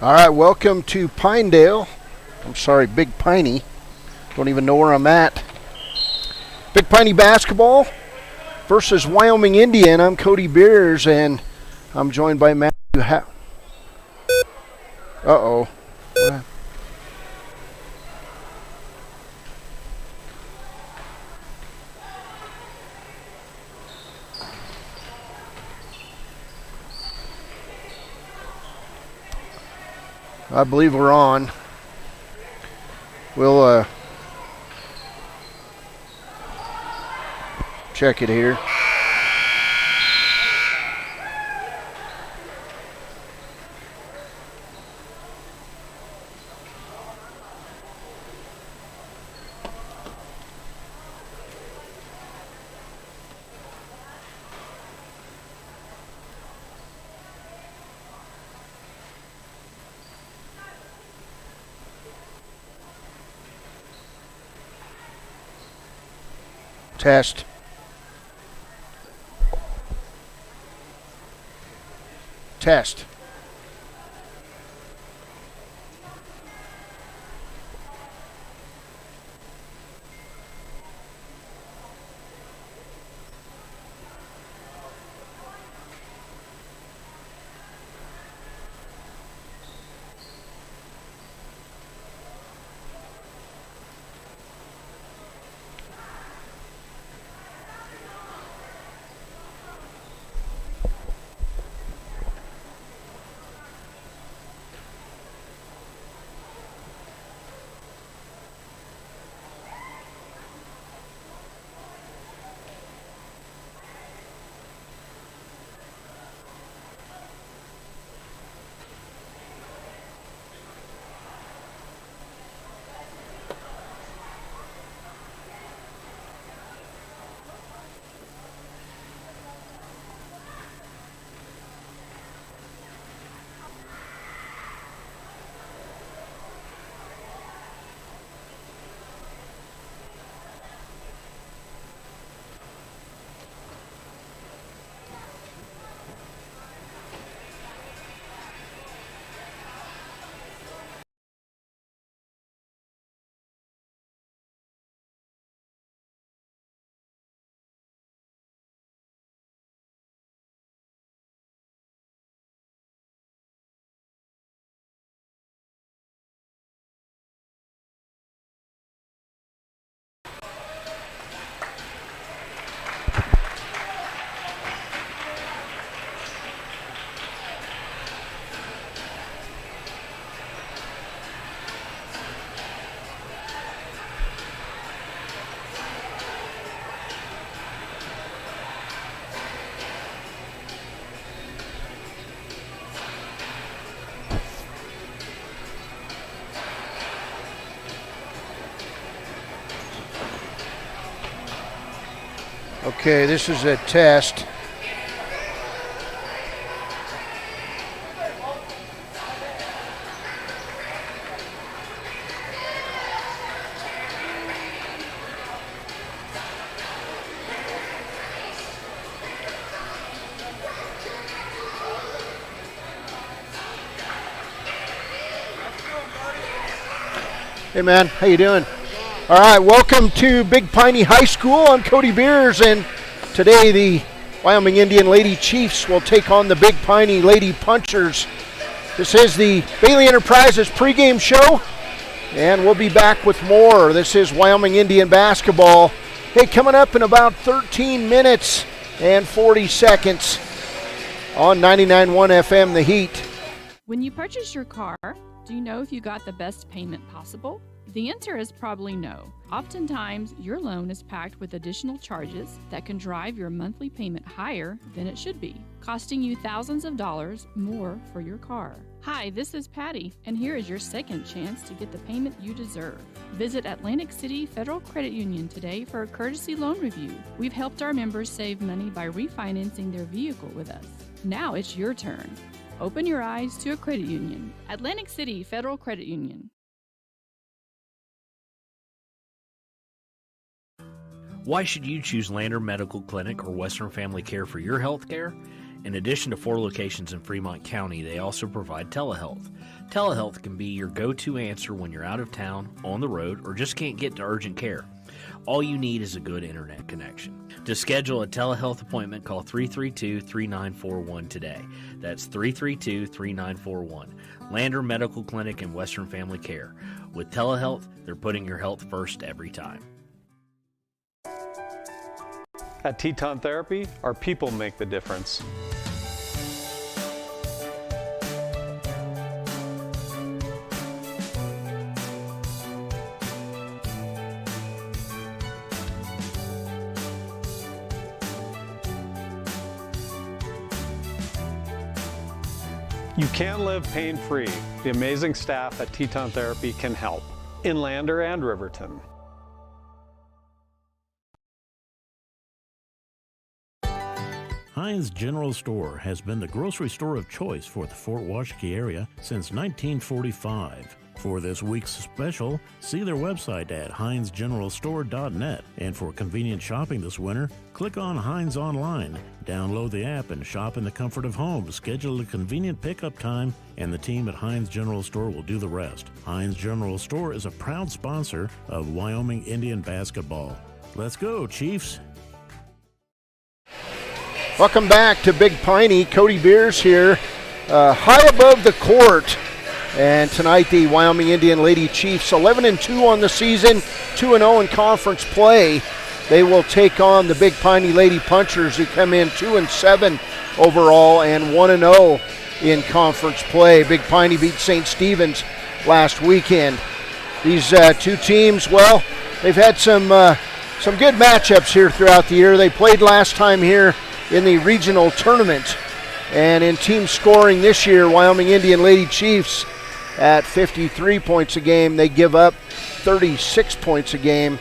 All right, welcome to Pinedale. I'm sorry, Big Piney. Don't even know where I'm at. Big Piney basketball versus Wyoming Indian. I'm Cody Beers, and I'm joined by Matthew. Uh-oh. I believe we're on. We'll check it here. Test. Test. Okay, this is a test. Hey man, how you doing? All right, welcome to Big Piney High School. I'm Cody Beers, and today the Wyoming Indian Lady Chiefs will take on the Big Piney Lady Punchers. This is the Bailey Enterprises pregame show, and we'll be back with more. This is Wyoming Indian basketball. Hey, coming up in about 13 minutes and 40 seconds on 99.1 FM, The Heat. When you purchase your car, do you know if you got the best payment possible? The answer is probably no. Oftentimes, your loan is packed with additional charges that can drive your monthly payment higher than it should be, costing you thousands of dollars more for your car. Hi, this is Patty, and here is your second chance to get the payment you deserve. Visit Atlantic City Federal Credit Union today for a courtesy loan review. We've helped our members save money by refinancing their vehicle with us. Now it's your turn. Open your eyes to a credit union. Atlantic City Federal Credit Union. Why should you choose Lander Medical Clinic or Western Family Care for your health care? In addition to 4 locations in Fremont County, they also provide telehealth. Telehealth can be your go-to answer when you're out of town, on the road, or just can't get to urgent care. All you need is a good internet connection. To schedule a telehealth appointment, call 332-3941 today. That's 332-3941. Lander Medical Clinic and Western Family Care. With telehealth, they're putting your health first every time. At Teton Therapy, our people make the difference. You can live pain-free. The amazing staff at Teton Therapy can help in Lander and Riverton. Heinz General Store has been the grocery store of choice for the Fort Washakie area since 1945. For this week's special, see their website at heinzgeneralstore.net. And for convenient shopping this winter, click on Heinz Online, download the app, and shop in the comfort of home. Schedule a convenient pickup time, and the team at Heinz General Store will do the rest. Heinz General Store is a proud sponsor of Wyoming Indian basketball. Let's go, Chiefs! Welcome back to Big Piney. Cody Beers here, high above the court. And tonight the Wyoming Indian Lady Chiefs, 11-2 on the season, 2-0 in conference play. They will take on the Big Piney Lady Punchers, who come in 2-7 overall and 1-0 in conference play. Big Piney beat St. Stephen's last weekend. These two teams, well, they've had some good matchups here throughout the year. They played last time here in the regional tournament. And in team scoring this year, Wyoming Indian Lady Chiefs at 53 points a game. They give up 36 points a game.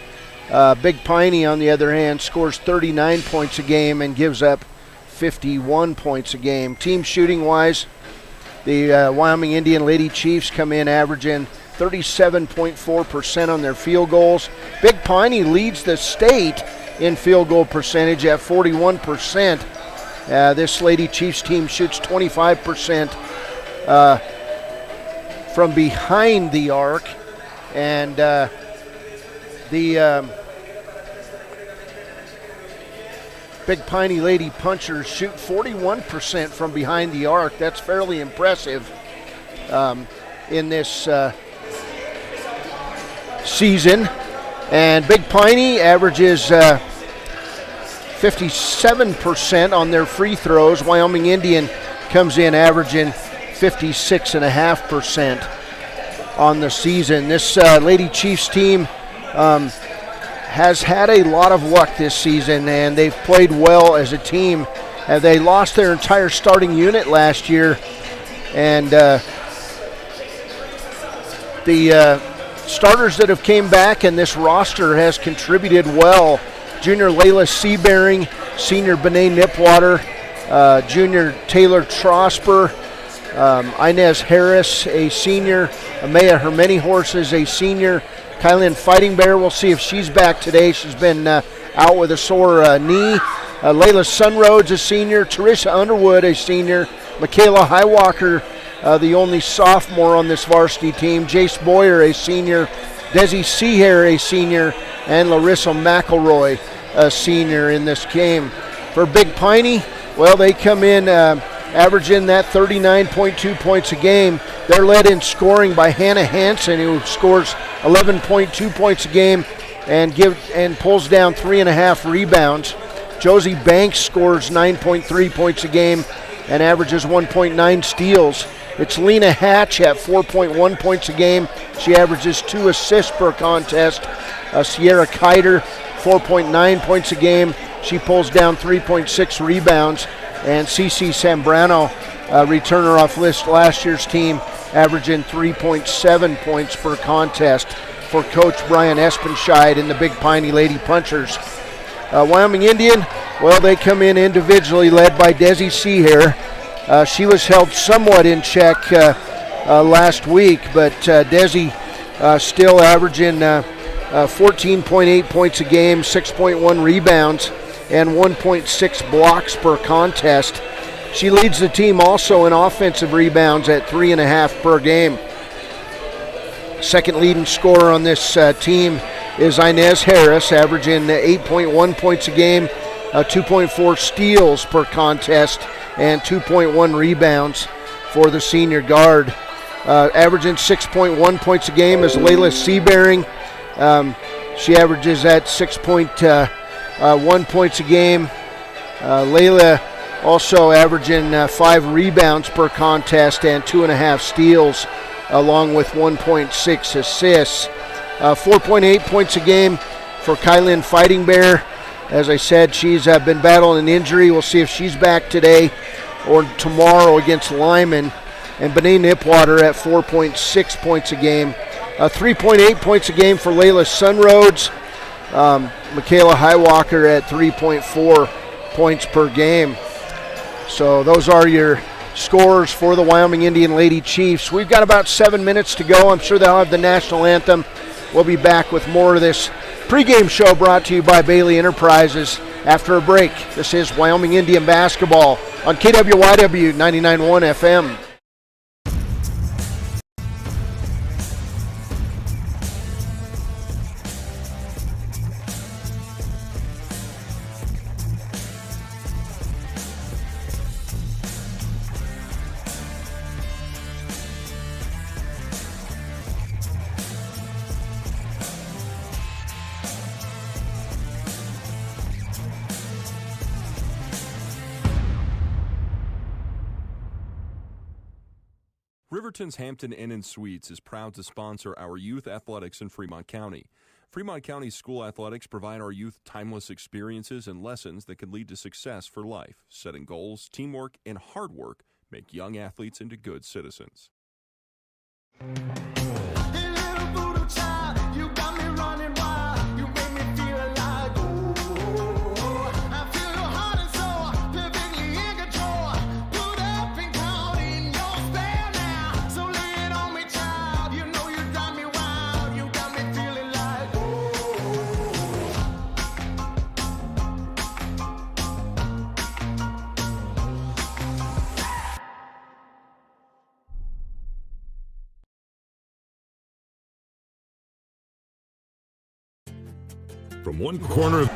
Big Piney, on the other hand, scores 39 points a game and gives up 51 points a game. Team shooting-wise, the Wyoming Indian Lady Chiefs come in averaging 37.4% on their field goals. Big Piney leads the state in field goal percentage at 41%. This Lady Chiefs team shoots 25% from behind the arc, and the Big Piney Lady Punchers shoot 41% from behind the arc. That's fairly impressive in this season. And Big Piney averages 57% on their free throws. Wyoming Indian comes in averaging 56.5% on the season. This Lady Chiefs team has had a lot of luck this season, and they've played well as a team. They lost their entire starting unit last year, and the starters that have came back in this roster has contributed well. Junior Layla Seabearing, senior Benet Nipwater, junior Taylor Trosper, Inez Harris, a senior, Amaya Hermenihorse is a senior, Kylan Fighting Bear, we'll see if she's back today. She's been out with a sore knee. Layla Sunroads, a senior, Teresa Underwood, a senior, Michaela Highwalker, the only sophomore on this varsity team, Jace Boyer, a senior, Desi Seahair, a senior, and Larissa McElroy, a senior in this game. For Big Piney, well, they come in averaging that 39.2 points a game. They're led in scoring by Hannah Hansen, who scores 11.2 points a game and pulls down 3.5 rebounds. Josie Banks scores 9.3 points a game and averages 1.9 steals. It's Lena Hatch at 4.1 points a game. She averages 2 assists per contest. Sierra Kiter, 4.9 points a game. She pulls down 3.6 rebounds. And Cece Sambrano, returner off last year's team, averaging 3.7 points per contest for Coach Brian Espenscheid and the Big Piney Lady Punchers. Wyoming Indian, well, they come in individually, led by Desi Seahair. She was held somewhat in check last week, but Desi still averaging 14.8 points a game, 6.1 rebounds, and 1.6 blocks per contest. She leads the team also in offensive rebounds at 3.5 per game. Second leading scorer on this team is Inez Harris, averaging 8.1 points a game, 2.4 steals per contest, and 2.1 rebounds for the senior guard. Averaging 6.1 points a game is Layla Seabearing. She averages at 6.1 points a game. Layla also averaging 5 rebounds per contest and 2.5 steals, along with 1.6 assists. 4.8 points a game for Kylan Fighting Bear. As I said, she's been battling an injury. We'll see if she's back today or tomorrow against Lyman. And Benet Nipwater at 4.6 points a game. 3.8 points a game for Layla Sunroads. Michaela Highwalker at 3.4 points per game. So those are your scores for the Wyoming Indian Lady Chiefs. We've got about 7 minutes to go. I'm sure they'll have the national anthem. We'll be back with more of this pregame show brought to you by Bailey Enterprises after a break. This is Wyoming Indian Basketball on KWYW 99.1 FM. Riverton's Hampton Inn & Suites is proud to sponsor our youth athletics in Fremont County. Fremont County School Athletics provide our youth timeless experiences and lessons that can lead to success for life. Setting goals, teamwork, and hard work make young athletes into good citizens. From one corner of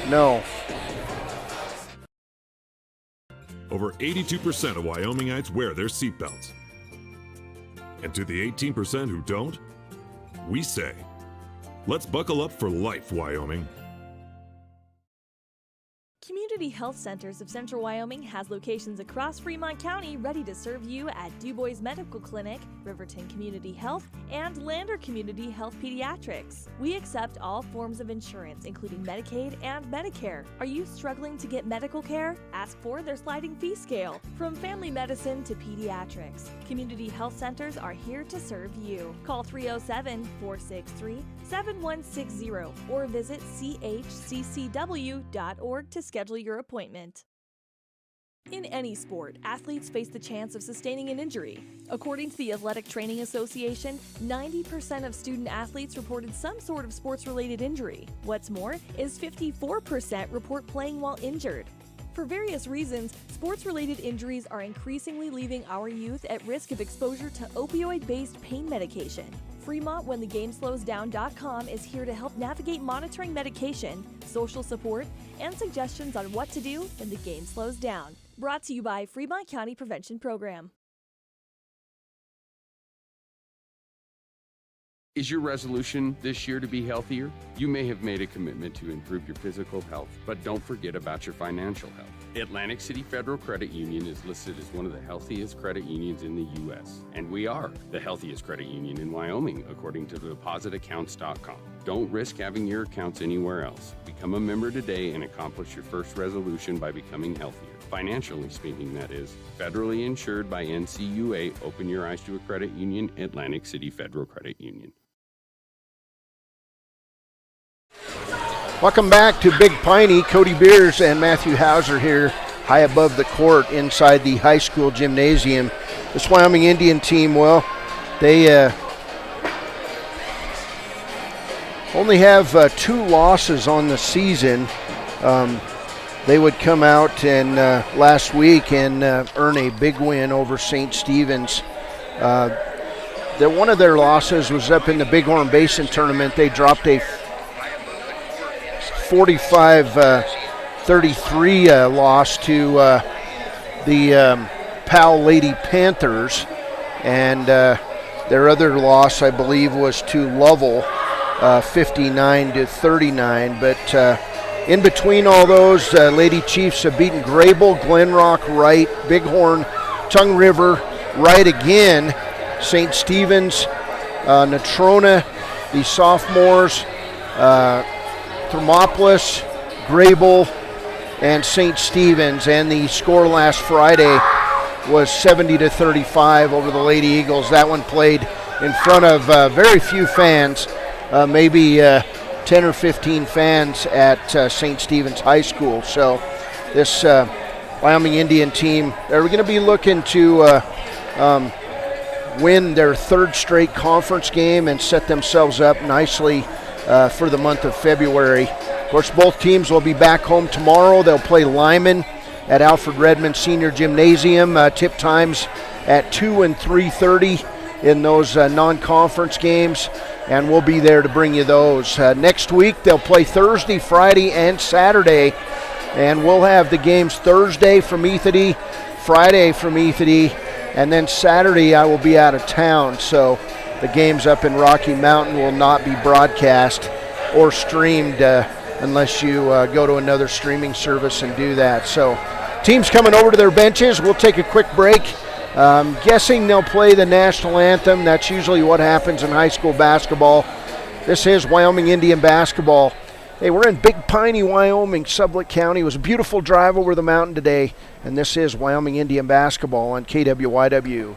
No. over 82% of Wyomingites wear their seatbelts. And to the 18% who don't, we say, let's buckle up for life, Wyoming. Community Health Centers of Central Wyoming has locations across Fremont County ready to serve you at DuBois Medical Clinic, Riverton Community Health, and Lander Community Health Pediatrics. We accept all forms of insurance, including Medicaid and Medicare. Are you struggling to get medical care? Ask for their sliding fee scale. From family medicine to pediatrics, Community Health Centers are here to serve you. Call 307-463-7160 or visit chccw.org to schedule your appointment. In any sport, athletes face the chance of sustaining an injury. According to the Athletic Training Association, 90% of student athletes reported some sort of sports-related injury. What's more, is 54% report playing while injured. For various reasons, sports-related injuries are increasingly leaving our youth at risk of exposure to opioid-based pain medication. Fremont WhenTheGameSlowsDown.com is here to help navigate monitoring medication, social support, and suggestions on what to do when the game slows down. Brought to you by Fremont County Prevention Program. Is your resolution this year to be healthier? You may have made a commitment to improve your physical health, but don't forget about your financial health. Atlantic City Federal Credit Union is listed as one of the healthiest credit unions in the U.S., and we are the healthiest credit union in Wyoming, according to depositaccounts.com. Don't risk having your accounts anywhere else. Become a member today and accomplish your first resolution by becoming healthier. Financially speaking, that is. Federally insured by NCUA. Open your eyes to a credit union. Atlantic City Federal Credit Union. Welcome back to Big Piney. Cody Beers and Matthew Hauser here high above the court inside the high school gymnasium. This Wyoming Indian team, well, they only have 2 losses on the season. They would come out and last week and earn a big win over St. Stephen's. One of their losses was up in the Bighorn Basin tournament. They dropped a 45-33 loss to the Powell Lady Panthers, and their other loss, I believe, was to Lovell, 59-39. But in between all those, Lady Chiefs have beaten Grable, Glenrock, Wright, Bighorn, Tongue River, Wright again, St. Stephen's, Natrona, the sophomores, Thermopolis, Grable, and St. Stephen's. And the score last Friday was 70-35 over the Lady Eagles. That one played in front of very few fans, maybe 10 or 15 fans at St. Stephen's High School. So this Wyoming Indian team, they're going to be looking to win their 3rd straight conference game and set themselves up nicely for the month of February. Of course, both teams will be back home tomorrow. They'll play Lyman at Alfred Redmond Senior Gymnasium. Tip times at 2 and 3:30 in those non-conference games, and we'll be there to bring you those. Next week, they'll play Thursday, Friday, and Saturday, and we'll have the games Thursday from Ethity, Friday from Ethity, and then Saturday I will be out of town, so the games up in Rocky Mountain will not be broadcast or streamed unless you go to another streaming service and do that. So teams coming over to their benches. We'll take a quick break. Guessing they'll play the national anthem. That's usually what happens in high school basketball. This is Wyoming Indian basketball. Hey, we're in Big Piney, Wyoming, Sublette County. It was a beautiful drive over the mountain today, and this is Wyoming Indian basketball on KWYW.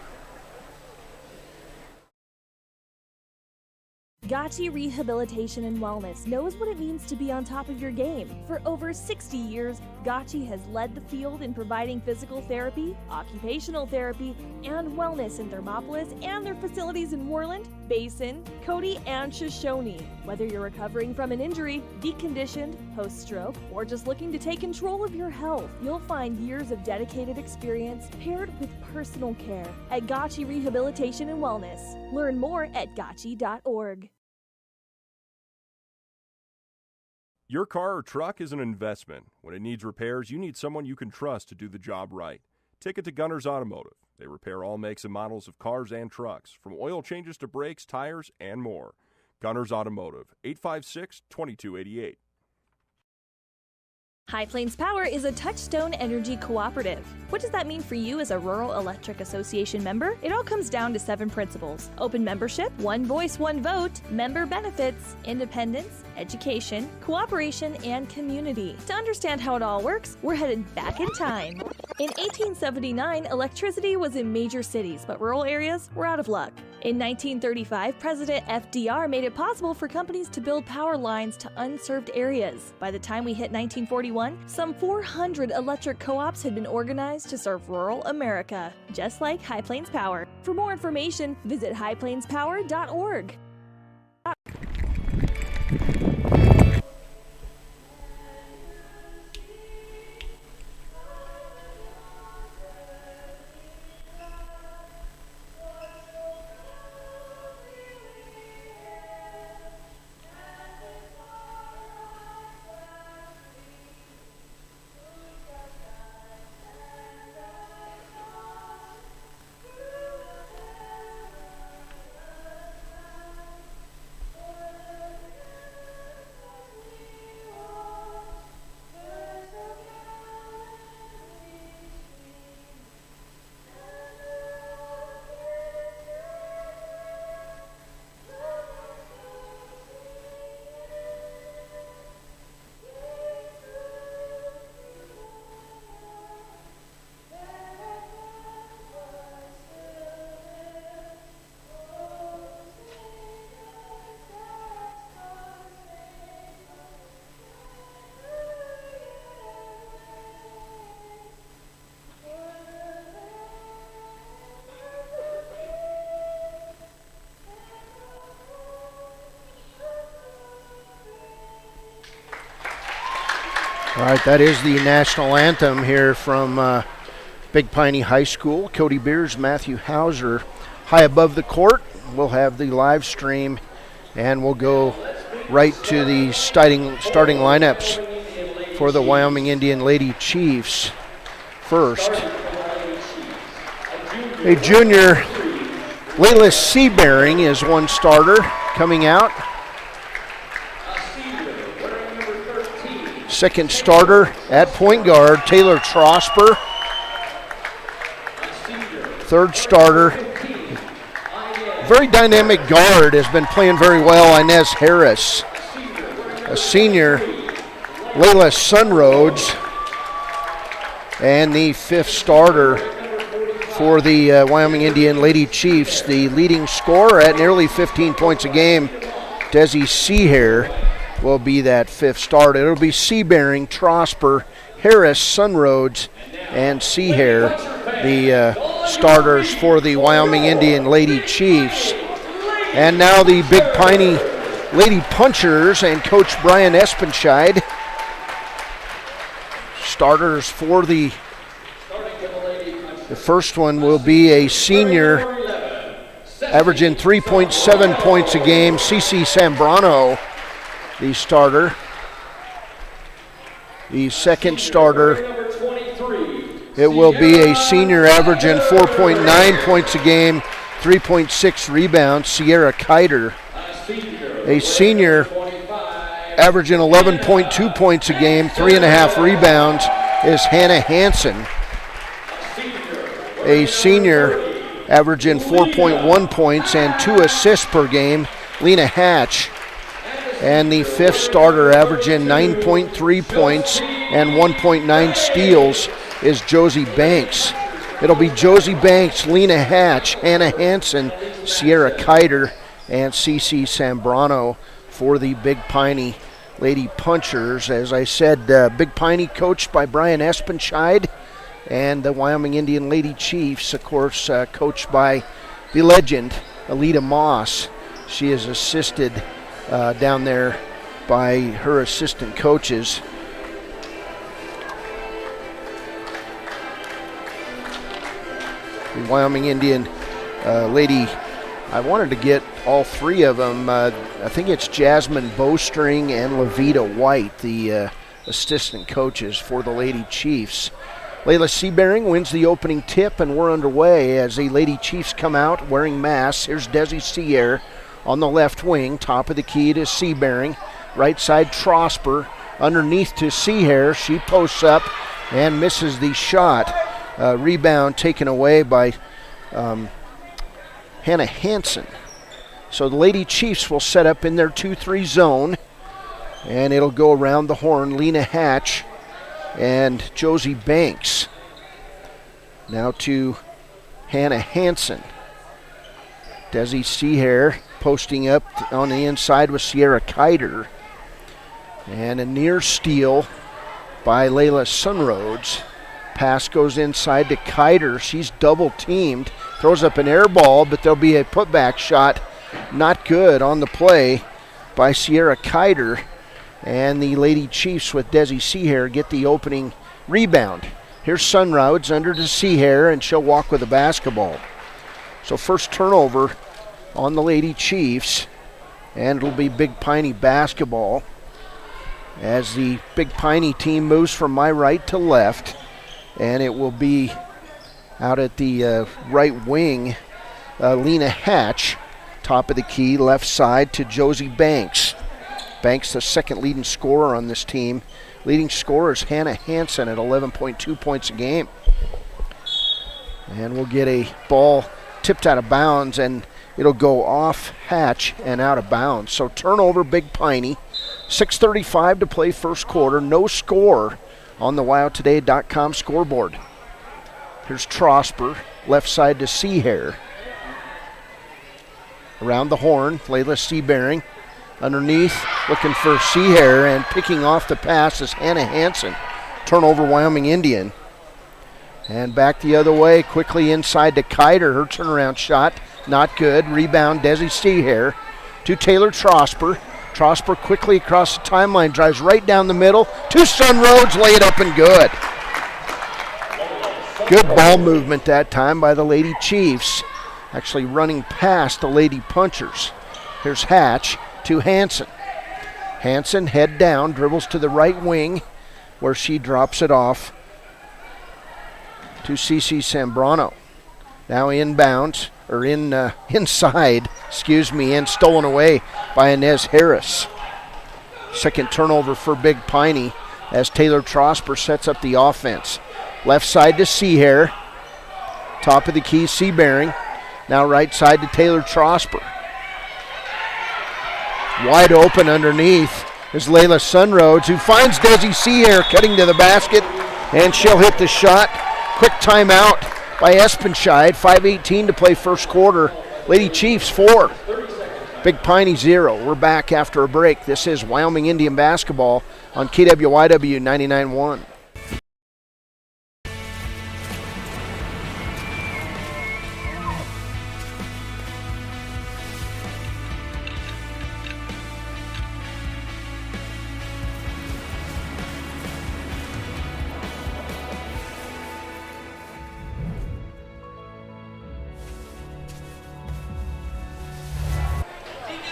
Gotchi Rehabilitation and Wellness knows what it means to be on top of your game. For over 60 years, Gotchi has led the field in providing physical therapy, occupational therapy, and wellness in Thermopolis and their facilities in Worland, Basin, Cody, and Shoshone. Whether you're recovering from an injury, deconditioned, post-stroke, or just looking to take control of your health, you'll find years of dedicated experience paired with personal care at Gotchi Rehabilitation and Wellness. Learn more at gotchi.org. Your car or truck is an investment. When it needs repairs, you need someone you can trust to do the job right. Take it to Gunner's Automotive. They repair all makes and models of cars and trucks, from oil changes to brakes, tires, and more. Gunner's Automotive, 856-2288. High Plains Power is a Touchstone Energy cooperative. What does that mean for you as a Rural Electric Association member? It all comes down to 7 principles: open membership, one voice, one vote, member benefits, independence, education, cooperation, and community. To understand how it all works, we're headed back in time. In 1879, electricity was in major cities, but rural areas were out of luck. In 1935, President FDR made it possible for companies to build power lines to unserved areas. By the time we hit 1941, some 400 electric co-ops had been organized to serve rural America, just like High Plains Power. For more information, visit highplainspower.org. All right, that is the national anthem here from Big Piney High School. Cody Beers, Matthew Hauser, high above the court. We'll have the live stream, and we'll go right to the starting lineups for the Wyoming Indian Lady Chiefs. First, a junior, Layla Seabearing is one starter coming out. Second starter at point guard, Taylor Trosper. Third starter, very dynamic guard, has been playing very well, Inez Harris. A senior, Layla Sunroads. And the fifth starter for the Wyoming Indian Lady Chiefs, the leading scorer at nearly 15 points a game, Desi Seahair, will be that fifth starter. It'll be Seabearing, Trosper, Harris, Sunroads, and Seahair, the starters for the Wyoming Indian Lady Chiefs. And now the Big Piney Lady Punchers and Coach Brian Espenscheid. Starters for the first one will be a senior, averaging 3.7 points a game, Cece Sambrano, the starter. The second starter, it will be a senior averaging 4.9 points a game, 3.6 rebounds, Sierra Kiter. A senior averaging 11.2 points a game, 3.5 rebounds, is Hannah Hansen. A senior averaging 4.1 points and 2 assists per game, Lena Hatch. And the fifth starter averaging 9.3 points and 1.9 steals is Josie Banks. It'll be Josie Banks, Lena Hatch, Hannah Hansen, Sierra Kiter, and Cece Sambrano for the Big Piney Lady Punchers. As I said, Big Piney coached by Brian Espenscheid, and the Wyoming Indian Lady Chiefs, of course, coached by the legend, Alita Moss. She is assisted down there by her assistant coaches. The Wyoming Indian Lady, I wanted to get all three of them. I think it's Jasmine Bowstring and Levita White, the assistant coaches for the Lady Chiefs. Layla Seabearing wins the opening tip, and we're underway as the Lady Chiefs come out wearing masks. Here's Desi Seayer on the left wing. Top of the key to Seabearing. Right side Trosper. Underneath to Seahair. She posts up and misses the shot. Rebound taken away by Hannah Hansen. So the Lady Chiefs will set up in their 2-3 zone, and it'll go around the horn. Lena Hatch and Josie Banks. Now to Hannah Hansen. Desi Seahair posting up on the inside with Sierra Kiter. And a near steal by Layla Sunroads. Pass goes inside to Kiter. She's double teamed. Throws up an air ball, but there'll be a putback shot. Not good on the play by Sierra Kiter. And the Lady Chiefs with Desi Seahair get the opening rebound. Here's Sunroads under to Seahair, and she'll walk with the basketball. So first turnover on the Lady Chiefs, and it'll be Big Piney basketball as the Big Piney team moves from my right to left, and it will be out at the right wing, Lena Hatch, top of the key, left side to Josie Banks. Banks, the second leading scorer on this team. Leading scorer is Hannah Hansen at 11.2 points a game. And we'll get a ball tipped out of bounds, and it'll go off Hatch and out of bounds. So turnover, Big Piney. 6:35 to play first quarter. No score on the WyoToday.com scoreboard. Here's Trosper, left side to Seahair. Around the horn, Layla Seabearing. Underneath, looking for Seahair, and picking off the pass is Hannah Hansen. Turnover, Wyoming Indian. And back the other way, quickly inside to Kiter. Her turnaround shot, not good. Rebound, Desi Seahair to Taylor Trosper. Trosper quickly across the timeline, drives right down the middle. To Sunroads, lay it up and good. Good ball movement that time by the Lady Chiefs. Actually running past the Lady Punchers. Here's Hatch to Hanson. Hanson, head down, dribbles to the right wing where she drops it off to Cece Zambrano. Now inbounds, or inside, and stolen away by Inez Harris. Second turnover for Big Piney as Taylor Trosper sets up the offense. Left side to Seahair. Top of the key, Seabearing. Now right side to Taylor Trosper. Wide open underneath is Layla Sunroads, who finds Desi Seahair cutting to the basket, and she'll hit the shot. Quick timeout by Espenscheid. 5:18 to play first quarter. Lady Chiefs 4. Big Piney 0. We're back after a break. This is Wyoming Indian basketball on KWYW 99.1.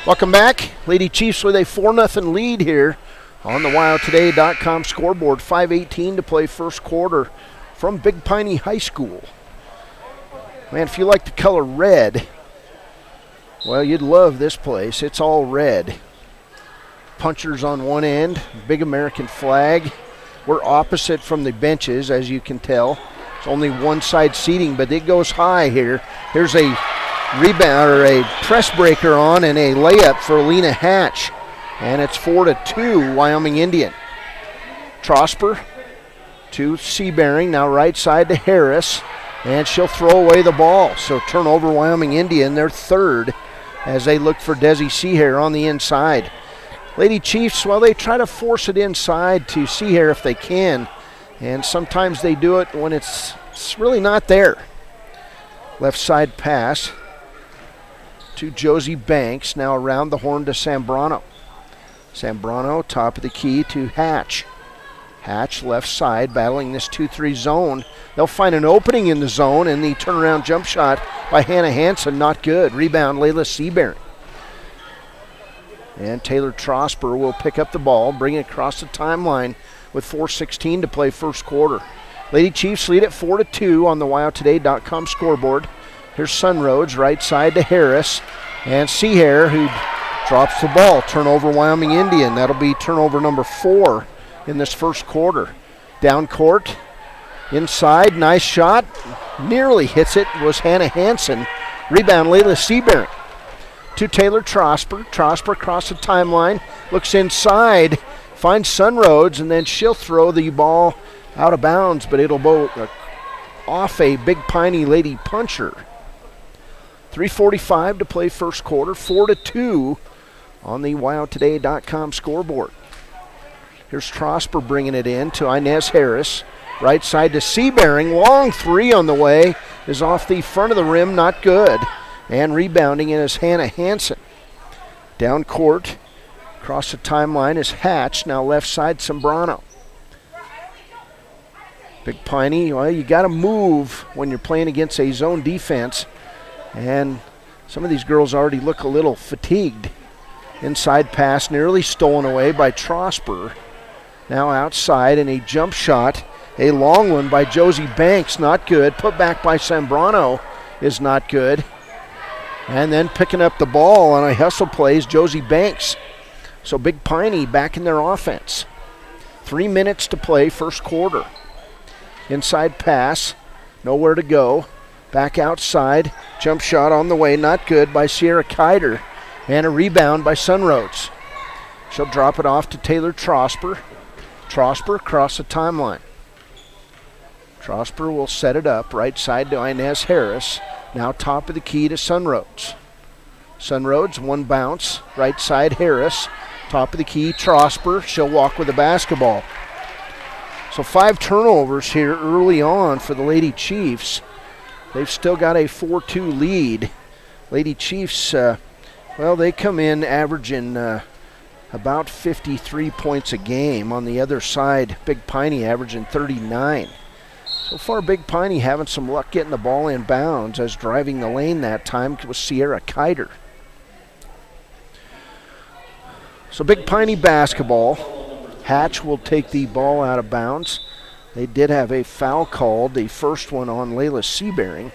Welcome back. Lady Chiefs with a 4-0 lead here on the WyoToday.com scoreboard. 5:18 to play first quarter from Big Piney High School. Man, if you like the color red, well, you'd love this place. It's all red. Punchers on one end, big American flag. We're opposite from the benches, as you can tell. It's only one side seating, but it goes high here. Here's a rebound, or a press breaker on, and a layup for Lena Hatch. And it's 4-2 Wyoming Indian. Trosper to Seabearing, now right side to Harris, and she'll throw away the ball. So turnover Wyoming Indian, their third, as they look for Desi Seahair on the inside. Lady Chiefs, well, they try to force it inside to Seahair if they can, and sometimes they do it when it's really not there. Left side pass to Josie Banks, now around the horn to Zambrano. Zambrano, top of the key to Hatch. Hatch, left side, battling this 2-3 zone. They'll find an opening in the zone, and the turnaround jump shot by Hannah Hansen, not good. Rebound, Layla Seabearing. And Taylor Trosper will pick up the ball, bring it across the timeline with 4:16 to play first quarter. Lady Chiefs lead at 4-2 on the WyoToday.com scoreboard. Here's Sunroads, right side to Harris, and Seahair, who drops the ball. Turnover Wyoming Indian. That'll be turnover number 4 in this first quarter. Down court, inside, nice shot. Nearly hits it, was Hannah Hansen. Rebound, Layla Seabearing. To Taylor Trosper. Trosper across the timeline, looks inside, finds Sunroads, and then she'll throw the ball out of bounds, but it'll go off a Big Piney Lady Puncher. 3:45 to play first quarter, 4-2 on the WyoToday.com scoreboard. Here's Trosper bringing it in to Inez Harris. Right side to Seabearing. Long three on the way is off the front of the rim, not good. And rebounding it is Hannah Hansen. Down court, across the timeline is Hatch. Now left side, Zambrano. Big Piney, well, you got to move when you're playing against a zone defense. And some of these girls already look a little fatigued. Inside pass nearly stolen away by Trosper. Now outside, and a jump shot, a long one by Josie Banks, not good. Put back by Zambrano is not good. And then picking up the ball on a hustle play is Josie Banks. So Big Piney back in their offense. 3 minutes to play first quarter. Inside pass, nowhere to go. Back outside, jump shot on the way, not good by Sierra Kiter. And a rebound by Sunroads. She'll drop it off to Taylor Trosper. Trosper across the timeline. Trosper will set it up, right side to Inez Harris. Now top of the key to Sunroads. Sunroads, one bounce, right side Harris. Top of the key, Trosper. She'll walk with the basketball. So 5 turnovers here early on for the Lady Chiefs. They've still got a 4-2 lead. Lady Chiefs, well, they come in averaging about 53 points a game. On the other side, Big Piney averaging 39. So far, Big Piney having some luck getting the ball in bounds, as driving the lane that time was Sierra Kiter. So Big Piney basketball. Hatch will take the ball out of bounds. They did have a foul called, the first one on Layla Seabearing.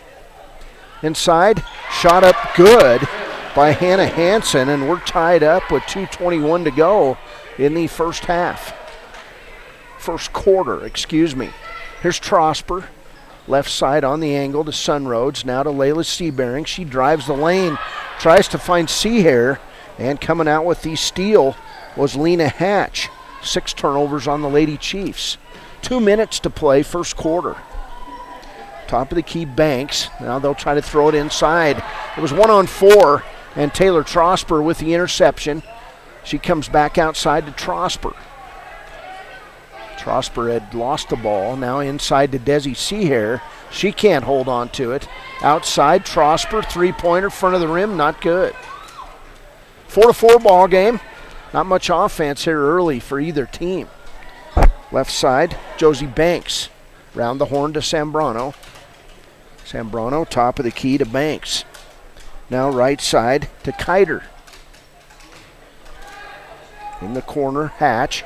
Inside, shot up good by Hannah Hansen, and we're tied up with 2:21 to go in the first quarter. Here's Trosper, left side on the angle to Sunroads, now to Layla Seabearing. She drives the lane, tries to find Seahair, and coming out with the steal was Lena Hatch. 6 turnovers on the Lady Chiefs. 2 minutes to play, first quarter. Top of the key, Banks. Now they'll try to throw it inside. It was 1-on-4, and Taylor Trosper with the interception. She comes back outside to Trosper. Trosper had lost the ball. Now inside to Desi Seahair. She can't hold on to it. Outside, Trosper, three-pointer, front of the rim, not good. 4-4 ball game. Not much offense here early for either team. Left side, Josie Banks. Round the horn to Sambrano. Sambrano, top of the key to Banks. Now right side to Kiter. In the corner, Hatch.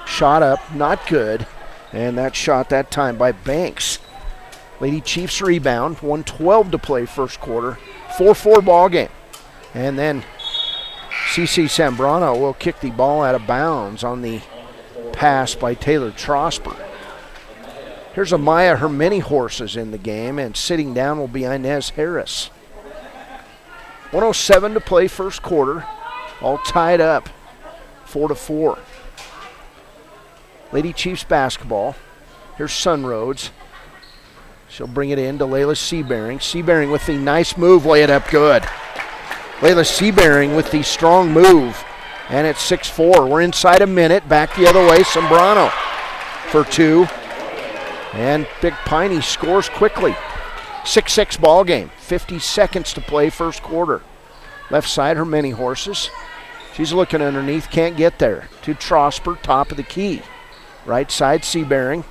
Shot up, not good. And that shot that time by Banks. Lady Chiefs rebound, 1:12 to play first quarter. 4-4 ball game. And then CC Sambrano will kick the ball out of bounds on the pass by Taylor Trosper. Here's Amaya. Her many horses in the game, and sitting down will be Inez Harris. 1:07 to play first quarter. All tied up, 4-4. Lady Chiefs basketball. Here's Sunroads. She'll bring it in to Layla Seabearing. Seabearing with the nice move, lay it up good. Layla Seabearing with the strong move, and it's 6-4. We're inside a minute, back the other way, Sambrano for 2. And Big Piney scores quickly. 6-6 ball game, 50 seconds to play first quarter. Left side, her many horses. She's looking underneath, can't get there. To Trosper, top of the key. Right side, Seabearing.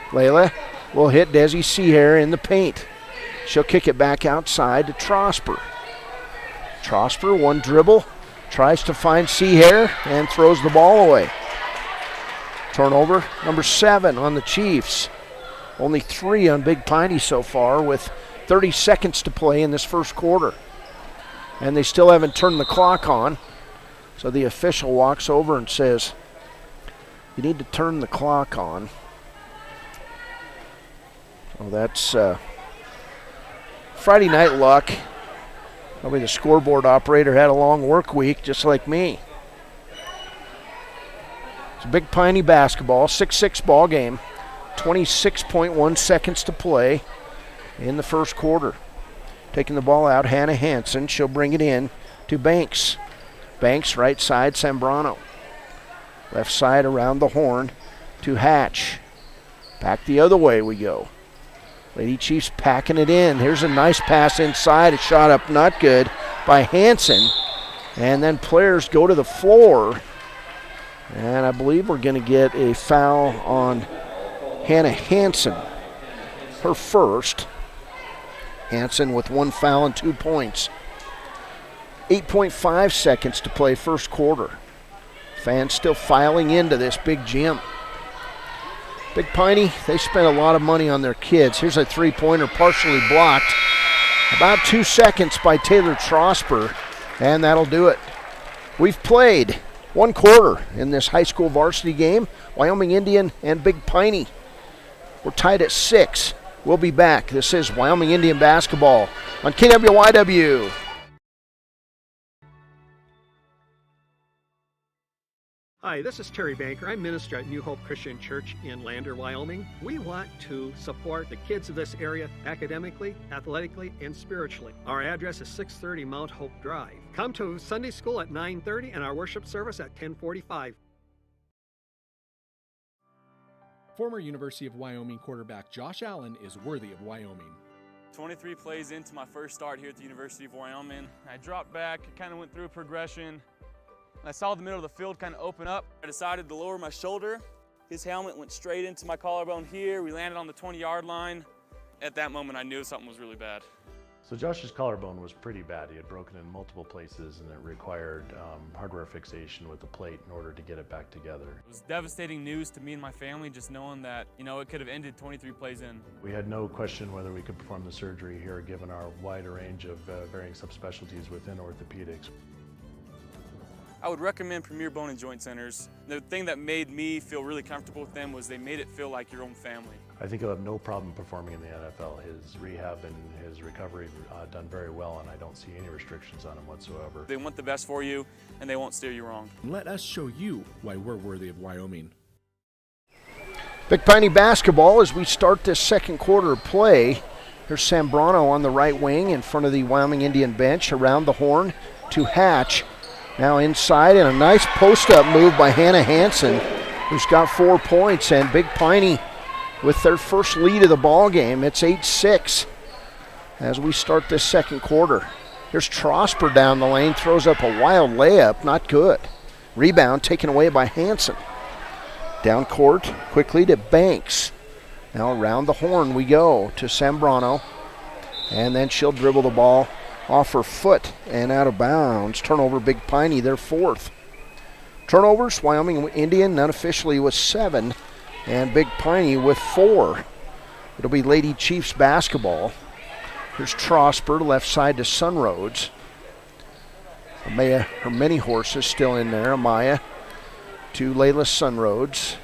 Layla will hit Desi Seahair in the paint. She'll kick it back outside to Trosper. Trosper, one dribble, tries to find Seahair and throws the ball away. Turnover number 7 on the Chiefs. Only 3 on Big Piney so far, with 30 seconds to play in this first quarter. And they still haven't turned the clock on. So the official walks over and says, "You need to turn the clock on." Oh, that's Friday night luck. Probably the scoreboard operator had a long work week, just like me. It's Big Piney basketball, 6-6 ball game, 26.1 seconds to play in the first quarter. Taking the ball out, Hannah Hansen. She'll bring it in to Banks. Banks, right side, Sambrano. Left side around the horn to Hatch. Back the other way we go. Lady Chiefs packing it in. Here's a nice pass inside. A shot up, not good, by Hansen. And then players go to the floor. And I believe we're going to get a foul on Hannah Hansen. Her first. Hansen with 1 foul and 2 points. 8.5 seconds to play first quarter. Fans still filing into this big gym. Big Piney, they spent a lot of money on their kids. Here's a three-pointer partially blocked. About 2 seconds by Taylor Trosper, and that'll do it. We've played 1 quarter in this high school varsity game. Wyoming Indian and Big Piney. We're tied at 6. We'll be back. This is Wyoming Indian basketball on KWYW. Hi, this is Terry Banker. I'm minister at New Hope Christian Church in Lander, Wyoming. We want to support the kids of this area academically, athletically, and spiritually. Our address is 630 Mount Hope Drive. Come to Sunday school at 9:30 and our worship service at 10:45. Former University of Wyoming quarterback Josh Allen is worthy of Wyoming. 23 plays into my first start here at the University of Wyoming. I dropped back, kind of went through a progression. I saw the middle of the field kind of open up. I decided to lower my shoulder. His helmet went straight into my collarbone here. We landed on the 20-yard line. At that moment, I knew something was really bad. So Josh's collarbone was pretty bad. He had broken in multiple places, and it required hardware fixation with the plate in order to get it back together. It was devastating news to me and my family, just knowing that, it could have ended 23 plays in. We had no question whether we could perform the surgery here, given our wide range of varying subspecialties within orthopedics. I would recommend Premier Bone and Joint Centers. The thing that made me feel really comfortable with them was they made it feel like your own family. I think he'll have no problem performing in the NFL. His rehab and his recovery done very well, and I don't see any restrictions on him whatsoever. They want the best for you, and they won't steer you wrong. Let us show you why we're worthy of Wyoming. Big Piney basketball as we start this second quarter of play. Here's Sambrano on the right wing in front of the Wyoming Indian bench, around the horn to Hatch. Now inside, and a nice post-up move by Hannah Hansen, who's got 4 points, and Big Piney with their first lead of the ball game. It's 8-6 as we start this second quarter. Here's Trosper down the lane, throws up a wild layup, not good. Rebound taken away by Hansen. Down court quickly to Banks. Now around the horn we go to Sambrano, and then she'll dribble the ball off her foot and out of bounds. Turnover, Big Piney, their 4th. Turnovers, Wyoming Indian unofficially with 7, and Big Piney with 4. It'll be Lady Chiefs basketball. Here's Trosper, left side to Sunroads. Amaya, her mini horses still in there. Amaya to Layla Sunroads.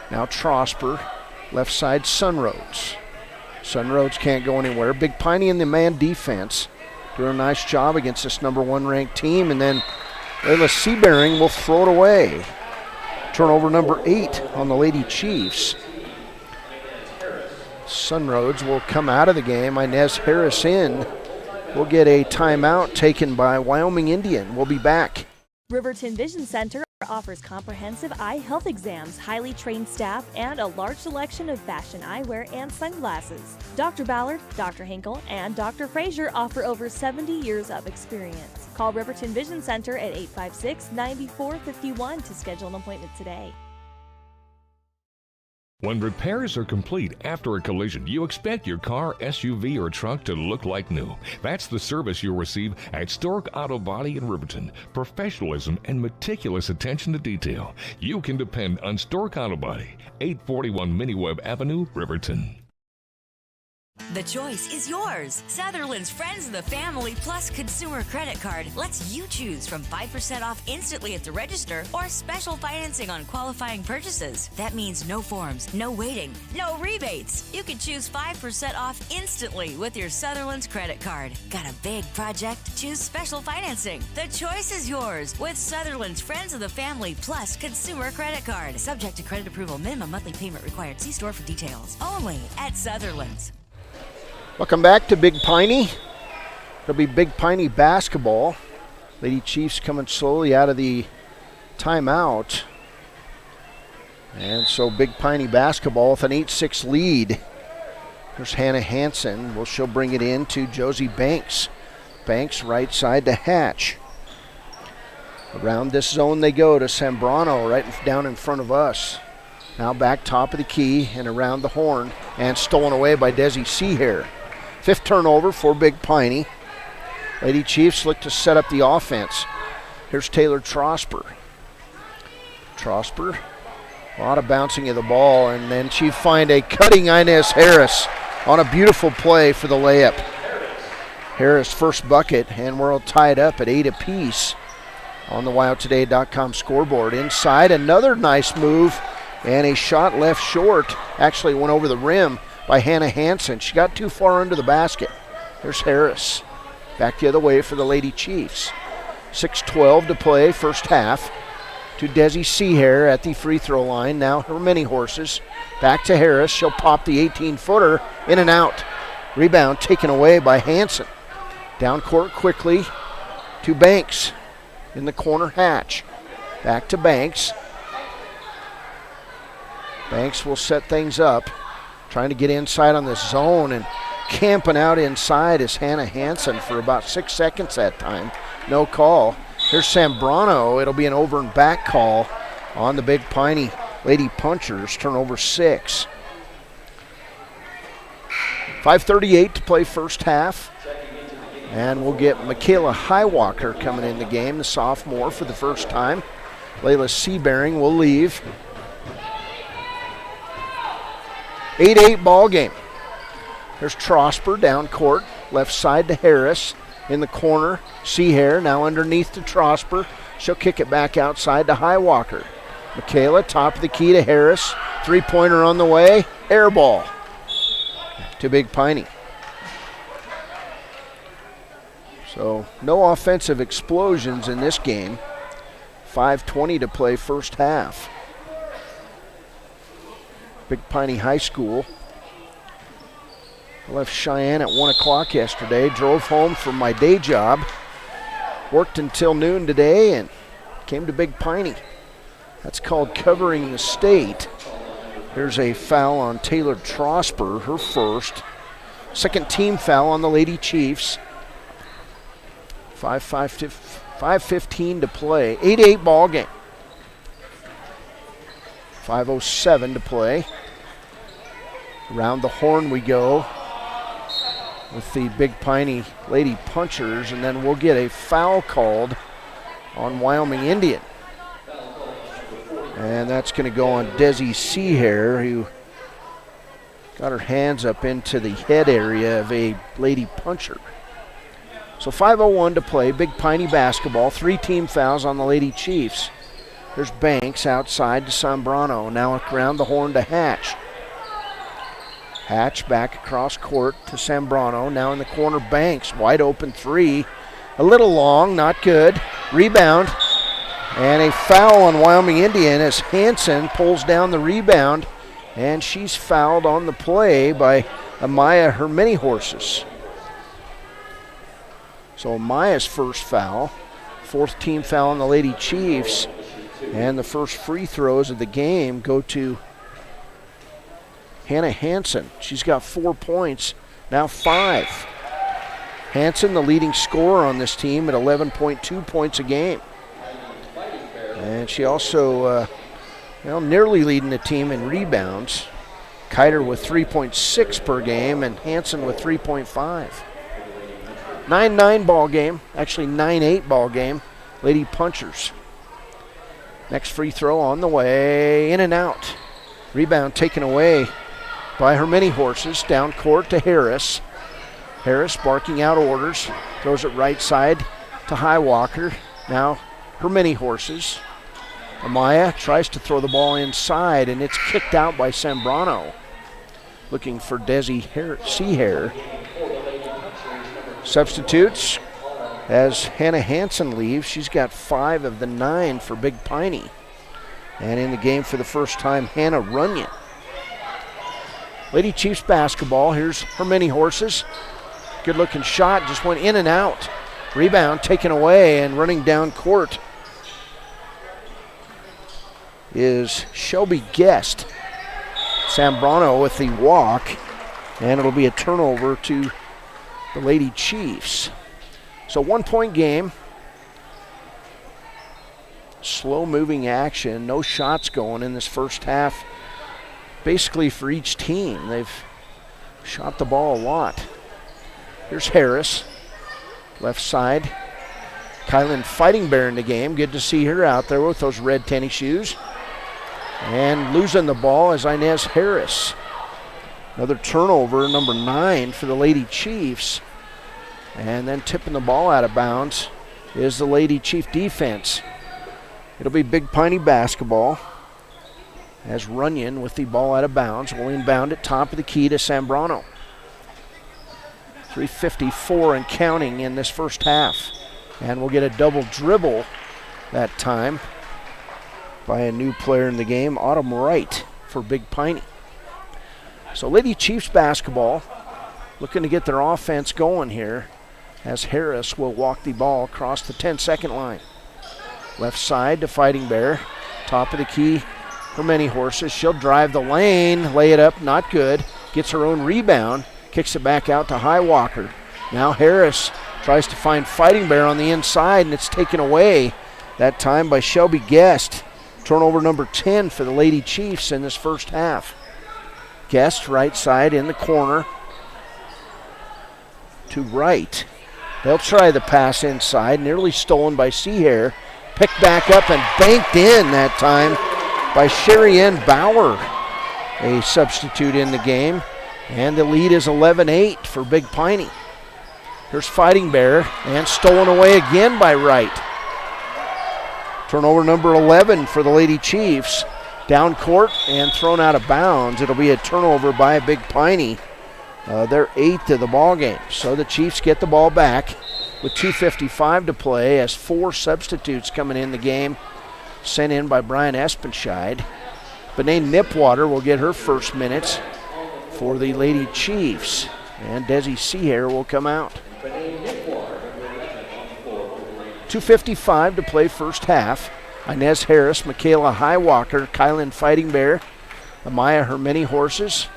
Now Trosper, left side Sunroads. Sunroads can't go anywhere. Big Piney in the man defense. Doing a nice job against this number 1 ranked team, and then Layla Seabearing will throw it away. Turnover number 8 on the Lady Chiefs. Sunroads will come out of the game. Inez Harris in. We'll get a timeout taken by Wyoming Indian. We'll be back. Riverton Vision Center offers comprehensive eye health exams, highly trained staff, and a large selection of fashion eyewear and sunglasses. Dr. Ballard, Dr. Hinkle, and Dr. Frazier offer over 70 years of experience. Call Riverton Vision Center at 856-9451 to schedule an appointment today. When repairs are complete after a collision, you expect your car, SUV, or truck to look like new. That's the service you'll receive at Stork Auto Body in Riverton. Professionalism and meticulous attention to detail. You can depend on Stork Auto Body, 841 Miniweb Avenue, Riverton. The choice is yours. Sutherland's Friends of the Family Plus Consumer Credit Card lets you choose from 5% off instantly at the register or special financing on qualifying purchases. That means no forms, no waiting, no rebates. You can choose 5% off instantly with your Sutherland's credit card. Got a big project? Choose special financing. The choice is yours with Sutherland's Friends of the Family Plus Consumer Credit Card. Subject to credit approval. Minimum monthly payment required. See store for details. Only at Sutherland's. Welcome back to Big Piney. It'll be Big Piney basketball. Lady Chiefs coming slowly out of the timeout. And so Big Piney basketball with an 8-6 lead. There's Hannah Hansen. Well, she'll bring it in to Josie Banks. Banks right side to Hatch. Around this zone they go to Sambrano right down in front of us. Now back top of the key and around the horn, and stolen away by Desi Seahair. 5th turnover for Big Piney. Lady Chiefs look to set up the offense. Here's Taylor Trosper. Trosper, a lot of bouncing of the ball, and then she find a cutting Inez Harris on a beautiful play for the layup. Harris first bucket, and we're all tied up at 8 apiece on the WyoToday.com scoreboard. Inside, another nice move, and a shot left short. Actually went over the rim by Hannah Hansen. She got too far under the basket. There's Harris. Back the other way for the Lady Chiefs. 6:12 to play, first half. To Desi Seahair at the free throw line. Now her mini horses. Back to Harris. She'll pop the 18-footer in and out. Rebound taken away by Hansen. Down court quickly to Banks. In the corner, Hatch. Back to Banks. Banks will set things up. Trying to get inside on this zone, and camping out inside is Hannah Hansen for about 6 seconds that time. No call. Here's Zambrano. It'll be an over and back call on the Big Piney Lady Punchers, turnover 6. 5:38 to play first half. And we'll get Michaela Highwalker coming in the game, the sophomore, for the first time. Layla Seabearing will leave. 8-8 ball game. There's Trosper down court, left side to Harris. In the corner, Seahair now underneath to Trosper. She'll kick it back outside to Highwalker. Michaela, top of the key to Harris. Three-pointer on the way. Air ball to Big Piney. So no offensive explosions in this game. 5:20 to play first half. Big Piney High School. I left Cheyenne at 1 o'clock yesterday. Drove home from my day job. Worked until noon today and came to Big Piney. That's called covering the state. There's a foul on Taylor Trosper, her first. Second team foul on the Lady Chiefs. 5:15 to play. 8-8 ball game. 5:07 to play. Around the horn we go with the Big Piney Lady Punchers, and then we'll get a foul called on Wyoming Indian. And that's going to go on Desi Seahair, who got her hands up into the head area of a Lady Puncher. So 5:01 to play, Big Piney basketball. 3 team fouls on the Lady Chiefs. There's Banks outside to Zambrano. Now around the horn to Hatch. Hatch back across court to Zambrano. Now in the corner, Banks. Wide open three. A little long, not good. Rebound. And a foul on Wyoming Indian as Hansen pulls down the rebound. And she's fouled on the play by Amaya Hermini-Horses. So Amaya's first foul. 4th team foul on the Lady Chiefs. And the first free throws of the game go to Hannah Hansen. She's got 4 points, now 5. Hansen, the leading scorer on this team at 11.2 points a game. And she also, nearly leading the team in rebounds. Kiter with 3.6 per game and Hansen with 3.5. 9-9 ball game, actually 9-8 ball game. Lady Punchers. Next free throw on the way, in and out. Rebound taken away by Hermini-Horses, down court to Harris. Harris barking out orders, throws it right side to Highwalker. Now Hermini-Horses. Amaya tries to throw the ball inside, and it's kicked out by Zambrano. Looking for Desi Seahair. Substitutes as Hannah Hansen leaves. She's got 5 of the 9 for Big Piney. And in the game for the first time, Hannah Runyon. Lady Chiefs basketball. Here's Hermini-Horses. Good looking shot, just went in and out. Rebound taken away, and running down court is Shelby Guest. Zambrano with the walk, and it'll be a turnover to the Lady Chiefs. So 1 point game. Slow moving action, no shots going in this first half. Basically for each team, they've shot the ball a lot. Here's Harris, left side. Kylan Fighting Bear in the game. Good to see her out there with those red tennis shoes. And losing the ball is Inez Harris. Another turnover, number 9 for the Lady Chiefs. And then tipping the ball out of bounds is the Lady Chief defense. It'll be Big Piney basketball as Runyon with the ball out of bounds will inbound at top of the key to Zambrano. 3:54 and counting in this first half. And we'll get a double dribble that time by a new player in the game, Autumn Wright for Big Piney. So Lady Chiefs basketball looking to get their offense going here as Harris will walk the ball across the 10-second line. Left side to Fighting Bear. Top of the key, Hermini-Horses. She'll drive the lane, lay it up, not good. Gets her own rebound, kicks it back out to Highwalker. Now Harris Tries to find Fighting Bear on the inside, and it's taken away that time by Shelby Guest. Turnover number 10 for the Lady Chiefs in this first half. Guest right side in the corner to right. They'll try the pass inside, nearly stolen by Seahair. Picked back up and banked in that time by Sherry Ann Bauer, a substitute in the game. And the lead is 11-8 for Big Piney. Here's Fighting Bear, and stolen away again by Wright. Turnover number 11 for the Lady Chiefs. Down court and thrown out of bounds. It'll be a turnover by Big Piney. Their 8th of the ball game. So the Chiefs get the ball back with 2:55 to play as 4 substitutes coming in the game, sent in by Brian Espenscheid. Benae Nipwater will get her first minutes for the Lady Chiefs, and Desi Seahair will come out. 2:55 to play first half. Inez Harris, Michaela Highwalker, Kylan Fighting Bear, Amaya Her Many Horses,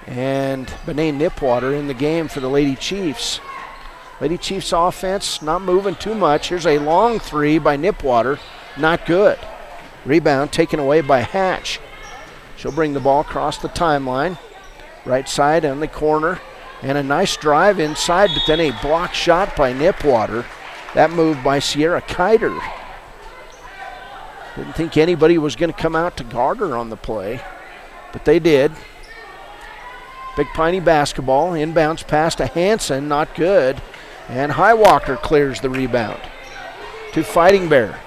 and Benae Nipwater in the game for the Lady Chiefs. Lady Chiefs offense not moving too much. Here's a long 3 by Nipwater. Not good. Rebound taken away by Hatch. She'll bring the ball across the timeline. Right side on the corner. And a nice drive inside, but then a block shot by Nipwater. That move by Sierra Kiter. Didn't think anybody was going to come out to guard her on the play, but they did. Big Piney basketball. Inbounds pass to Hansen, not good. And Highwalker clears the rebound to Fighting Bear.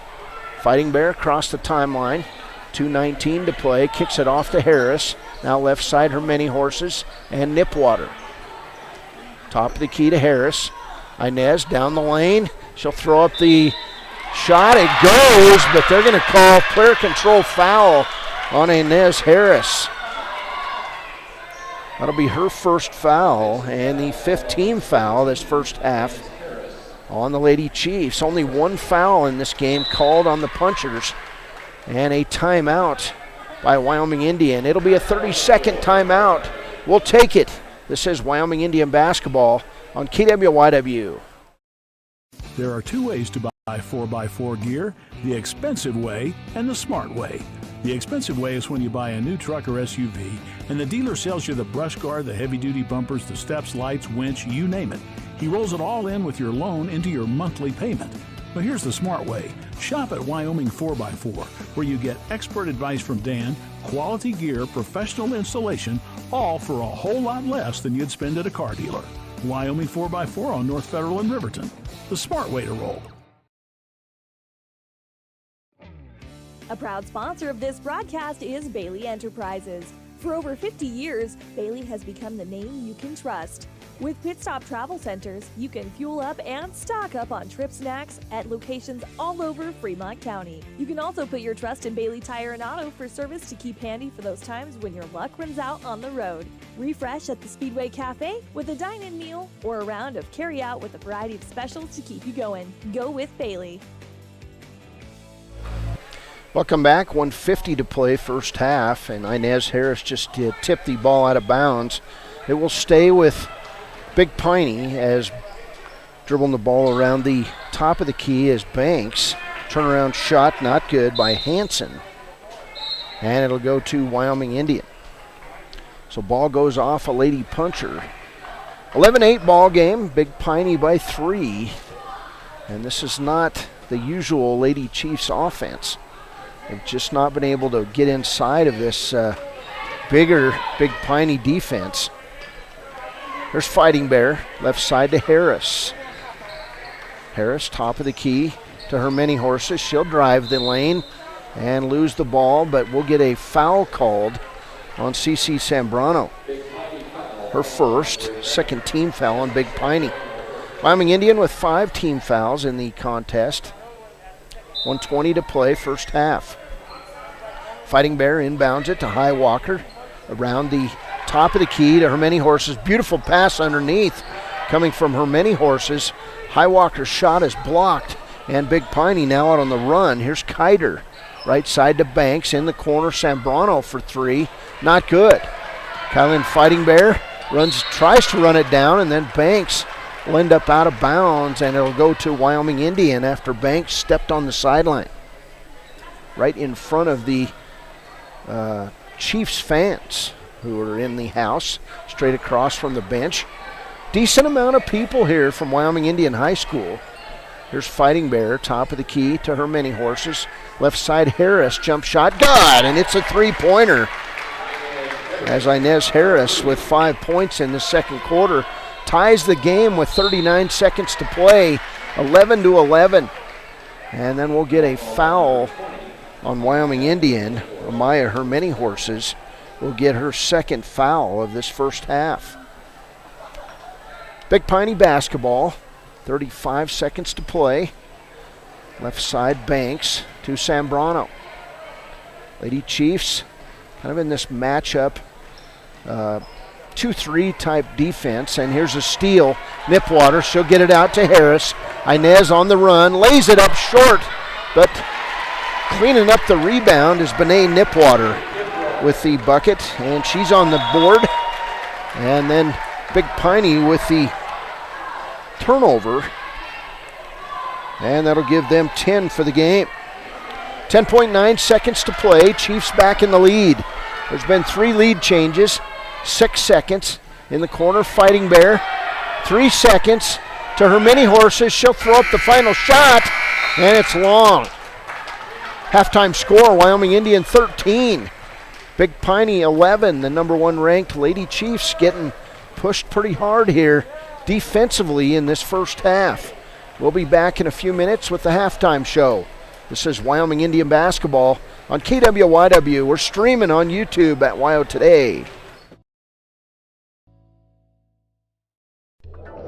Fighting Bear across the timeline. 2:19 to play. Kicks it off to Harris. Now left side, Her Many Horses and Nipwater. Top of the key to Harris. Inez down the lane. She'll throw up the shot. It goes, but they're going to call player control foul on Inez Harris. That'll be her first foul and the 15th foul this first half on the Lady Chiefs. Only 1 foul in this game called on the Punchers, and a timeout by Wyoming Indian. It'll be a 30-second timeout. We'll take it. This is Wyoming Indian basketball on KWYW. There are 2 ways to buy 4x4 gear, the expensive way and the smart way. The expensive way is when you buy a new truck or SUV and the dealer sells you the brush guard, the heavy-duty bumpers, the steps, lights, winch, you name it. He rolls it all in with your loan into your monthly payment. But here's the smart way. Shop at Wyoming 4x4, where you get expert advice from Dan, quality gear, professional installation, all for a whole lot less than you'd spend at a car dealer. Wyoming 4x4 on North Federal in Riverton. The smart way to roll. A proud sponsor of this broadcast is Bailey Enterprises. For over 50 years, Bailey has become the name you can trust. With Pit Stop Travel Centers, you can fuel up and stock up on trip snacks at locations all over Fremont County. You can also put your trust in Bailey Tire and Auto for service to keep handy for those times when your luck runs out on the road. Refresh at the Speedway Cafe with a dine-in meal or a round of carry-out with a variety of specials to keep you going. Go with Bailey. Welcome back. 1:50 to play first half, and Inez Harris just tipped the ball out of bounds. It will stay with Big Piney as dribbling the ball around the top of the key is Banks. Turnaround shot, not good by Hansen. And it'll go to Wyoming Indian. So ball goes off a Lady Puncher. 11-8 ball game, Big Piney by 3. And this is not the usual Lady Chiefs offense. They've just not been able to get inside of this bigger Big Piney defense. There's Fighting Bear, left side to Harris. Harris, top of the key to Her Many Horses. She'll drive the lane and lose the ball, but we'll get a foul called on CC Zambrano. Her first, second team foul on Big Piney. Wyoming Indian with 5 team fouls in the contest. 1:20 to play, first half. Fighting Bear inbounds it to Highwalker around the top of the key to Her Many Horses. Beautiful pass underneath coming from Her Many Horses. Highwalker's shot is blocked, and Big Piney now out on the run. Here's Kiter, right side to Banks in the corner. Zambrano for 3, not good. Kylan Fighting Bear tries to run it down, and then Banks will end up out of bounds, and it'll go to Wyoming Indian after Banks stepped on the sideline right in front of the Chiefs fans who are in the house, straight across from the bench. Decent amount of people here from Wyoming Indian High School. Here's Fighting Bear, top of the key to her many horses. Left side Harris, jump shot, good, and it's a three-pointer. As Inez Harris, with 5 points in the second quarter, ties the game with 39 seconds to play, 11-11. And then we'll get a foul on Wyoming Indian. Amaya Hermany Horses will get her second foul of this first half. Big Piney basketball, 35 seconds to play. Left side Banks to Sambrano. Lady Chiefs kind of in this matchup, 2-3 type defense, and here's a steal. Nipwater, she'll get it out to Harris. Inez on the run, lays it up short, but cleaning up the rebound is Bené Nipwater with the bucket, and she's on the board. And then Big Piney with the turnover, and that'll give them 10 for the game. 10.9 seconds to play. Chiefs back in the lead. There's been 3 lead changes. 6 seconds in the corner. Fighting Bear. 3 seconds to her many horses. She'll throw up the final shot, and it's long. Halftime score, Wyoming Indian 13. Big Piney 11. The number 1 ranked Lady Chiefs getting pushed pretty hard here defensively in this first half. We'll be back in a few minutes with the halftime show. This is Wyoming Indian basketball on KWYW. We're streaming on YouTube at WYO Today.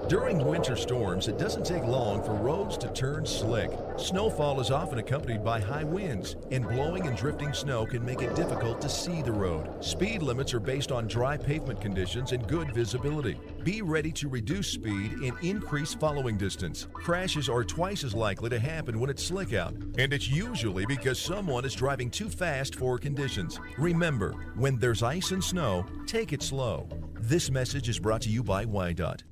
During winter storms, it doesn't take long for roads to turn slick. Snowfall is often accompanied by high winds, and blowing and drifting snow can make it difficult to see the road. Speed limits are based on dry pavement conditions and good visibility. Be ready to reduce speed and increase following distance. Crashes are twice as likely to happen when it's slick out, and it's usually because someone is driving too fast for conditions. Remember, when there's ice and snow, take it slow. This message is brought to you by WYDOT.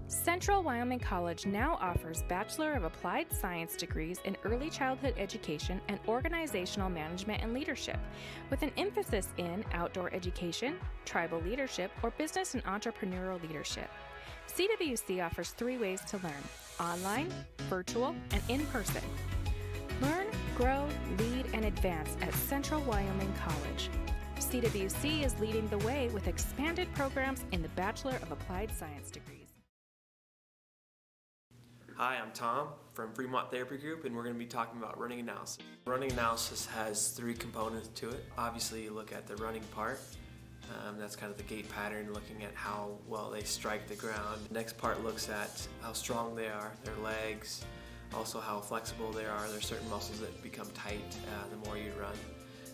Central Wyoming College now offers Bachelor of Applied Science degrees in Early Childhood Education and Organizational Management and Leadership, with an emphasis in outdoor education, tribal leadership, or business and entrepreneurial leadership. CWC offers 3 ways to learn: online, virtual, and in person. Learn, grow, lead, and advance at Central Wyoming College. CWC is leading the way with expanded programs in the Bachelor of Applied Science degrees. Hi, I'm Tom from Fremont Therapy Group, and we're going to be talking about running analysis. Running analysis has 3 components to it. Obviously, you look at the running part. That's kind of the gait pattern, looking at how well they strike the ground. The next part looks at how strong they are, their legs, also how flexible they are. There's certain muscles that become tight the more you run.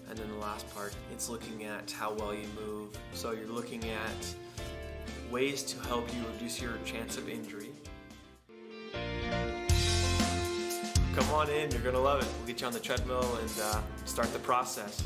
And then the last part, it's looking at how well you move. So you're looking at ways to help you reduce your chance of injury. Come on in, you're going to love it. We'll get you on the treadmill and start the process.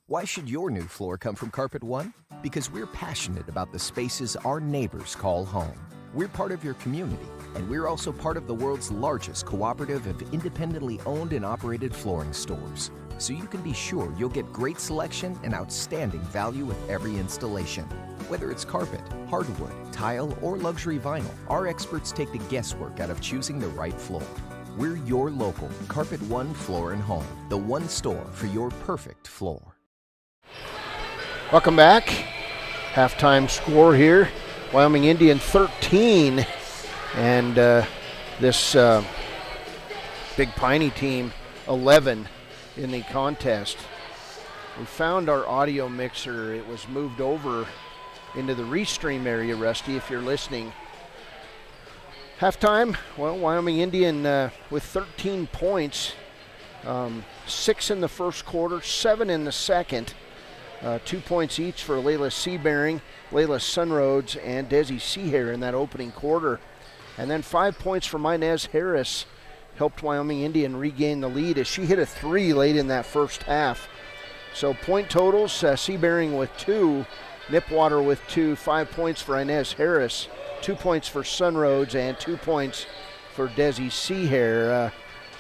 Why should your new floor come from Carpet One? Because we're passionate about the spaces our neighbors call home. We're part of your community, and we're also part of the world's largest cooperative of independently owned and operated flooring stores. So you can be sure you'll get great selection and outstanding value with every installation. Whether it's carpet, hardwood, tile, or luxury vinyl, our experts take the guesswork out of choosing the right floor. We're your local Carpet One Floor and Home, the one store for your perfect floor. Welcome back. Halftime score here. Wyoming Indian 13, and this Big Piney team 11 in the contest. We found our audio mixer. It was moved over into the restream area, Rusty, if you're listening. Halftime, well, Wyoming Indian with 13 points, 6 in the first quarter, 7 in the second. 2 points each for Layla Seabearing, Layla Sunroads, and Desi Seahair in that opening quarter. And then 5 points from Inez Harris helped Wyoming Indian regain the lead as she hit a 3 late in that first half. So point totals, Seabearing with 2, Nipwater with 2, 5 points for Inez Harris, 2 points for Sunroads, and 2 points for Desi Seahair.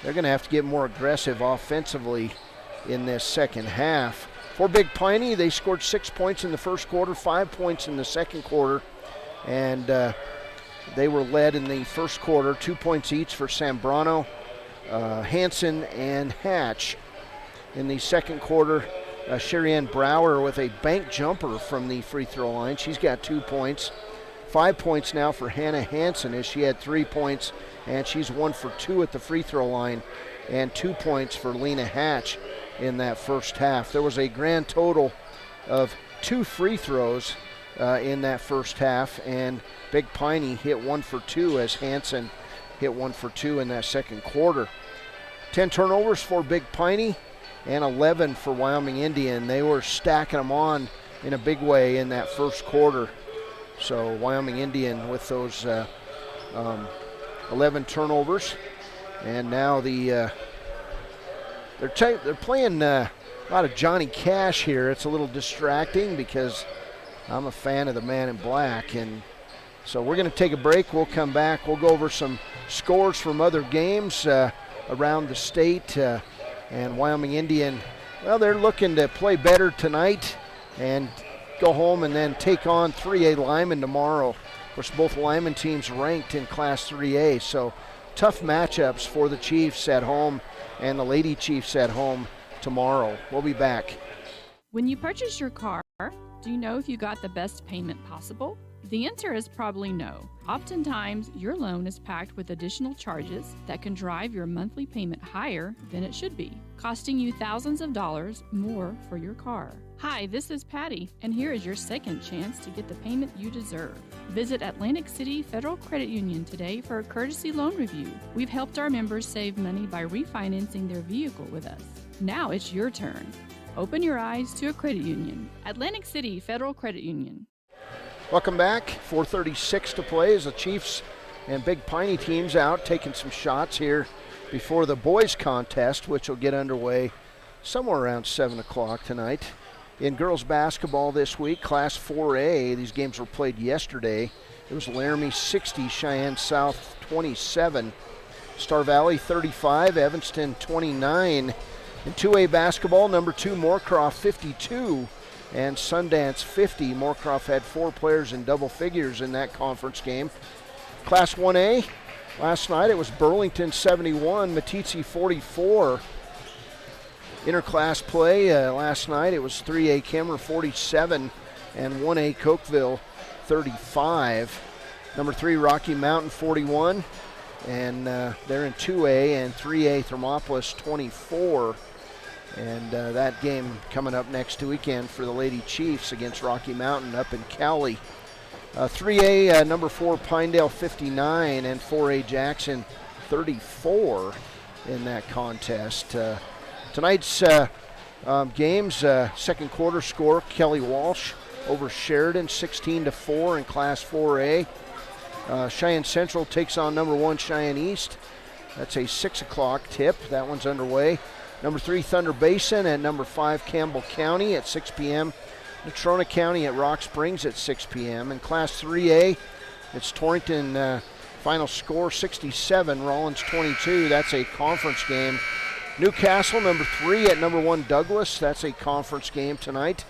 They're going to have to get more aggressive offensively in this second half. For Big Piney, they scored 6 points in the first quarter, 5 points in the second quarter, and they were led in the first quarter, 2 points each for Sambrano, Hansen, and Hatch. In the second quarter, Sherry-Ann Brower with a bank jumper from the free throw line. She's got 2 points. 5 points now for Hannah Hansen as she had 3 points, and she's 1 for 2 at the free throw line, and 2 points for Lena Hatch in that first half. There was a grand total of 2 free throws in that first half, and Big Piney hit 1 for 2 as Hansen hit 1 for 2 in that second quarter. 10 turnovers for Big Piney and 11 for Wyoming Indian. They were stacking them on in a big way in that first quarter. So Wyoming Indian with those 11 turnovers, and now they're playing a lot of Johnny Cash here. It's a little distracting because I'm a fan of the man in black, and so we're going to take a break. We'll come back. We'll go over some scores from other games around the state, and Wyoming Indian, well, they're looking to play better tonight and go home and then take on 3A Lyman tomorrow. Of course, both Lyman teams ranked in Class 3A, so tough matchups for the Chiefs at home and the Lady Chiefs at home tomorrow. We'll be back. When you purchase your car, do you know if you got the best payment possible? The answer is probably no. Oftentimes, your loan is packed with additional charges that can drive your monthly payment higher than it should be, costing you thousands of dollars more for your car. Hi, this is Patty, and here is your second chance to get the payment you deserve. Visit Atlantic City Federal Credit Union today for a courtesy loan review. We've helped our members save money by refinancing their vehicle with us. Now it's your turn. Open your eyes to a credit union. Atlantic City Federal Credit Union. Welcome back. 4:36 to play as the Chiefs and Big Piney teams out taking some shots here before the boys contest, which will get underway somewhere around 7 o'clock tonight. In girls basketball this week, Class 4A, these games were played yesterday. It was Laramie 60, Cheyenne South 27, Star Valley 35, Evanston 29. In 2A basketball, number 2 Moorcroft 52 and Sundance 50. Moorcroft had 4 players in double figures in that conference game. Class 1A, last night it was Burlington 71, Meeteetse 44. Interclass play last night, it was 3A Kemmer 47 and 1A Cokeville 35. Number 3 Rocky Mountain 41, and they're in 2A, and 3A Thermopolis 24. And that game coming up next weekend for the Lady Chiefs against Rocky Mountain up in Cowley. 3A, number 4 Pinedale 59 and 4A Jackson 34 in that contest. Tonight's games, second quarter score, Kelly Walsh over Sheridan 16-4 in Class 4A. Cheyenne Central takes on number 1 Cheyenne East. That's a 6 o'clock tip. That one's underway. Number 3 Thunder Basin at number 5 Campbell County at 6 p.m. Natrona County at Rock Springs at 6 p.m. In Class 3A, it's Torrington final score 67, Rollins 22. That's a conference game. Newcastle, number 3 at number 1 Douglas. That's a conference game tonight.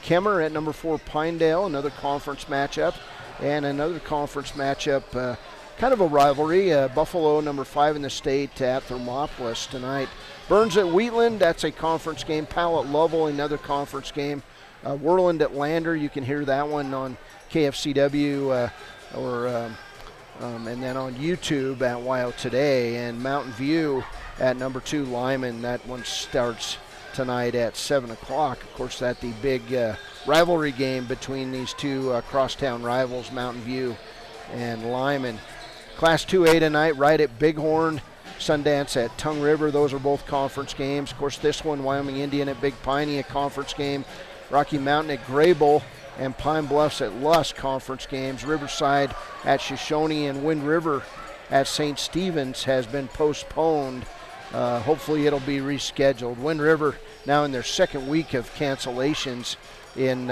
Kemmer at number 4 Pinedale, another conference matchup. And another conference matchup, kind of a rivalry. Buffalo, number 5 in the state at Thermopolis tonight. Burns at Wheatland, that's a conference game. Powell at Lovell, another conference game. Worland at Lander, you can hear that one on KFCW and then on YouTube at WYO Today. And Mountain View at number 2 Lyman, that one starts tonight at 7 o'clock. Of course, that's the big rivalry game between these two crosstown rivals, Mountain View and Lyman. Class 2A tonight, right at Bighorn. Sundance at Tongue River. Those are both conference games. Of course, this one, Wyoming Indian at Big Piney, a conference game. Rocky Mountain at Graybull and Pine Bluffs at Lusk, conference games. Riverside at Shoshone and Wind River at St. Stephen's has been postponed. Hopefully it'll be rescheduled. Wind River now in their second week of cancellations in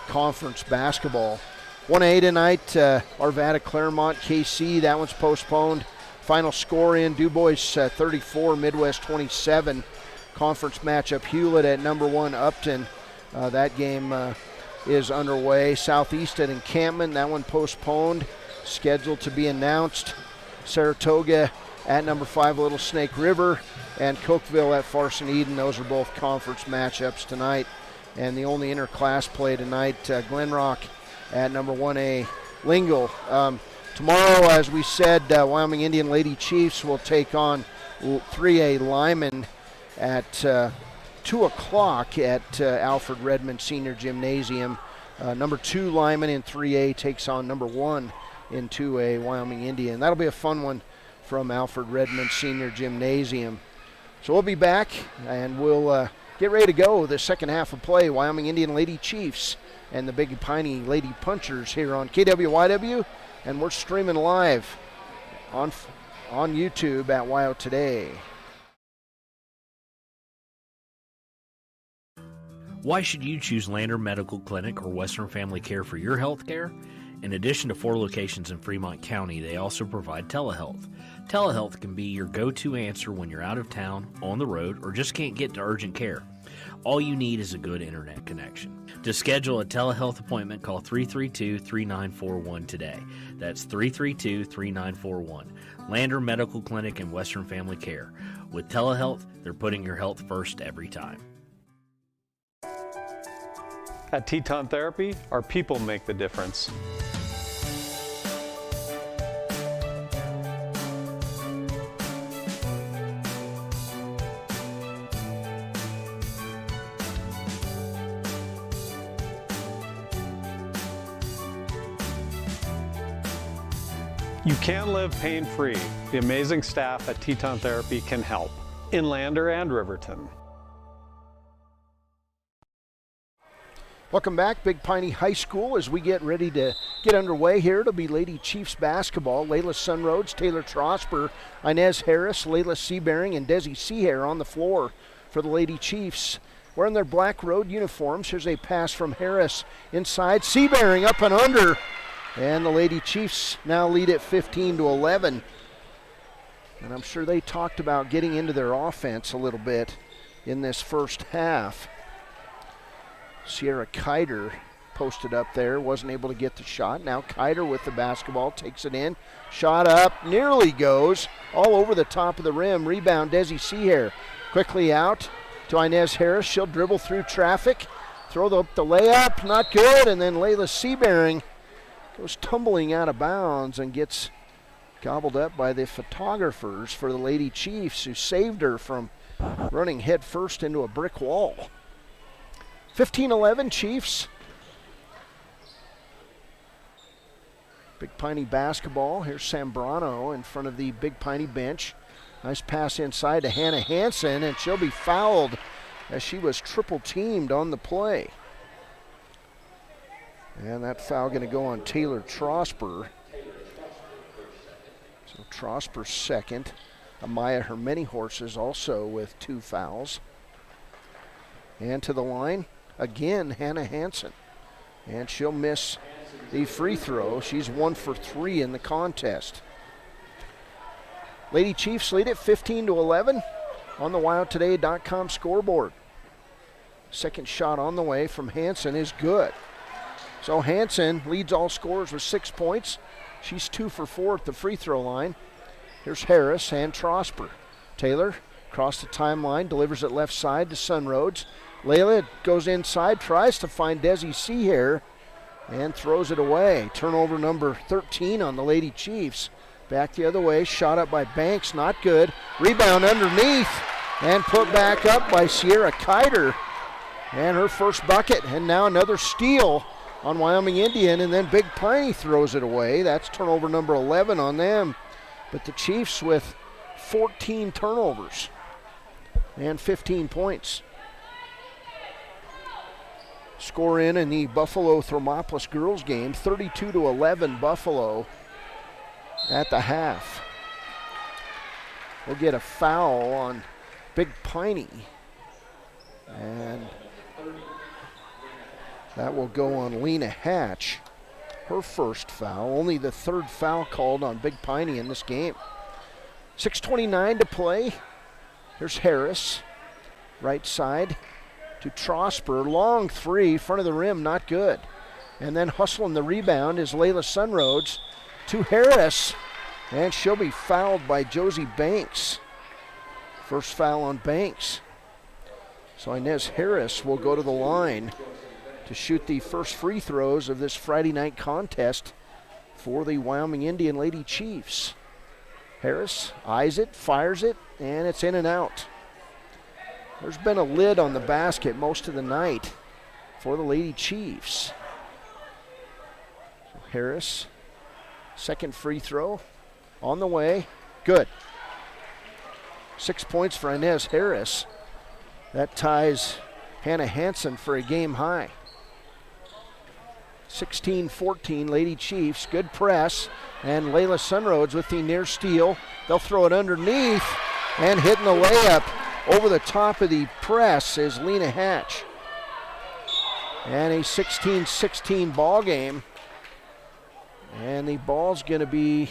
conference basketball. 1A tonight, Arvada Claremont KC, that one's postponed. Final score in DuBois 34, Midwest 27. Conference matchup Hewlett at number 1 Upton. That game is underway. Southeast at Encampment, that one postponed. Scheduled to be announced. Saratoga at number 5 Little Snake River, and Cokeville at Farson Eden. Those are both conference matchups tonight. And the only interclass play tonight, Glenrock at number 1A Lingle. Tomorrow, as we said, Wyoming Indian Lady Chiefs will take on 3A Lyman at 2 o'clock at Alfred Redmond Senior Gymnasium. Number 2 Lyman in 3A takes on number 1 in 2A Wyoming Indian. That'll be a fun one from Alfred Redmond Senior Gymnasium. So we'll be back and we'll get ready to go the second half of play. Wyoming Indian Lady Chiefs and the Big Piney Lady Punchers here on KWYW, and we're streaming live on YouTube at WYO Today. Why should you choose Lander Medical Clinic or Western Family Care for your health care? In addition to 4 locations in Fremont County, they also provide telehealth. Telehealth can be your go-to answer when you're out of town, on the road, or just can't get to urgent care. All you need is a good internet connection. To schedule a telehealth appointment, call 332-3941 today. That's 332-3941. Lander Medical Clinic and Western Family Care. With telehealth, they're putting your health first every time. At Teton Therapy, our people make the difference. You can live pain-free. The amazing staff at Teton Therapy can help in Lander and Riverton. Welcome back, Big Piney High School, as we get ready to get underway here. It'll be Lady Chiefs basketball. Layla Sunroads, Taylor Trosper, Inez Harris, Layla Seabearing, and Desi Seahair on the floor for the Lady Chiefs. Wearing their black road uniforms. Here's a pass from Harris inside. Seabearing up and under. And the Lady Chiefs now lead at 15-11. And I'm sure they talked about getting into their offense a little bit in this first half. Sierra Kiter posted up there, wasn't able to get the shot. Now Kiter with the basketball, takes it in. Shot up, nearly goes, all over the top of the rim. Rebound, Desi Seahair. Quickly out to Inez Harris. She'll dribble through traffic, throw up the layup, not good. And then Layla Seabearing goes tumbling out of bounds and gets gobbled up by the photographers for the Lady Chiefs, who saved her from running head first into a brick wall. 15-11 Chiefs. Big Piney basketball. Here's Sambrano in front of the Big Piney bench. Nice pass inside to Hannah Hansen, and she'll be fouled as she was triple teamed on the play. And that foul going to go on Taylor Trosper. So Trosper's second. Amaya Hermany-Horses also with 2 fouls. And to the line, again, Hannah Hansen. And she'll miss the free throw. She's 1 for 3 in the contest. Lady Chiefs lead at 15-11 on the WyoToday.com scoreboard. Second shot on the way from Hansen is good. So Hansen leads all scorers with 6 points. She's 2 for 4 at the free throw line. Here's Harris and Trosper. Taylor across the timeline, delivers it left side to Sunroads. Layla goes inside, tries to find Desi Seahair, and throws it away. Turnover number 13 on the Lady Chiefs. Back the other way, shot up by Banks, not good. Rebound underneath, and put back up by Sierra Kiter. And her first bucket, and now another steal on Wyoming Indian, and then Big Piney throws it away. That's turnover number 11 on them. But the Chiefs with 14 turnovers and 15 points. Score in the Buffalo Thermopolis girls game, 32-11 Buffalo at the half. will get a foul on Big Piney. And that will go on Lena Hatch. Her first foul, only the third foul called on Big Piney in this game. 6:29 to play. Here's Harris, right side to Trosper. Long three, front of the rim, not good. And then hustling the rebound is Layla Sunroads to Harris. And she'll be fouled by Josie Banks. First foul on Banks. So Inez Harris will go to the line to shoot the first free throws of this Friday night contest for the Wyoming Indian Lady Chiefs. Harris eyes it, fires it, and it's in and out. There's been a lid on the basket most of the night for the Lady Chiefs. So Harris, second free throw on the way. Good. 6 points for Inez Harris. That ties Hannah Hansen for a game high. 16-14 Lady Chiefs. Good press. And Layla Sunroads with the near steal. They'll throw it underneath. And hitting the layup over the top of the press is Lena Hatch. And a 16-16 ball game. And the ball's going to be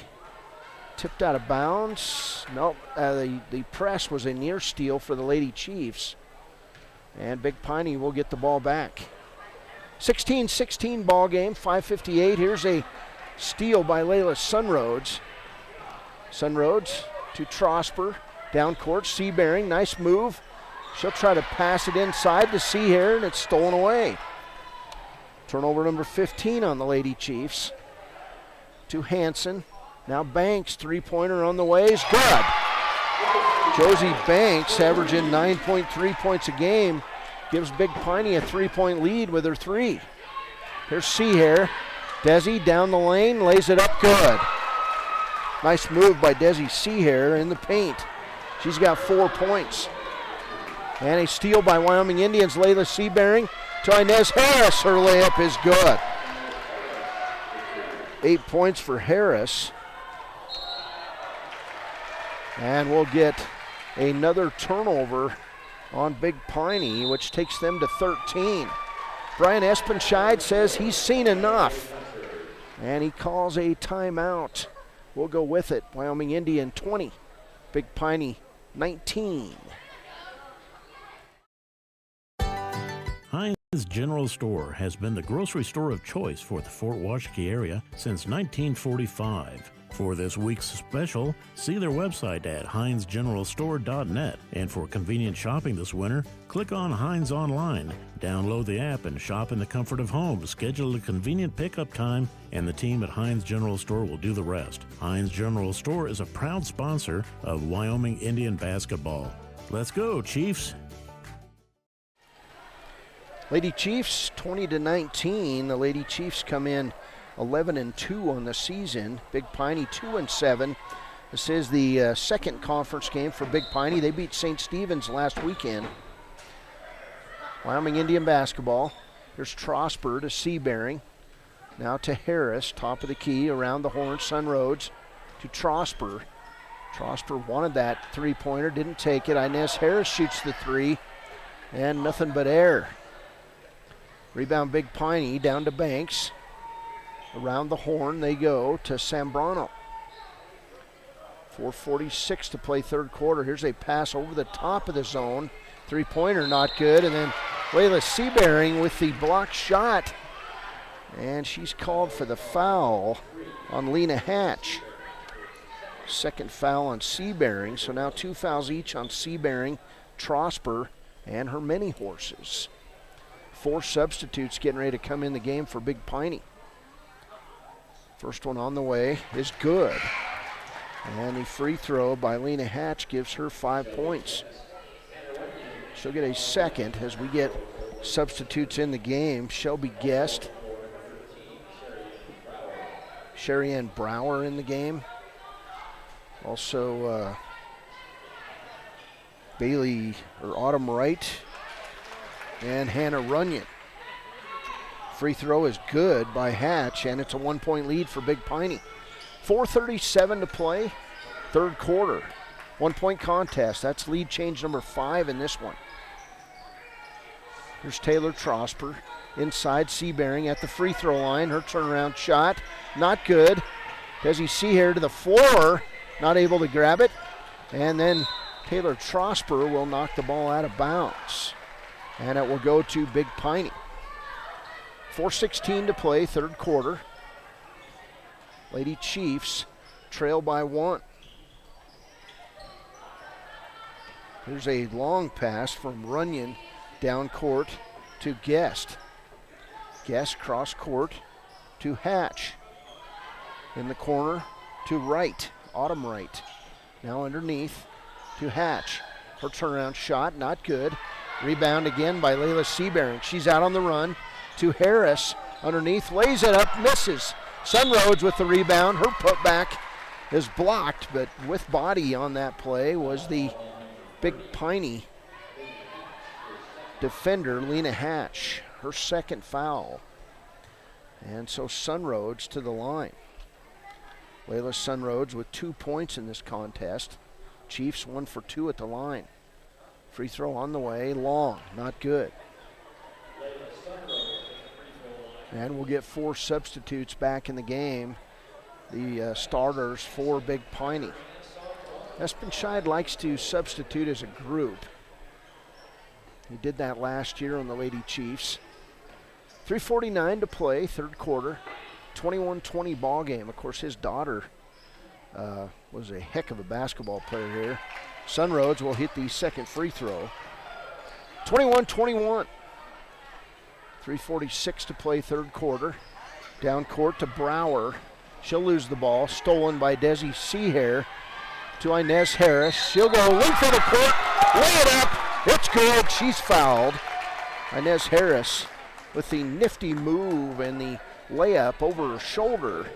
tipped out of bounds. Nope, the press was a near steal for the Lady Chiefs. And Big Piney will get the ball back. 16-16 ball game, 5:58. Here's a steal by Layla Sunroads. Sunroads to Trosper, down court, Seabearing, nice move. She'll try to pass it inside to Seahair, and it's stolen away. Turnover number 15 on the Lady Chiefs. To Hansen, now Banks, three-pointer on the way is good. Josie Banks, averaging 9.3 points a game, gives Big Piney a 3-point lead with her three. Here's Seahair. Desi down the lane, lays it up good. Nice move by Desi Seahair in the paint. She's got 4 points. And a steal by Wyoming Indians, Layla Seabearing to Inez Harris. Her layup is good. 8 points for Harris. And we'll get another turnover on Big Piney, which takes them to 13. Brian Espenscheid says he's seen enough, and he calls a timeout. We'll go with it. Wyoming Indian 20, Big Piney 19. Heinz General Store has been the grocery store of choice for the Fort Washakie area since 1945. For this week's special, see their website at heinzgeneralstore.net. And for convenient shopping this winter, click on Heinz Online, download the app, and shop in the comfort of home. Schedule a convenient pickup time, and the team at Heinz General Store will do the rest. Heinz General Store is a proud sponsor of Wyoming Indian basketball. Let's go, Chiefs! Lady Chiefs 20-19. The Lady Chiefs come in 11-2 on the season. Big Piney 2-7. This is the second conference game for Big Piney. They beat St. Stephen's last weekend. Wyoming Indian basketball. Here's Trosper to Seabearing. Now to Harris, top of the key, around the horn. Sunroads to Trosper. Trosper wanted that three-pointer, didn't take it. Inez Harris shoots the three, and nothing but air. Rebound Big Piney, down to Banks. Around the horn they go to Sambrano. 4:46 to play third quarter. Here's a pass over the top of the zone. Three-pointer not good, and then Layla Seabearing with the block shot. And she's called for the foul on Lena Hatch. Second foul on Seabearing, so now 2 fouls each on Seabearing, Trosper, and her many horses. 4 substitutes getting ready to come in the game for Big Piney. First one on the way is good. And the free throw by Lena Hatch gives her 5 points. She'll get a second as we get substitutes in the game. Shelby Guest, Sherry Ann Brower in the game. Also Bailey or Autumn Wright and Hannah Runyon. Free throw is good by Hatch, and it's a 1-point lead for Big Piney. 4:37 to play, third quarter. 1-point contest. That's lead change number 5 in this one. Here's Taylor Trosper inside Seabearing at the free throw line. Her turnaround shot, not good. Desi Seahair to the floor, not able to grab it. And then Taylor Trosper will knock the ball out of bounds. And it will go to Big Piney. 4:16 to play, third quarter. Lady Chiefs trail by 1. Here's a long pass from Runyon down court to Guest. Guest cross court to Hatch. In the corner to Wright, Autumn Wright. Now underneath to Hatch. Her turnaround shot, not good. Rebound again by Layla Seabearing. She's out on the run to Harris. Underneath, lays it up, misses. Sunroads with the rebound. Her putback is blocked, but with body on that play was the Big Piney defender, Lena Hatch. Her second foul. And so Sunroads to the line. Layla Sunroads with 2 points in this contest. Chiefs 1 for 2 at the line. Free throw on the way, long, not good. And we'll get 4 substitutes back in the game. The starters for Big Piney. Espenshide likes to substitute as a group. He did that last year on the Lady Chiefs. 3:49 to play, third quarter. 21-20 ball game. Of course, his daughter was a heck of a basketball player here. Sunroads will hit the second free throw. 21-21. 3:46 to play, third quarter. Down court to Brower. She'll lose the ball. Stolen by Desi Seahair to Inez Harris. She'll go length of the court, lay it up. It's good. She's fouled. Inez Harris with the nifty move and the layup over her shoulder.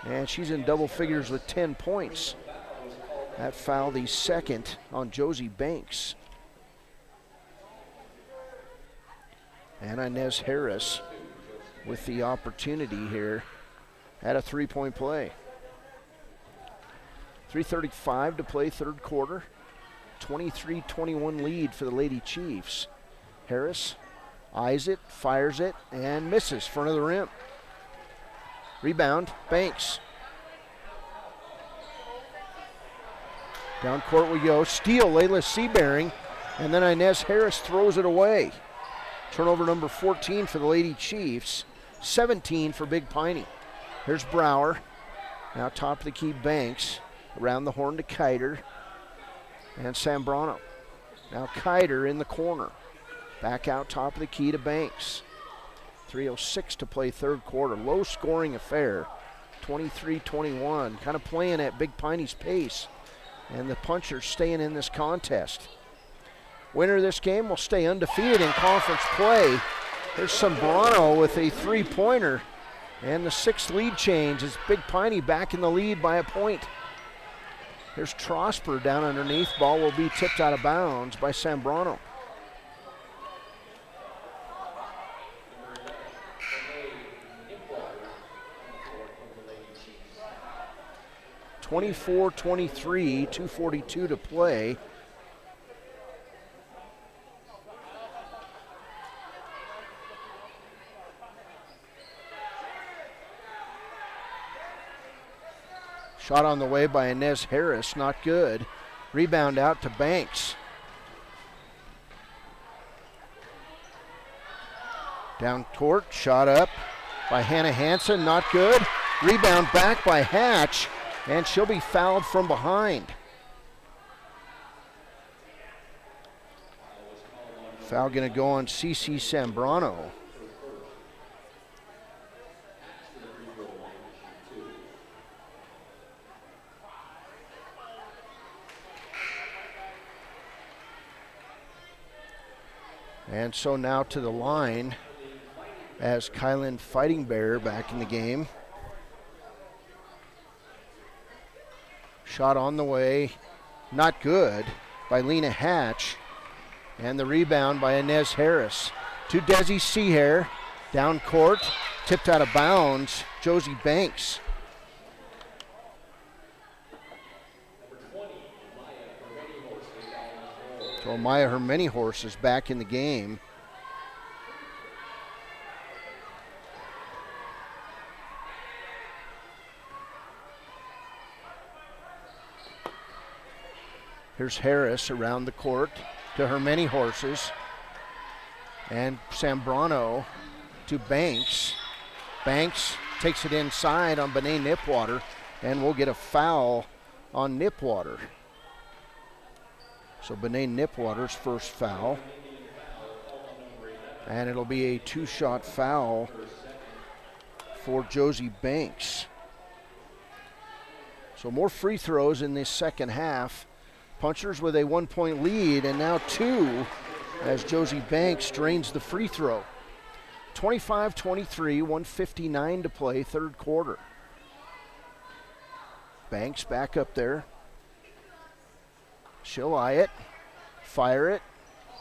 And she's in double figures with 10 points. That foul, the second on Josie Banks. And Inez Harris with the opportunity here at a three-point play. 3:35 to play, third quarter. 23-21 lead for the Lady Chiefs. Harris eyes it, fires it, and misses front of the rim. Rebound, Banks. Down court we go. Steal, Layla Seabearing, and then Inez Harris throws it away. Turnover number 14 for the Lady Chiefs, 17 for Big Piney. Here's Brower. Now top of the key, Banks. Around the horn to Kiter and Sambrano. Now Kiter in the corner. Back out top of the key to Banks. 3:06 to play, third quarter. Low scoring affair. 23-21. Kind of playing at Big Piney's pace. And the Punchers staying in this contest. Winner of this game will stay undefeated in conference play. Here's Sambrano with a three-pointer. And the sixth lead change is Big Piney back in the lead by a point. Here's Trosper down underneath. Ball will be tipped out of bounds by Sambrano. (24-23), 2:42 to play. Shot on the way by Inez Harris, not good. Rebound out to Banks. Down court, shot up by Hannah Hansen, not good. Rebound back by Hatch, and she'll be fouled from behind. Foul gonna go on CC Sambrano. And so now to the line as Kylan Fighting Bear back in the game. Shot on the way, not good, by Lena Hatch. And the rebound by Inez Harris. To Desi Seahair, down court, tipped out of bounds, Josie Banks. So Maya, her many horses back in the game. Here's Harris around the court to her many horses. And Zambrano to Banks. Banks takes it inside on Benet Nipwater, and we'll get a foul on Nipwater. So Benet Nipwater's first foul. And it'll be a 2-shot foul for Josie Banks. So more free throws in this second half. Punchers with a 1-point lead, and now 2 as Josie Banks drains the free throw. 25-23, 1:59 to play, third quarter. Banks back up there. She'll eye it, fire it,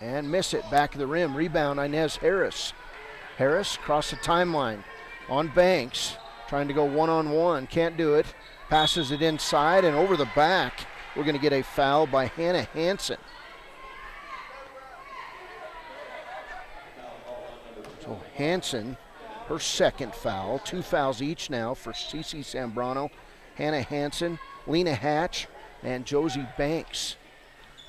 and miss it. Back of the rim. Rebound, Inez Harris. Harris across the timeline on Banks, trying to go one-on-one. Can't do it. Passes it inside and over the back. We're going to get a foul by Hannah Hansen. So Hansen, her second foul. 2 fouls each now for Cece Zambrano, Hannah Hansen, Lena Hatch, and Josie Banks.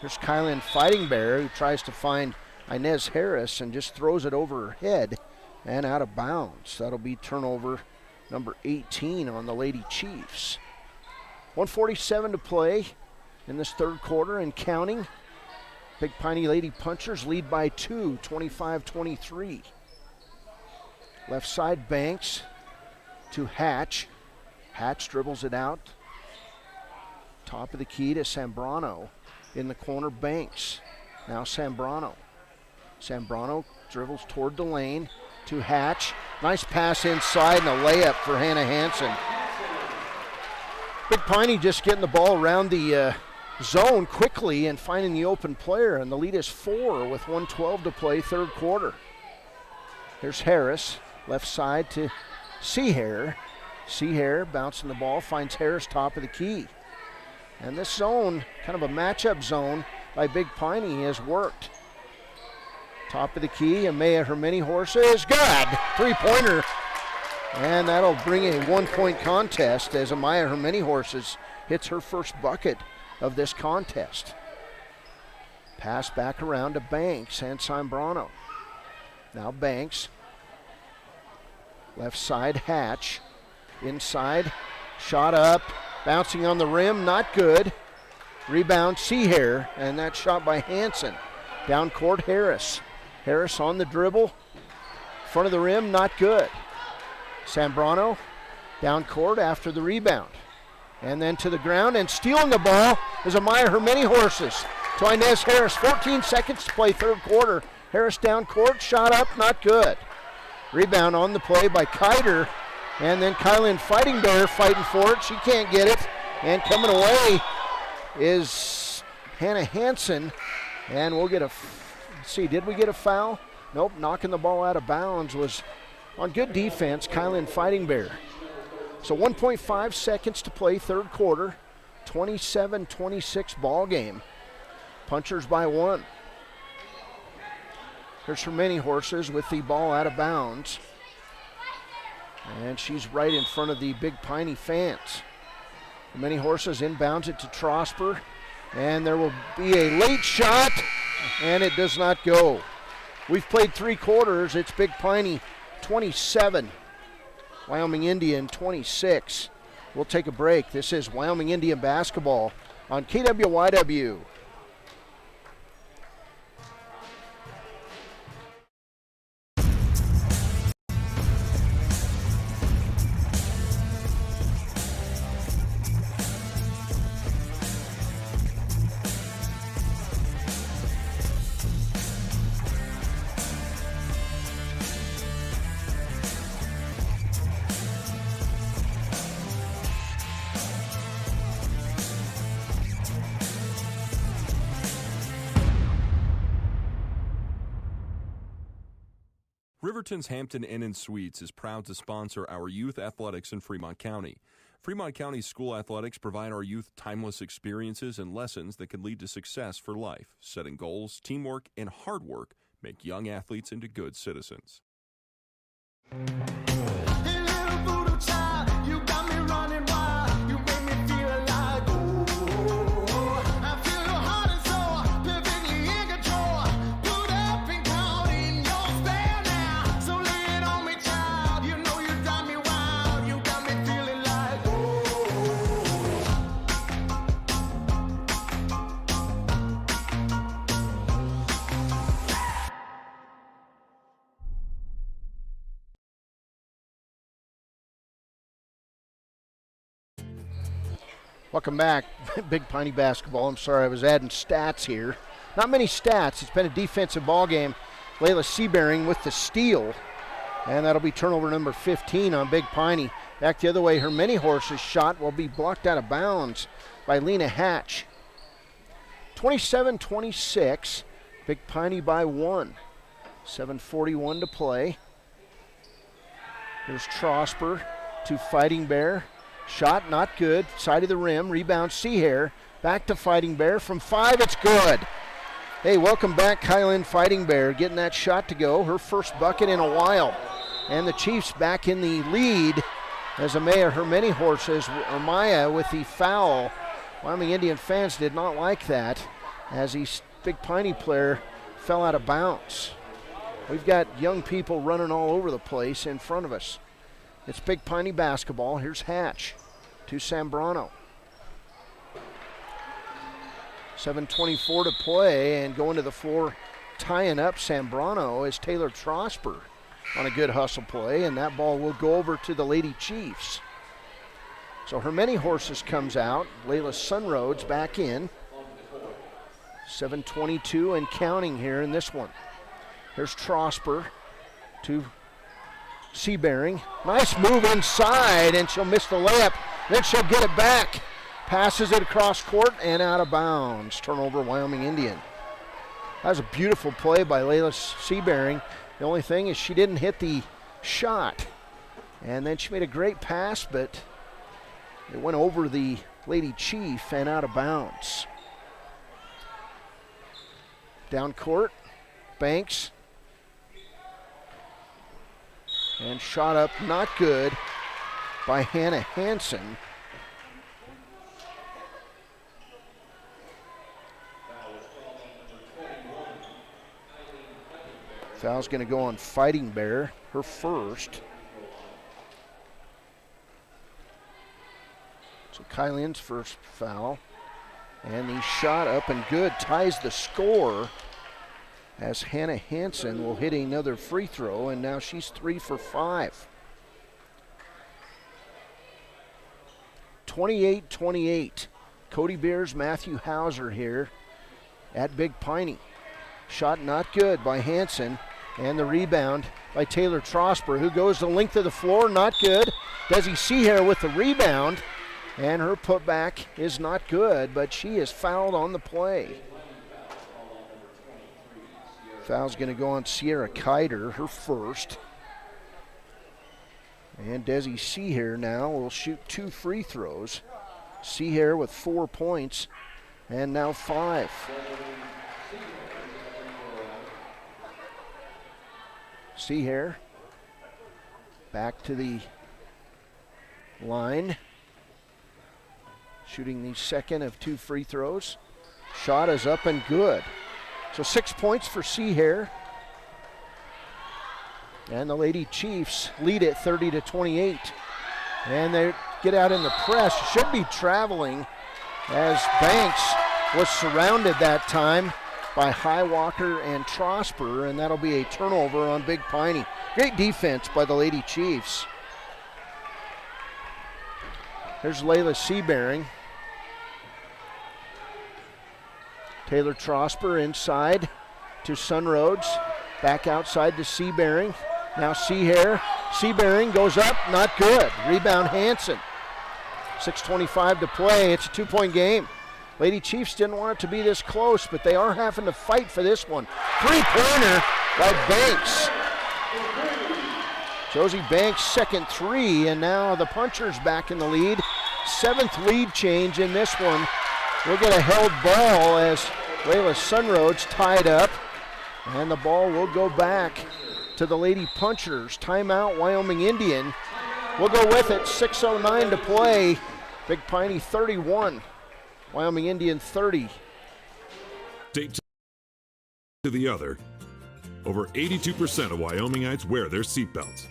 Here's Kylan Fighting Bear, who tries to find Inez Harris and just throws it over her head and out of bounds. That'll be turnover number 18 on the Lady Chiefs. 1:47 to play in this third quarter and counting. Big Piney Lady Punchers lead by 2, 25-23. Left side Banks to Hatch. Hatch dribbles it out. Top of the key to Zambrano. In the corner, Banks. Now Zambrano. Zambrano dribbles toward the lane to Hatch. Nice pass inside and a layup for Hannah Hansen. Big Piney just getting the ball around the zone quickly and finding the open player, and the lead is 4 with 1:12 to play, third quarter. Here's Harris, left side to Seahair. Seahair bouncing the ball, finds Harris top of the key. And this zone, kind of a matchup zone by Big Piney, has worked. Top of the key, Amaya her many horses, good! 3-pointer. And that'll bring a 1-point contest as Amaya her many horses hits her first bucket of this contest. Pass back around to Banks and Zambrano. Now Banks. Left side Hatch. Inside, shot up, bouncing on the rim, not good. Rebound Seahair, and that shot by Hansen. Down court Harris. Harris on the dribble. Front of the rim, not good. Zambrano down court after the rebound. And then to the ground, and stealing the ball is Amaya her many horses to Inez Harris. 14 seconds to play, third quarter. Harris down court, shot up, not good. Rebound on the play by Kiter, and then Kylan Fighting Bear fighting for it. She can't get it, and coming away is Hannah Hansen, and we'll get a, let's see, did we get a foul? Nope, knocking the ball out of bounds was on good defense, Kylan Fighting Bear. So 1.5 seconds to play, third quarter, 27-26 ball game. Punchers by 1. Here's her many horses with the ball out of bounds. And she's right in front of the Big Piney fans. The many horses inbounds it to Trosper. And there will be a late shot, and it does not go. We've played 3 quarters. It's Big Piney 27, Wyoming Indian 26. We'll take a break. This is Wyoming Indian basketball on KWYW. Riverton's Hampton Inn & Suites is proud to sponsor our youth athletics in Fremont County. Fremont County School Athletics provide our youth timeless experiences and lessons that can lead to success for life. Setting goals, teamwork, and hard work make young athletes into good citizens. Welcome back. Big Piney basketball. I'm sorry, I was adding stats here. Not many stats. It's been a defensive ball game. Layla Seabearing with the steal, and that'll be turnover number 15 on Big Piney. Back the other way, her mini horse's shot will be blocked out of bounds by Lena Hatch. 27-26. Big Piney by 1. 7:41 to play. Here's Trosper to Fighting Bear. Shot not good, side of the rim, rebound Seahair, back to Fighting Bear from 5, it's good. Hey, welcome back Kylan Fighting Bear, getting that shot to go, her first bucket in a while. And the Chiefs back in the lead as Amaya Hermany Horses, Amaya with the foul. Wyoming Indian fans did not like that as the Big Piney player fell out of bounds. We've got young people running all over the place in front of us. It's Big Piney basketball. Here's Hatch to Sambrano. 7:24 to play, and going to the floor, tying up Sambrano is Taylor Trosper on a good hustle play, and that ball will go over to the Lady Chiefs. So Hermany Horses comes out. Layla Sunroads back in. 7:22 and counting here in this one. Here's Trosper to Seabearing. Nice move inside, and she'll miss the layup. Then she'll get it back. Passes it across court and out of bounds. Turnover, Wyoming Indian. That was a beautiful play by Layla Seabearing. The only thing is she didn't hit the shot. And then she made a great pass, but it went over the Lady Chief and out of bounds. Down court, Banks. And shot up, not good, by Hannah Hansen. Foul's going to go on Fighting Bear, her first. So Kylan's first foul. And the shot up and good, ties the score, as Hannah Hansen will hit another free throw, and now she's 3 for 5. 28-28. Cody Beers, Matthew Hauser here at Big Piney. Shot not good by Hansen, and the rebound by Taylor Trosper, who goes the length of the floor, not good. Desi Seahair with the rebound, and her putback is not good, but she is fouled on the play. Foul's going to go on Sierra Kiter, her first. And Desi Seahair now will shoot 2 free throws. Seahair with 4 points, and now 5. Seahair back to the line. Shooting the second of 2 free throws. Shot is up and good. So 6 points for Seahair. And the Lady Chiefs lead it 30-28. And they get out in the press. Should be traveling, as Banks was surrounded that time by Highwalker and Trosper, and that'll be a turnover on Big Piney. Great defense by the Lady Chiefs. There's Layla Seabearing. Taylor Trosper inside to Sunroads. Back outside to Seabearing. Now Seahair. Seabearing goes up, not good. Rebound Hansen. 6:25 to play. It's a 2-point game. Lady Chiefs didn't want it to be this close, but they are having to fight for this one. 3-pointer by Banks. Josie Banks' second three, and now the Punchers back in the lead. 7th lead change in this one. We'll get a held ball as Layla Sunroad's tied up, and the ball will go back to the Lady Punchers. Timeout, Wyoming Indian. We'll go with it, 6:09 to play. Big Piney 31, Wyoming Indian 30. State to the other. Over 82% of Wyomingites wear their seatbelts.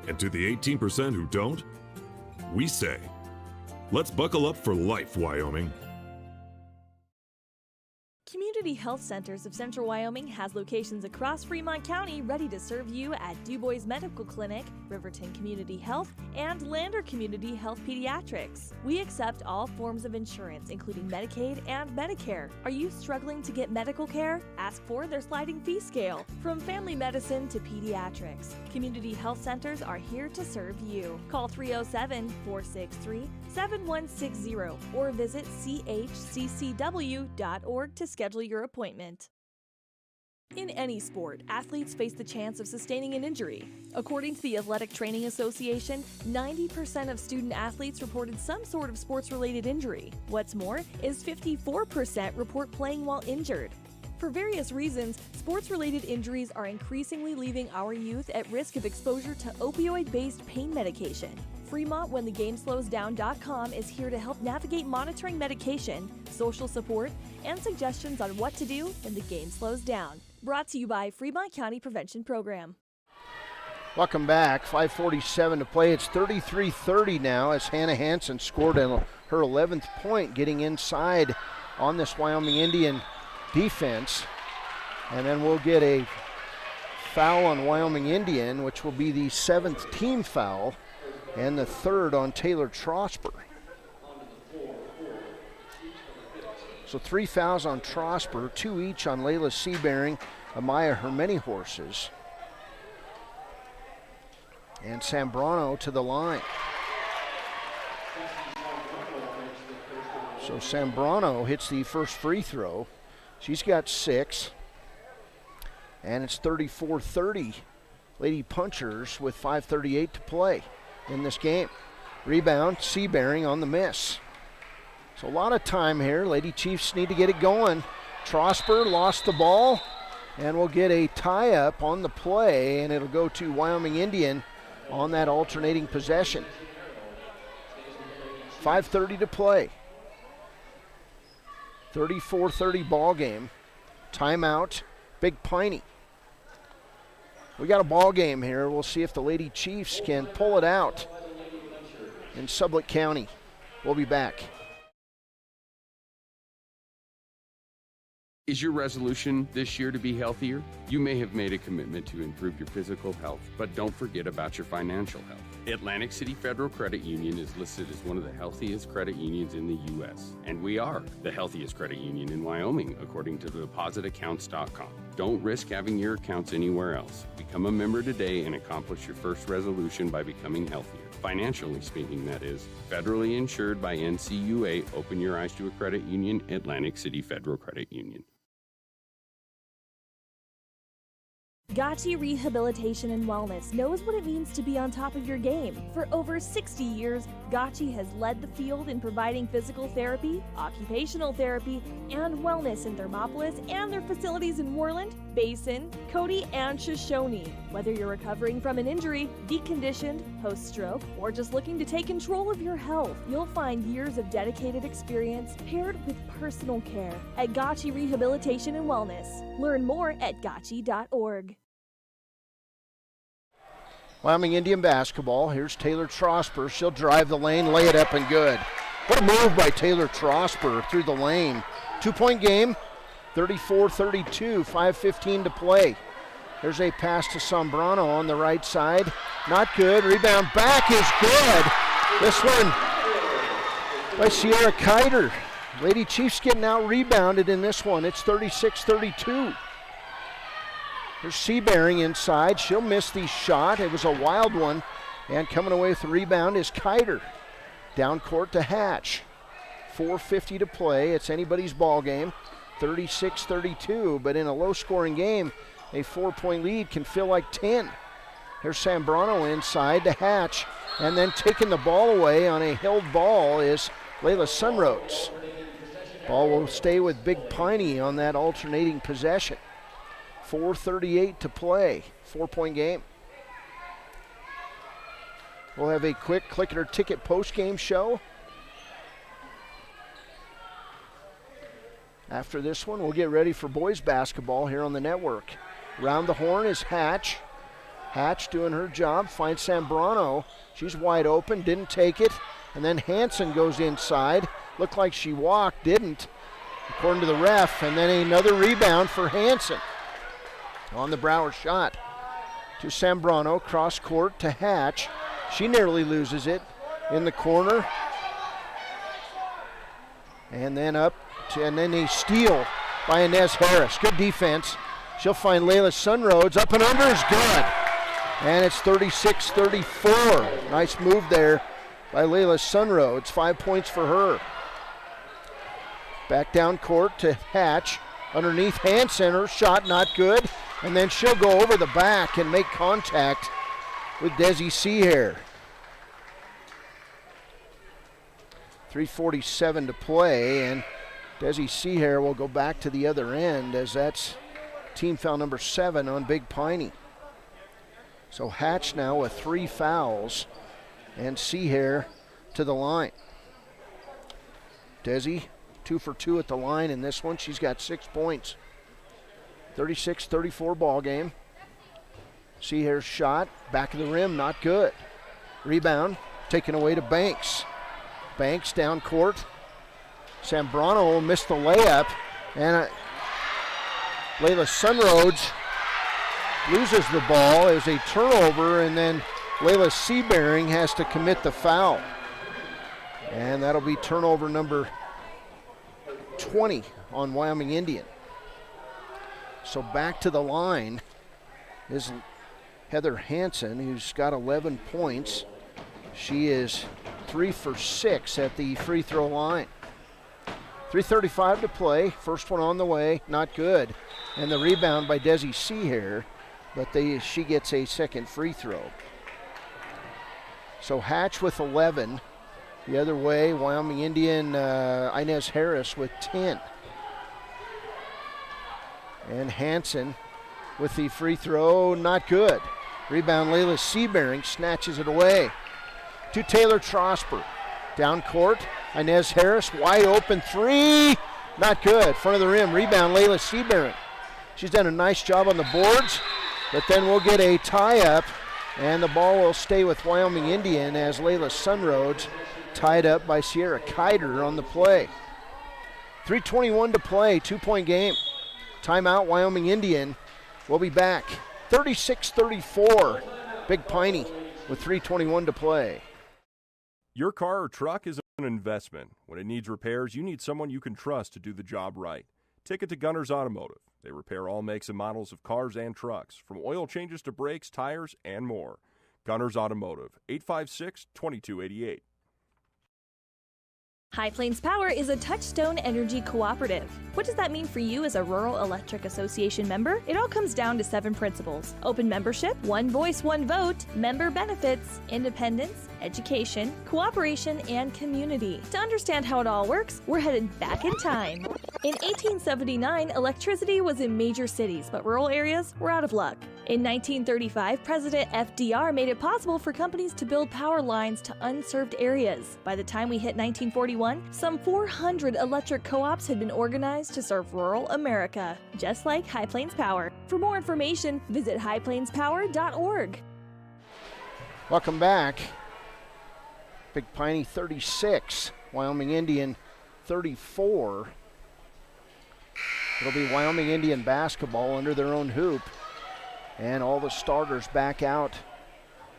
And to the 18% who don't, we say, let's buckle up for life, Wyoming. Community Health Centers of Central Wyoming has locations across Fremont County ready to serve you at DuBois Medical Clinic, Riverton Community Health, and Lander Community Health Pediatrics. We accept all forms of insurance, including Medicaid and Medicare. Are you struggling to get medical care? Ask for their sliding fee scale. From family medicine to pediatrics, Community Health Centers are here to serve you. Call 307-463-7160 or visit chccw.org to schedule your appointment. In any sport, athletes face the chance of sustaining an injury. According to the Athletic Training Association, 90% of student athletes reported some sort of sports-related injury. What's more, is 54% report playing while injured. For various reasons, sports-related injuries are increasingly leaving our youth at risk of exposure to opioid-based pain medication. Fremont WhenTheGameSlowsDown.com is here to help navigate monitoring medication, social support, and suggestions on what to do when the game slows down. Brought to you by Fremont County Prevention Program. Welcome back. 5:47 to play. It's 33-30 now as Hannah Hansen scored her 11th point, getting inside on this Wyoming Indian defense. And then we'll get a foul on Wyoming Indian, which will be the 7th team foul, and the 3rd on Taylor Trosper. So 3 fouls on Trosper, 2 each on Layla Seabearing, Amaya Hermeni-Horses. And Sambrano to the line. So Sambrano hits the first free throw. She's got 6. And it's 34-30. Lady Punchers with 5:38 to play in this game. Rebound, Seabearing on the miss. So a lot of time here. Lady Chiefs need to get it going. Trosper lost the ball, and we'll get a tie-up on the play, and it'll go to Wyoming Indian on that alternating possession. 5:30 to play. 34-30 ball game. Timeout, Big Piney. We got a ball game here. We'll see if the Lady Chiefs can pull it out in Sublette County. We'll be back. Is your resolution this year to be healthier? You may have made a commitment to improve your physical health, but don't forget about your financial health. Atlantic City Federal Credit Union is listed as one of the healthiest credit unions in the U.S., and we are the healthiest credit union in Wyoming, according to depositaccounts.com. Don't risk having your accounts anywhere else. Become a member today and accomplish your first resolution by becoming healthier. Financially speaking, that is. Federally insured by NCUA. Open your eyes to a credit union. Atlantic City Federal Credit Union. Gotchi Rehabilitation and Wellness knows what it means to be on top of your game. For over 60 years, Gotchi has led the field in providing physical therapy, occupational therapy, and wellness in Thermopolis and their facilities in Worland, Basin, Cody, and Shoshone. Whether you're recovering from an injury, deconditioned, post-stroke, or just looking to take control of your health, you'll find years of dedicated experience paired with personal care at Gotchi Rehabilitation and Wellness. Learn more at gotchi.org. Wyoming Indian basketball. Here's Taylor Trosper. She'll drive the lane, lay it up, and good. What a move by Taylor Trosper through the lane. 2-point game, 34-32, 5:15 to play. There's a pass to Sambrano on the right side. Not good. Rebound back is good. This one by Sierra Kiter. Lady Chiefs getting out rebounded in this one. It's 36-32. There's Seabearing inside. She'll miss the shot. It was a wild one. And coming away with the rebound is Kiter. Down court to Hatch. 4:50 to play. It's anybody's ball game. 36-32. But in a low-scoring game, a 4-point lead can feel like 10. Here's Zambrano inside to Hatch. And then taking the ball away on a held ball is Layla Sunroads. Ball will stay with Big Piney on that alternating possession. 4:38 to play, 4-point game. We'll have a quick Click It or Ticket post-game show. After this one, we'll get ready for boys basketball here on the network. Round the horn is Hatch. Hatch doing her job, finds Zambrano. She's wide open, didn't take it. And then Hansen goes inside. Looked like she walked, didn't, according to the ref. And then another rebound for Hansen on the Brower shot. To Zambrano, cross court to Hatch. She nearly loses it in the corner. And then and then a steal by Inez Harris. Good defense. She'll find Layla Sunroads. Up and under is good. And it's 36-34. Nice move there by Layla Sunroads. 5 points for her. Back down court to Hatch. Underneath Hansen, her shot not good. And then she'll go over the back and make contact with Desi Seahair. 3:47 to play, and Desi Seahair will go back to the other end as that's team foul number 7 on Big Piney. So Hatch now with 3 fouls, and Seahair to the line. Desi 2 for 2 at the line in this one. She's got 6 points. 36-34 ball game. Seahair's shot, back of the rim, not good. Rebound taken away to Banks. Banks down court. Zambrano missed the layup, and Layla Sunroads loses the ball as a turnover, and then Layla Seabearing has to commit the foul. And that'll be turnover number 20 on Wyoming Indian. So back to the line is Heather Hansen, who's got 11 points. She is 3 for 6 at the free throw line. 3:35 to play. First one on the way, not good. And the rebound by Desi Seahair, but she gets a second free throw. So Hatch with 11. The other way, Wyoming Indian, Inez Harris with 10. And Hansen with the free throw, not good. Rebound, Layla Seabearing snatches it away. To Taylor Trosper. Down court, Inez Harris, wide open three. Not good, front of the rim. Rebound, Layla Seabearing. She's done a nice job on the boards, but then we'll get a tie-up, and the ball will stay with Wyoming Indian as Layla Sunroads tied up by Sierra Kiter on the play. 3:21 to play, 2-point game. Timeout, Wyoming Indian. We'll be back. 36-34, Big Piney with 3:21 to play. Your car or truck is an investment. When it needs repairs, you need someone you can trust to do the job right. Take it to Gunners Automotive. They repair all makes and models of cars and trucks, from oil changes to brakes, tires, and more. Gunners Automotive, 856-2288. High Plains Power is a Touchstone Energy cooperative. What does that mean for you as a Rural Electric Association member? It all comes down to 7 principles: open membership, one voice, one vote, member benefits, independence, education, cooperation, and community. To understand how it all works, we're headed back in time. In 1879, electricity was in major cities, but rural areas were out of luck. In 1935, President FDR made it possible for companies to build power lines to unserved areas. By the time we hit 1941, some 400 electric co-ops had been organized to serve rural America, just like High Plains Power. For more information, visit highplainspower.org. Welcome back. Big Piney 36, Wyoming Indian 34. It'll be Wyoming Indian basketball under their own hoop. And all the starters back out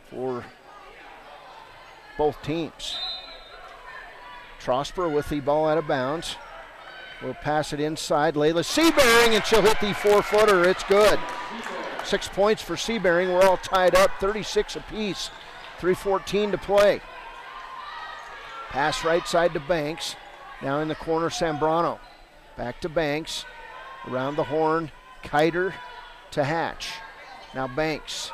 for both teams. Trosper with the ball out of bounds. We'll pass it inside. Layla Seabearing, and she'll hit the 4-footer. It's good. 6 points for Seabearing. We're all tied up, 36 apiece. 3:14 to play. Pass right side to Banks. Now in the corner, Zambrano. Back to Banks. Around the horn, Kiter to Hatch. Now Banks.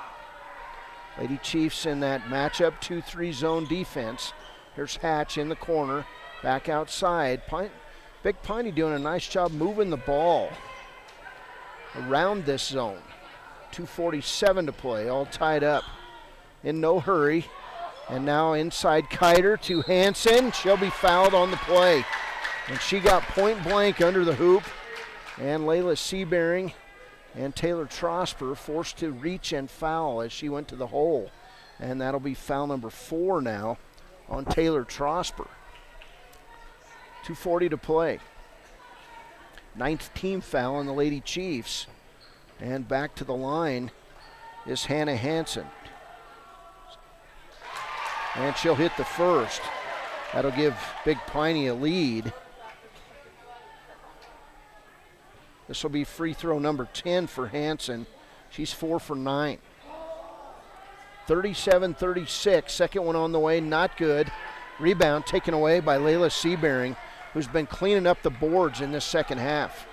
Lady Chiefs in that matchup 2-3 zone defense. Here's Hatch in the corner, back outside. Big Piney doing a nice job moving the ball around this zone. 2:47 to play, all tied up. In no hurry. And now inside Kiter to Hansen. She'll be fouled on the play. And she got point blank under the hoop. And Layla Seabearing and Taylor Trosper forced to reach and foul as she went to the hole. And that'll be foul number 4 now on Taylor Trosper. 2:40 to play. 9th team foul on the Lady Chiefs. And back to the line is Hannah Hansen. And she'll hit the first. That'll give Big Piney a lead. This will be free throw number 10 for Hansen. She's 4 for 9. 37-36, second one on the way, not good. Rebound taken away by Layla Seabearing, who's been cleaning up the boards in this second half.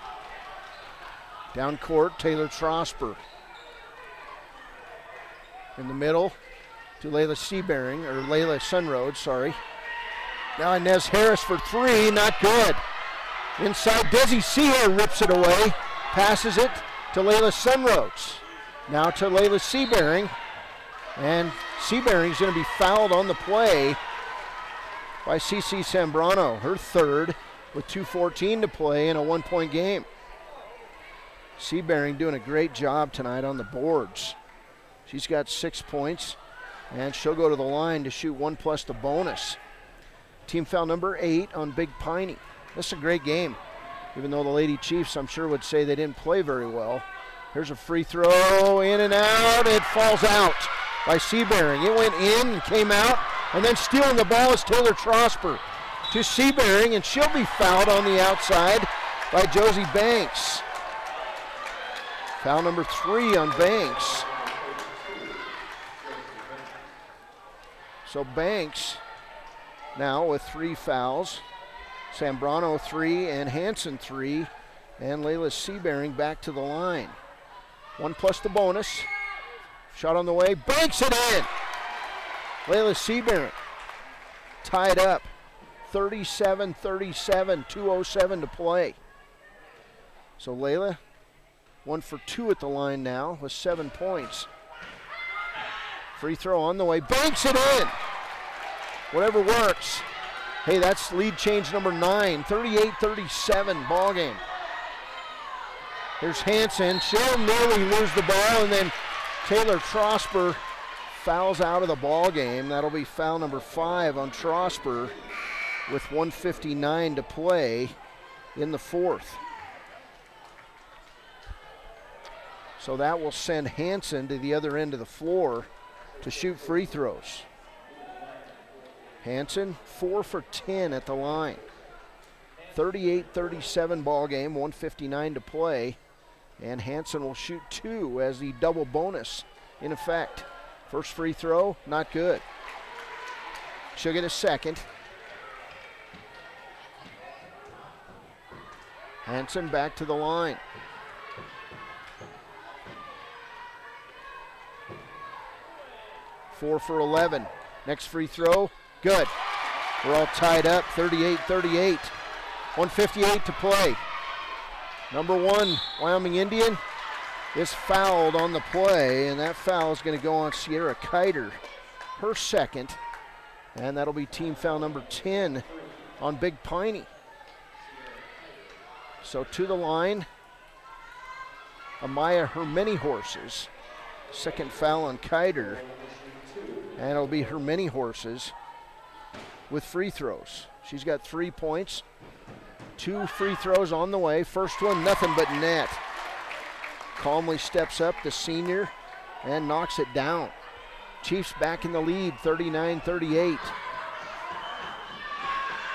Down court, Taylor Trosper. In the middle to Layla Seabearing, or Layla Sunroad, sorry. Now Inez Harris for 3, not good. Inside, Desi Seaher rips it away, passes it to Layla Sunroads. Now to Layla Seabearing, and Seabearing's going to be fouled on the play by Cece Zambrano, her third, with 2:14 to play in a 1-point game. Seabearing doing a great job tonight on the boards. She's got 6 points, and she'll go to the line to shoot 1 plus the bonus. Team foul number 8 on Big Piney. This is a great game, even though the Lady Chiefs, I'm sure, would say they didn't play very well. Here's a free throw, in and out. It falls out by Seabearing. It went in and came out, and then stealing the ball is Taylor Trosper to Seabearing, and she'll be fouled on the outside by Josie Banks. Foul number 3 on Banks. So Banks now with 3 fouls. Zambrano 3 and Hansen 3. And Layla Seabearing back to the line. 1 plus the bonus. Shot on the way. Banks it in. Layla Seabearing tied up. 37-37. 2:07 to play. So Layla 1 for 2 at the line now with 7 points. Free throw on the way. Banks it in. Whatever works. Hey, that's lead change number 9. 38-37 ball game. Here's Hansen. She'll nearly lose the ball, and then Taylor Trosper fouls out of the ball game. That'll be foul number 5 on Trosper with 1:59 to play in the fourth. So that will send Hansen to the other end of the floor to shoot free throws. Hansen 4 for 10 at the line. 38-37 ball game, 1:59 to play. And Hansen will shoot 2 as the double bonus in effect. First free throw, not good. She'll get a second. Hansen back to the line. Four for 11. Next free throw, good. We're all tied up, 38-38. 1:58 to play. Number 1, Wyoming Indian, is fouled on the play, and that foul is going to go on Sierra Kiter, her second, and that'll be team foul number 10 on Big Piney. So to the line, Amaya Hermany-Horses, second foul on Kiter, and it'll be Hermany-Horses with free throws. She's got 3 points. 2 free throws on the way. First one, nothing but net. Calmly steps up the senior and knocks it down. Chiefs back in the lead, 39-38.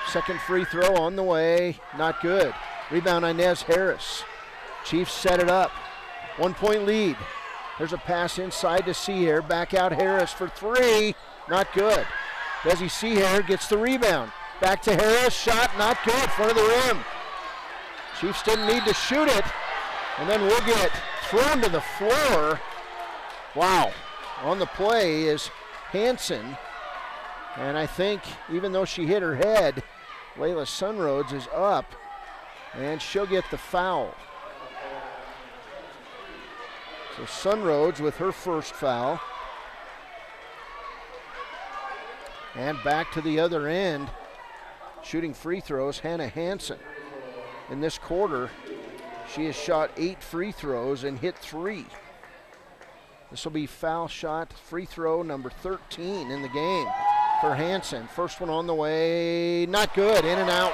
Second free throw on the way, not good. Rebound Inez Harris. Chiefs set it up. 1-point lead. There's a pass inside to Seaher. Back out Harris for 3, not good. Desi Seaher gets the rebound. Back to Harris, shot not good, front of the rim. Chiefs didn't need to shoot it, and then we'll get thrown to the floor. Wow, on the play is Hansen. And I think even though she hit her head, Layla Sunroads is up, and she'll get the foul. So Sunroads with her first foul. And back to the other end, shooting free throws, Hannah Hansen. In this quarter, she has shot 8 free throws and hit 3. This will be foul shot, free throw number 13 in the game for Hansen. First one on the way, not good, in and out.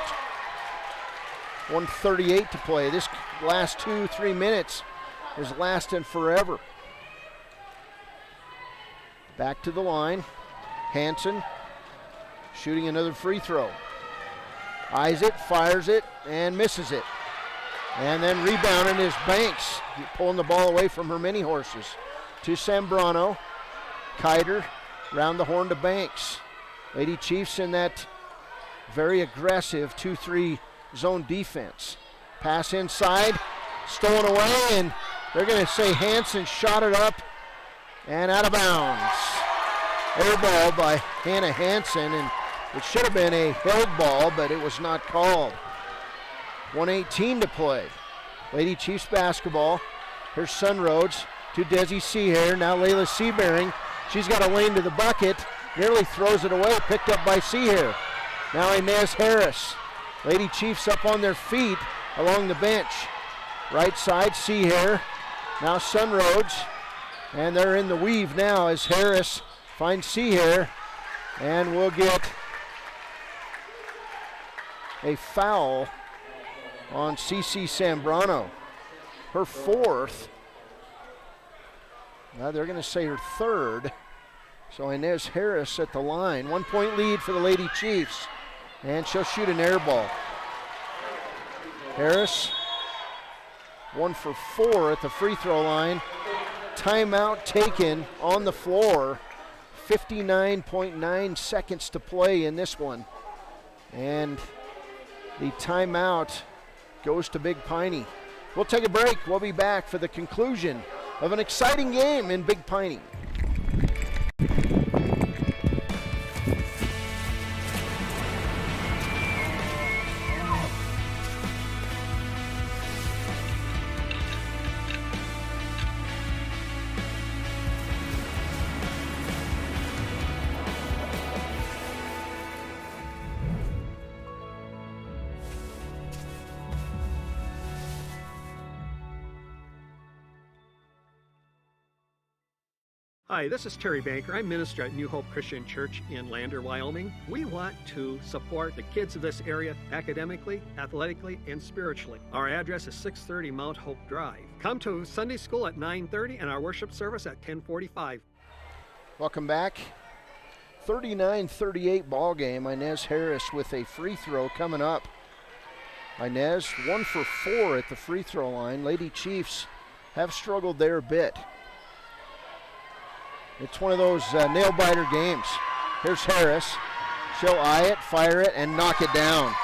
1:38 to play. This last 2-3 minutes is lasting forever. Back to the line, Hansen shooting another free throw. Eyes it, fires it, and misses it. And then rebounding is Banks, pulling the ball away from her mini horses. To Zambrano, Kiter, round the horn to Banks. Lady Chiefs in that very aggressive 2-3 zone defense. Pass inside, stolen away, and they're going to say Hansen shot it up and out of bounds. Air ball by Hannah Hansen, and it should have been a held ball, but it was not called. 1:18 to play. Lady Chiefs basketball. Here's Sunroads to Desi Seahair. Now Layla Seabearing. She's got a lane to the bucket. Nearly throws it away. Picked up by Seahair. Now Inez Harris. Lady Chiefs up on their feet along the bench. Right side, Seahair. Now Sunroads. And they're in the weave now as Harris finds Seahair. And we'll get a foul on CC Zambrano. Her fourth. Now they're going to say her third. So Inez Harris at the line. 1 point lead for the Lady Chiefs. And she'll shoot an air ball. Harris, 1 for 4 at the free throw line. Timeout taken on the floor. 59.9 seconds to play in this one. And the timeout goes to Big Piney. We'll take a break. We'll be back for the conclusion of an exciting game in Big Piney. Hi, this is Terry Banker. I'm minister at New Hope Christian Church in Lander, Wyoming. We want to support the kids of this area academically, athletically, and spiritually. Our address is 630 Mount Hope Drive. Come to Sunday school at 9:30 and our worship service at 10:45. Welcome back. 39-38 ball game. Inez Harris with a free throw coming up. Inez 1 for 4 at the free throw line. Lady Chiefs have struggled there a bit. It's one of those nail-biter games. Here's Harris. She'll eye it, fire it, and knock it down.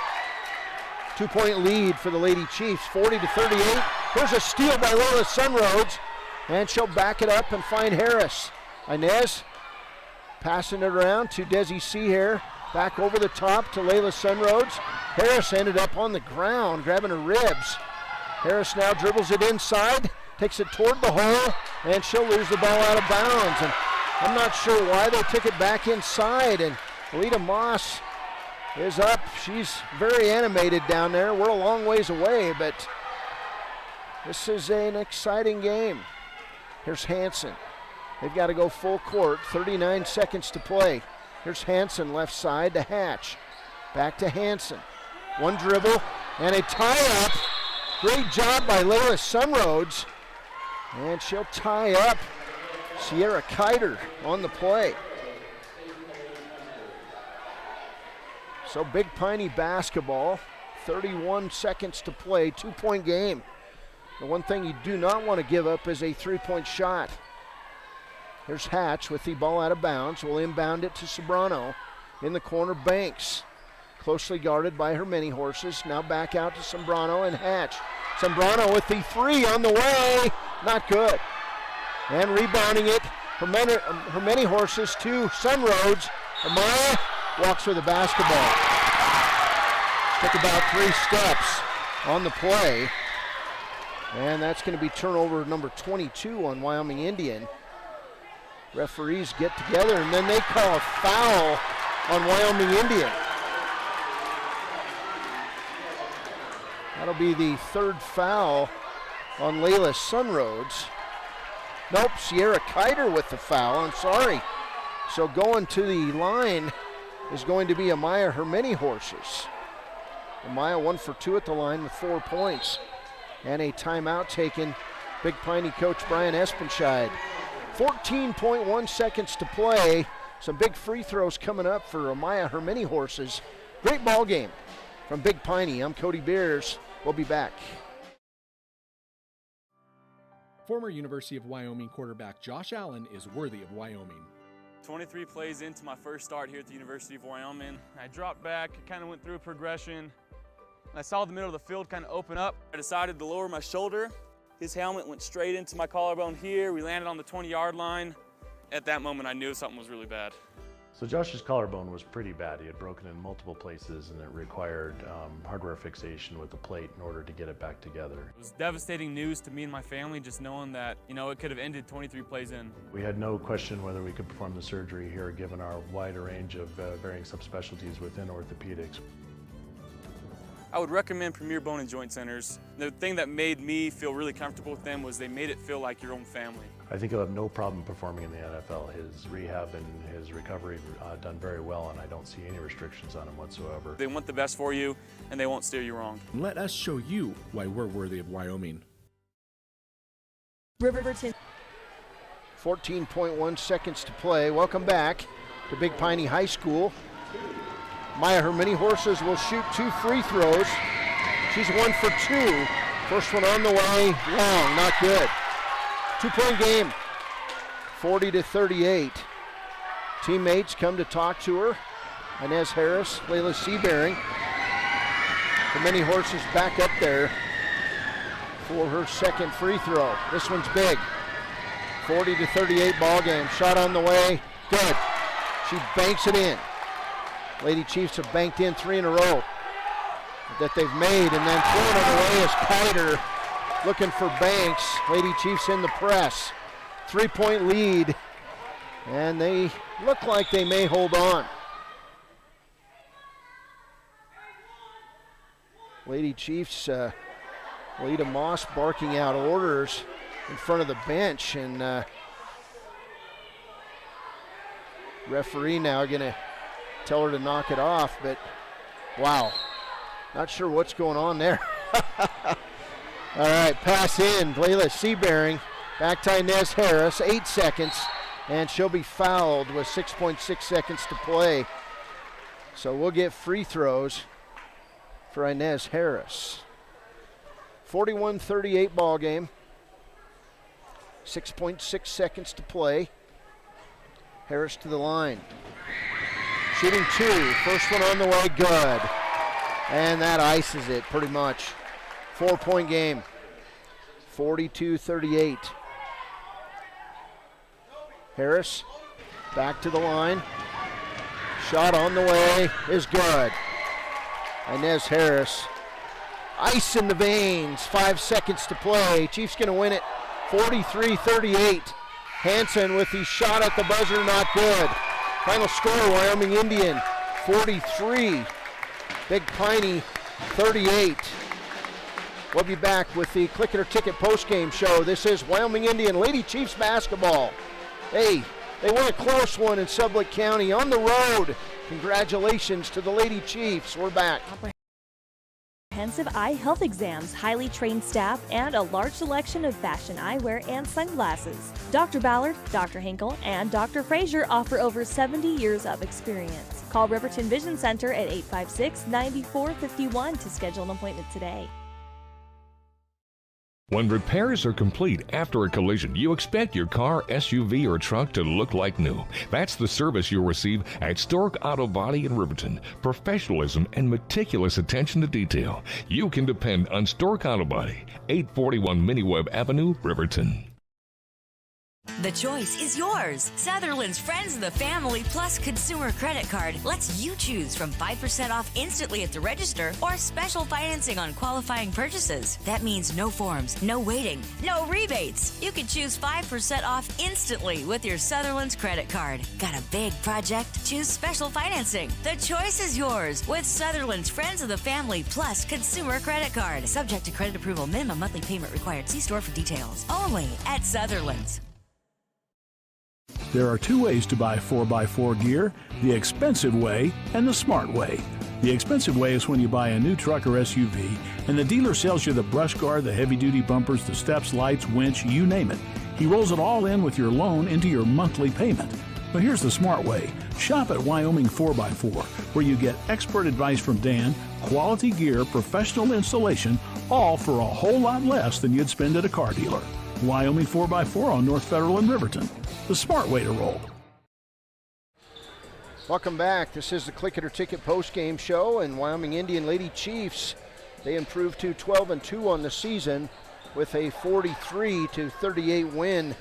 2 point lead for the Lady Chiefs, 40-38. Here's a steal by Layla Sunroads, and she'll back it up and find Harris. Inez passing it around to Desi Seahair. Back over the top to Layla Sunroads. Harris ended up on the ground, grabbing her ribs. Harris now dribbles it inside, takes it toward the hole, and she'll lose the ball out of bounds. And I'm not sure why they took it back inside. And Alita Moss is up. She's very animated down there. We're a long ways away, but this is an exciting game. Here's Hansen. They've got to go full court. 39 seconds to play. Here's Hansen left side to Hatch. Back to Hansen. One dribble and a tie-up. Great job by Layla Sunroads. And she'll tie up Sierra Kiter on the play. So Big Piney basketball, 31 seconds to play, 2 point game. The one thing you do not want to give up is a 3-point shot. Here's Hatch with the ball out of bounds. Will inbound it to Sobrano. In the corner, Banks. Closely guarded by her mini horses. Now back out to Sobrano and Hatch. Sobrano with the three on the way. Not good. And rebounding it her many horses to Sunroads. Amaya walks with the basketball. Took about 3 steps on the play. And that's going to be turnover number 22 on Wyoming Indian. Referees get together and then they call a foul on Wyoming Indian. That'll be the 3rd foul on Layla Sunroads. Nope, Sierra Kiter with the foul, I'm sorry. So going to the line is going to be Amaya Hermeni Horses. Amaya 1 for 2 at the line with 4 points. And a timeout taken, Big Piney coach Brian Espenscheid. 14.1 seconds to play. Some big free throws coming up for Amaya Hermeni Horses. Great ball game from Big Piney. I'm Cody Beers. We'll be back. Former University of Wyoming quarterback Josh Allen is worthy of Wyoming. 23 plays into my first start here at the University of Wyoming. I dropped back, kind of went through a progression. I saw the middle of the field kind of open up. I decided to lower my shoulder. His helmet went straight into my collarbone here. We landed on the 20-yard line. At that moment, I knew something was really bad. So Josh's collarbone was pretty bad. He had broken in multiple places and it required hardware fixation with the plate in order to get it back together. It was devastating news to me and my family, just knowing that, it could have ended 23 plays in. We had no question whether we could perform the surgery here given our wide range of varying subspecialties within orthopedics. I would recommend Premier Bone and Joint Centers. The thing that made me feel really comfortable with them was they made it feel like your own family. I think he'll have no problem performing in the NFL. His rehab and his recovery done very well, and I don't see any restrictions on him whatsoever. They want the best for you, and they won't steer you wrong. Let us show you why we're worthy of Wyoming. Riverton. 14.1 seconds to play. Welcome back to Big Piney High School. Maya Hermeni Horses will shoot 2 free throws. She's 1 for 2. First one on the way, long, not good. 2-point game, 40-38. Teammates come to talk to her. Inez Harris, Layla Seabearing. Hermeni Horses back up there for her second free throw. This one's big. 40-38 ball game. Shot on the way, good. She banks it in. Lady Chiefs have banked in 3 in a row that they've made, and then thrown it away is Kiter looking for Banks. Lady Chiefs in the press. 3-point lead, and they look like they may hold on. Lady Chiefs, Lita Moss barking out orders in front of the bench, and referee now gonna tell her to knock it off, but wow, not sure what's going on there. All right, pass in, Layla Seabearing, back to Inez Harris, 8 seconds, and she'll be fouled with 6.6 seconds to play. So we'll get free throws for Inez Harris. 41-38 ball game, 6.6 seconds to play. Harris to the line. Shooting 2, first one on the way, good. And that ices it pretty much. 4-point game, 42-38. Harris back to the line. Shot on the way is good. Inez Harris, ice in the veins, 5 seconds to play. Chiefs gonna win it, 43-38. Hansen with the shot at the buzzer, not good. Final score, Wyoming Indian 43, Big Piney 38. We'll be back with the Click It or Ticket postgame show. This is Wyoming Indian Lady Chiefs basketball. Hey, they won a close one in Sublette County on the road. Congratulations to the Lady Chiefs. We're back. Comprehensive eye health exams, highly trained staff, and a large selection of fashion eyewear and sunglasses. Dr. Ballard, Dr. Hinkle, and Dr. Frazier offer over 70 years of experience. Call Riverton Vision Center at 856-9451 to schedule an appointment today. When repairs are complete after a collision, you expect your car, SUV, or truck to look like new. That's the service you'll receive at Stork Auto Body in Riverton. Professionalism and meticulous attention to detail. You can depend on Stork Auto Body, 841 Miniweb Avenue, Riverton. The choice is yours. Sutherland's Friends of the Family Plus Consumer Credit Card lets you choose from 5% off instantly at the register or special financing on qualifying purchases. That means no forms, no waiting, no rebates. You can choose 5% off instantly with your Sutherland's credit card. Got a big project? Choose special financing. The choice is yours with Sutherland's Friends of the Family Plus Consumer Credit Card. Subject to credit approval. Minimum monthly payment required. See store for details. Only at Sutherland's. There are two ways to buy 4x4 gear, the expensive way and the smart way. The expensive way is when you buy a new truck or SUV and the dealer sells you the brush guard, the heavy-duty bumpers, the steps, lights, winch, you name it. He rolls it all in with your loan into your monthly payment. But here's the smart way. Shop at Wyoming 4x4, where you get expert advice from Dan, quality gear, professional installation, all for a whole lot less than you'd spend at a car dealer. Wyoming 4x4 on North Federal in Riverton. The smart way to roll. Welcome back. This is the Click It or Ticket post-game show, and Wyoming Indian Lady Chiefs, they improved to 12-2 on the season with a 43-38 win,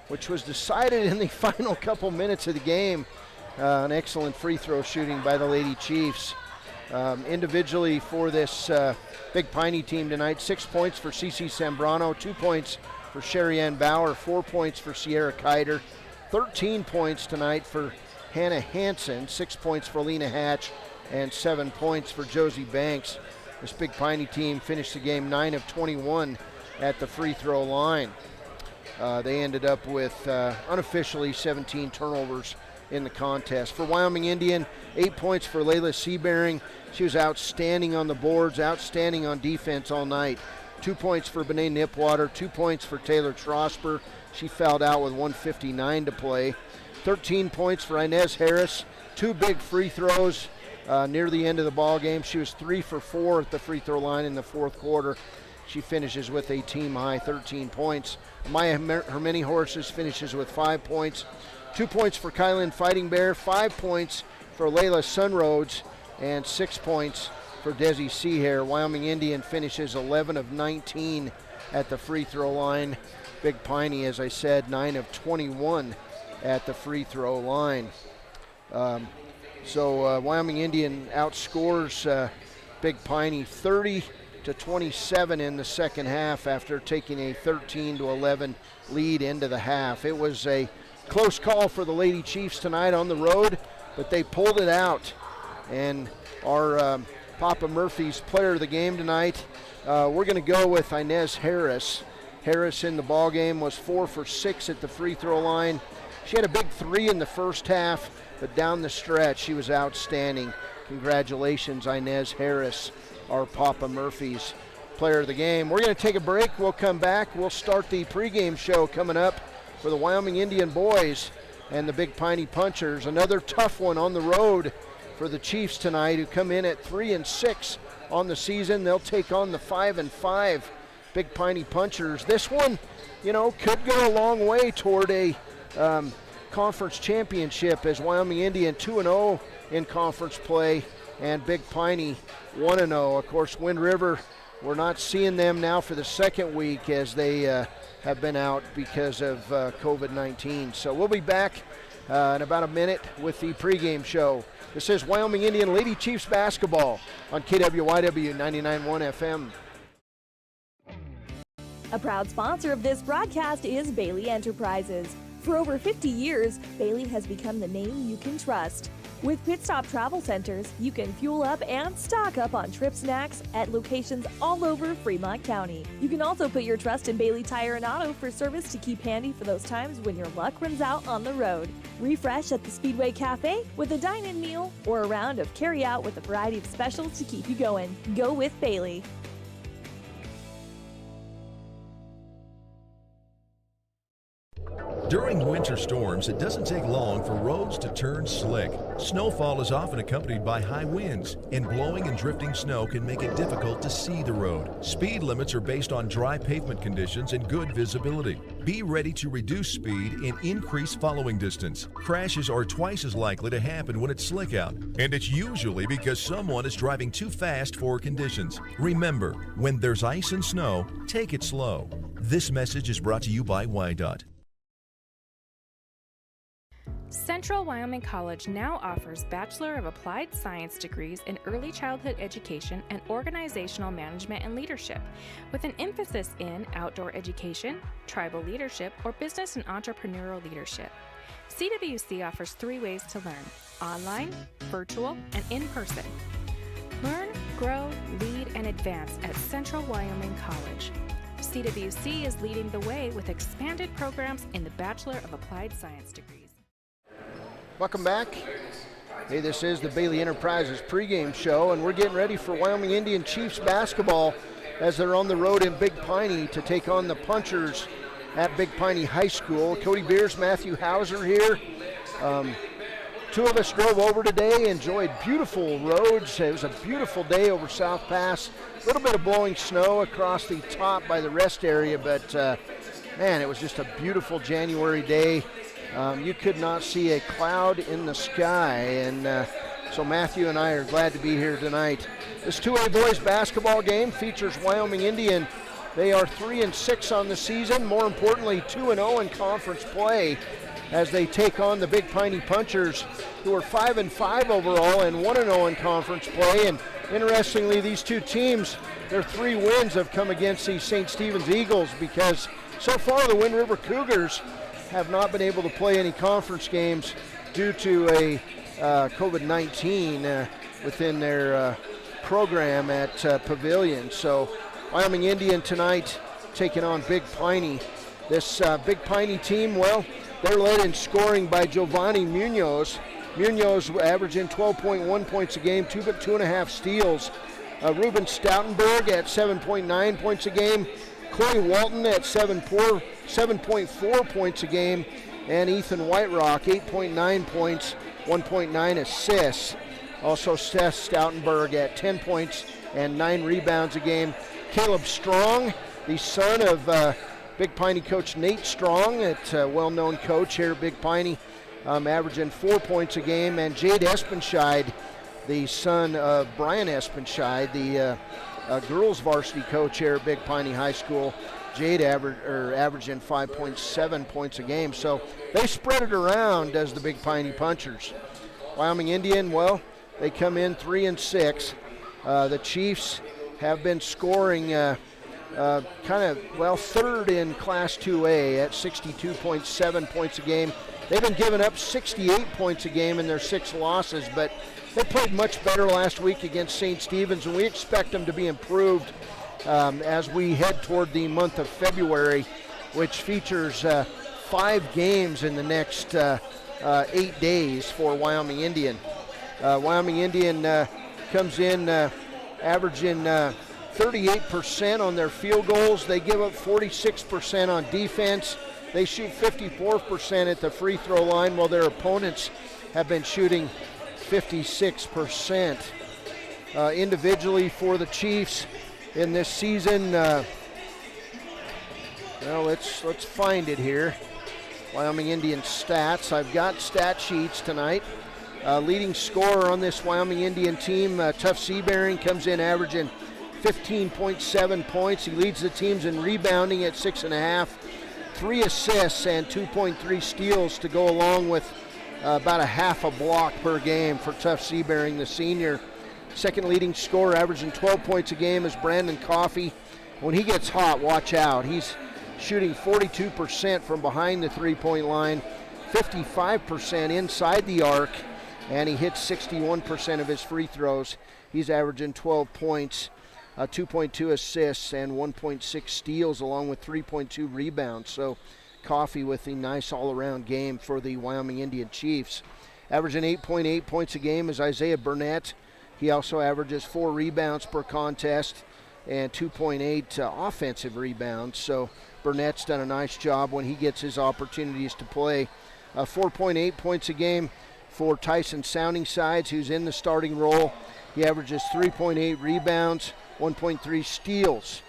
which was decided in the final couple minutes of the game. An excellent free throw shooting by the Lady Chiefs. Individually for this Big Piney team tonight, 6 points for Cece Sambrano, 2 points for Sherry Ann Bauer, 4 points for Sierra Kiter, 13 points tonight for Hannah Hansen, 6 points for Lena Hatch, and 7 points for Josie Banks. This Big Piney team finished the game 9 of 21 at the free throw line. They ended up with unofficially 17 turnovers in the contest. For Wyoming Indian, 8 points for Layla Seabearing. She was outstanding on the boards, outstanding on defense all night. 2 points for Bené Nipwater, 2 points for Taylor Trosper. She fouled out with 1:59 to play. 13 points for Inez Harris, 2 big free throws near the end of the ball game. She was 3 for 4 at the free throw line in the fourth quarter. She finishes with a team-high 13 points. Maya Hermini Horses finishes with 5 points. 2 points for Kylan Fighting Bear, 5 points for Layla Sunroads, and 6 points for Desi Seahair. Wyoming Indian finishes 11 of 19 at the free throw line. Big Piney, as I said, 9 of 21 at the free throw line. Wyoming Indian outscores Big Piney 30-27 in the second half after taking a 13-11 lead into the half. It was a close call for the Lady Chiefs tonight on the road, but they pulled it out. And our Papa Murphy's player of the game tonight, we're going to go with Inez Harris. Harris in the ball game was 4 for 6 at the free throw line. She had a big 3 in the first half, but down the stretch she was outstanding. Congratulations, Inez Harris, our Papa Murphy's player of the game. We're going to take a break. We'll come back. We'll start the pregame show coming up for the Wyoming Indian boys and the Big Piney Punchers. Another tough one on the road for the Chiefs tonight, who come in at 3-6 on the season. They'll take on the 5-5 Big Piney Punchers. This one, could go a long way toward a conference championship, as Wyoming Indian 2-0 in conference play and Big Piney 1-0. Of course, Wind River, we're not seeing them now for the second week as they have been out because of COVID-19. So we'll be back in about a minute with the pregame show. This is Wyoming Indian Lady Chiefs basketball on KWYW 99.1 FM. A proud sponsor of this broadcast is Bailey Enterprises. For over 50 years, Bailey has become the name you can trust. With Pit Stop Travel Centers, you can fuel up and stock up on trip snacks at locations all over Fremont County. You can also put your trust in Bailey Tire and Auto for service to keep handy for those times when your luck runs out on the road. Refresh at the Speedway Cafe with a dine-in meal or a round of carry-out with a variety of specials to keep you going. Go with Bailey. During winter storms, it doesn't take long for roads to turn slick. Snowfall is often accompanied by high winds, and blowing and drifting snow can make it difficult to see the road. Speed limits are based on dry pavement conditions and good visibility. Be ready to reduce speed and increase following distance. Crashes are twice as likely to happen when it's slick out, and it's usually because someone is driving too fast for conditions. Remember, when there's ice and snow, take it slow. This message is brought to you by WYDOT. Central Wyoming College now offers Bachelor of Applied Science degrees in Early Childhood Education and Organizational Management and Leadership, with an emphasis in outdoor education, tribal leadership, or business and entrepreneurial leadership. CWC offers 3 ways to learn: online, virtual, and in person. Learn, grow, lead, and advance at Central Wyoming College. CWC is leading the way with expanded programs in the Bachelor of Applied Science degrees. Welcome back. Hey, this is the Bailey Enterprises pregame show, and we're getting ready for Wyoming Indian Chiefs basketball as they're on the road in Big Piney to take on the Punchers at Big Piney High School. Cody Beers, Matthew Hauser here. 2 of us drove over today, enjoyed beautiful roads. It was a beautiful day over South Pass. A little bit of blowing snow across the top by the rest area, but man, it was just a beautiful January day. You could not see a cloud in the sky, and so Matthew and I are glad to be here tonight. This 2A boys basketball game features Wyoming Indian. They are 3-6 on the season, more importantly 2-0 in conference play as they take on the Big Piney Punchers, who are 5-5 overall and 1-0 in conference play. And interestingly, these 2 teams, their 3 wins have come against the St. Stephen's Eagles, because so far the Wind River Cougars have not been able to play any conference games due to a COVID-19 within their program at Pavilion. So Wyoming Indian tonight taking on Big Piney. This Big Piney team, well, they're led in scoring by Giovanni Munoz. Munoz averaging 12.1 points a game, 2.5 steals. Ruben Stoutenberg at 7.9 points a game. Corey Walton at 7.4 points a game. And Ethan Whiterock, 8.9 points, 1.9 assists. Also Seth Stoutenberg at 10 points and 9 rebounds a game. Caleb Strong, the son of Big Piney coach Nate Strong, a well-known coach here at Big Piney, averaging 4 points a game. And Jade Espenscheid, the son of Brian Espenscheid, the girls varsity coach here at Big Piney High School. Jade averaging 5.7 points a game. So they spread it around as the Big Piney Punchers. Wyoming Indian, well, they come in 3-6. The Chiefs have been scoring third in Class 2A at 62.7 points a game. They've been giving up 68 points a game in their 6 losses, but they played much better last week against St. Stephen's, and we expect them to be improved as we head toward the month of February, which features 5 games in the next 8 days for Wyoming Indian. Wyoming Indian comes in averaging 38% on their field goals. They give up 46% on defense. They shoot 54% at the free throw line, while their opponents have been shooting 56%. Individually for the Chiefs in this season, let's find it here. Wyoming Indian stats. I've got stat sheets tonight. Leading scorer on this Wyoming Indian team, Tuff Seabearing, comes in averaging 15.7 points. He leads the teams in rebounding at 6.5, 3 assists and 2.3 steals to go along with about a half a block per game for Tuff Seabearing, the senior. Second leading scorer, averaging 12 points a game, is Brandon Coffey. When he gets hot, watch out. He's shooting 42% from behind the three-point line, 55% inside the arc, and he hits 61% of his free throws. He's averaging 12 points, 2.2 assists, and 1.6 steals, along with 3.2 rebounds. So Coffey with a nice all-around game for the Wyoming Indian Chiefs. Averaging 8.8 points a game is Isaiah Burnett. He also averages 4 rebounds per contest and 2.8 offensive rebounds. So Burnett's done a nice job when he gets his opportunities to play. 4.8 points a game for Tyson Soundingsides, who's in the starting role. He averages 3.8 rebounds, 1.3 steals.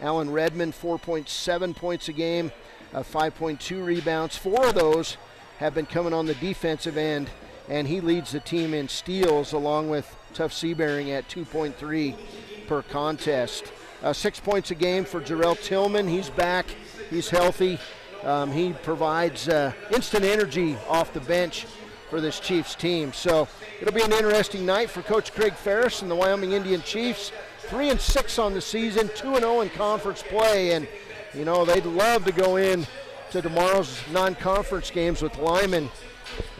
Alan Redmond, 4.7 points a game, 5.2 rebounds. 4 of those have been coming on the defensive end, and he leads the team in steals, along with Tuff Seabearing at 2.3 per contest. 6 points a game for Jarrell Tillman. He's back. He's healthy. He provides instant energy off the bench for this Chiefs team. So it'll be an interesting night for Coach Craig Ferris and the Wyoming Indian Chiefs. 3-6 on the season, 2-0 in conference play, and you know they'd love to go in to tomorrow's non-conference games with Lyman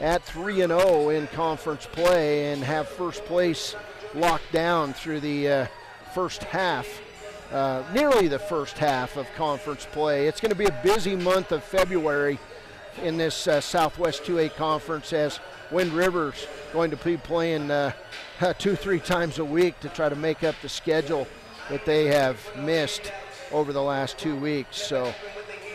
at 3-0 in conference play and have first place locked down through the first half, nearly the first half of conference play. It's going to be a busy month of February in this Southwest 2A conference, as Wind River's going to be playing 2-3 times a week to try to make up the schedule that they have missed over the last 2 weeks. So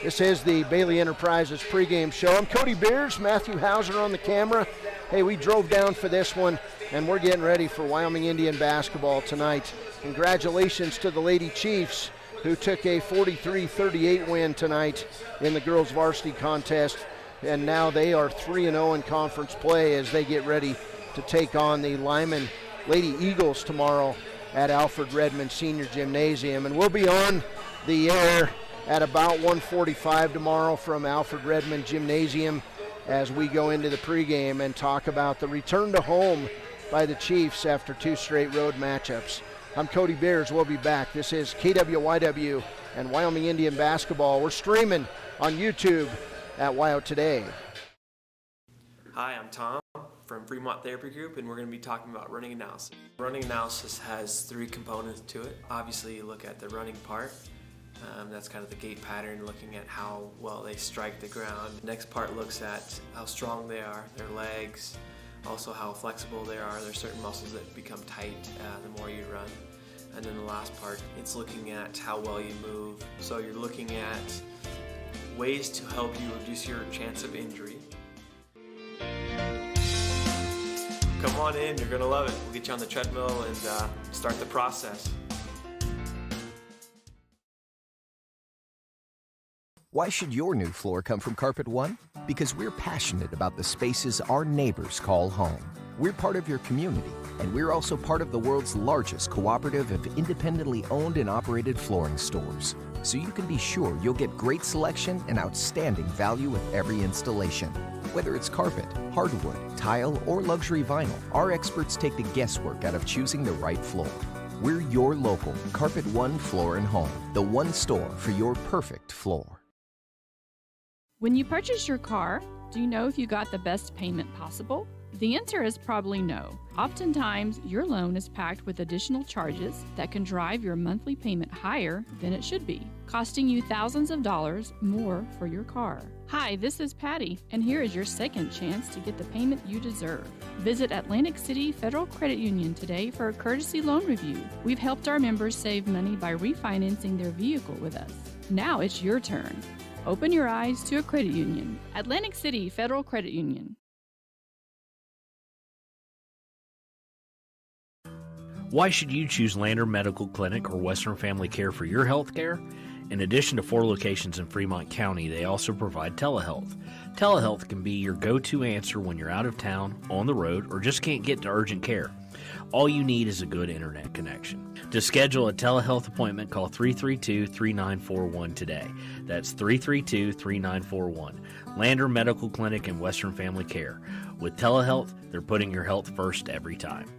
this is the Bailey Enterprises pregame show. I'm Cody Beers, Matthew Hauser on the camera. Hey, we drove down for this one, and we're getting ready for Wyoming Indian basketball tonight. Congratulations to the Lady Chiefs, who took a 43-38 win tonight in the girls varsity contest, and now they are 3-0 in conference play as they get ready to take on the Lyman Lady Eagles tomorrow at Alfred Redmond Senior Gymnasium. And we'll be on the air at about 1:45 tomorrow from Alfred Redmond Gymnasium as we go into the pregame and talk about the return to home by the Chiefs after 2 straight road matchups. I'm Cody Beers. We'll be back. This is KWYW and Wyoming Indian basketball. We're streaming on YouTube at WYO Today. Hi, I'm Tom from Fremont Therapy Group, and we're going to be talking about running analysis. Running analysis has 3 components to it. Obviously, you look at the running part. That's kind of the gait pattern, looking at how well they strike the ground. The next part looks at how strong they are, their legs, also how flexible they are. There's certain muscles that become tight the more you run. And then the last part, it's looking at how well you move. So you're looking at ways to help you reduce your chance of injury. Come on in, you're gonna love it. We'll get you on the treadmill and start the process. Why should your new floor come from Carpet One? Because we're passionate about the spaces our neighbors call home. We're part of your community, and we're also part of the world's largest cooperative of independently owned and operated flooring stores. So you can be sure you'll get great selection and outstanding value with every installation. Whether it's carpet, hardwood, tile, or luxury vinyl, our experts take the guesswork out of choosing the right floor. We're your local Carpet One Floor and Home, the one store for your perfect floor. When you purchase your car, do you know if you got the best payment possible? The answer is probably no. Oftentimes, your loan is packed with additional charges that can drive your monthly payment higher than it should be, costing you thousands of dollars more for your car. Hi, this is Patty, and here is your second chance to get the payment you deserve. Visit Atlantic City Federal Credit Union today for a courtesy loan review. We've helped our members save money by refinancing their vehicle with us. Now it's your turn. Open your eyes to a credit union. Atlantic City Federal Credit Union. Why should you choose Lander Medical Clinic or Western Family Care for your health care? In addition to 4 locations in Fremont County, they also provide telehealth. Telehealth can be your go-to answer when you're out of town, on the road, or just can't get to urgent care. All you need is a good internet connection. To schedule a telehealth appointment, call 332-3941 today. That's 332-3941. Lander Medical Clinic and Western Family Care. With telehealth, they're putting your health first every time.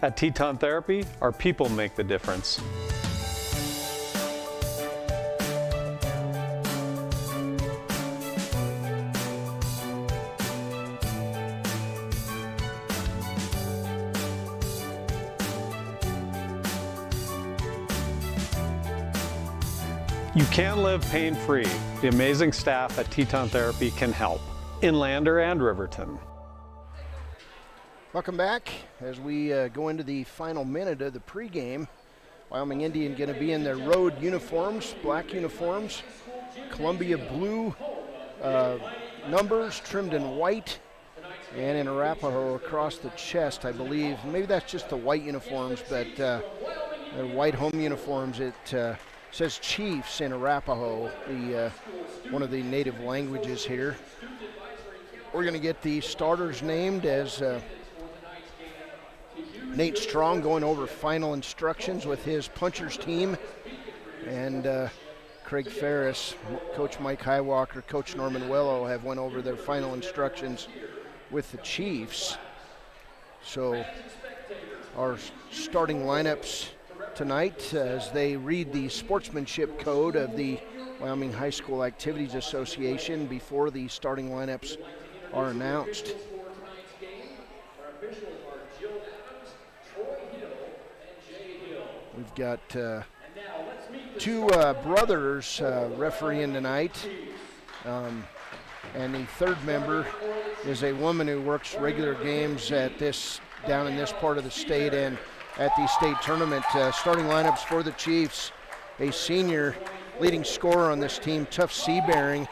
At Teton Therapy, our people make the difference. You can live pain-free. The amazing staff at Teton Therapy can help in Lander and Riverton. Welcome back as we go into the final minute of the pregame. Wyoming Indian going to be in their road uniforms, black uniforms, Columbia blue numbers trimmed in white, and in Arapahoe across the chest, I believe. Maybe that's just the white uniforms, but they're white home uniforms. It says Chiefs in Arapahoe, one of the native languages here. We're going to get the starters named as Nate Strong going over final instructions with his punchers team. And Craig Ferris, Coach Mike Highwalker, Coach Norman Willow have went over their final instructions with the Chiefs. So our starting lineups tonight, as they read the sportsmanship code of the Wyoming High School Activities Association before the starting lineups are announced. We've got two brothers refereeing tonight, and the third member is a woman who works regular games at down in this part of the state and at the state tournament. Starting lineups for the Chiefs: a senior leading scorer on this team, Tuff Seabearing,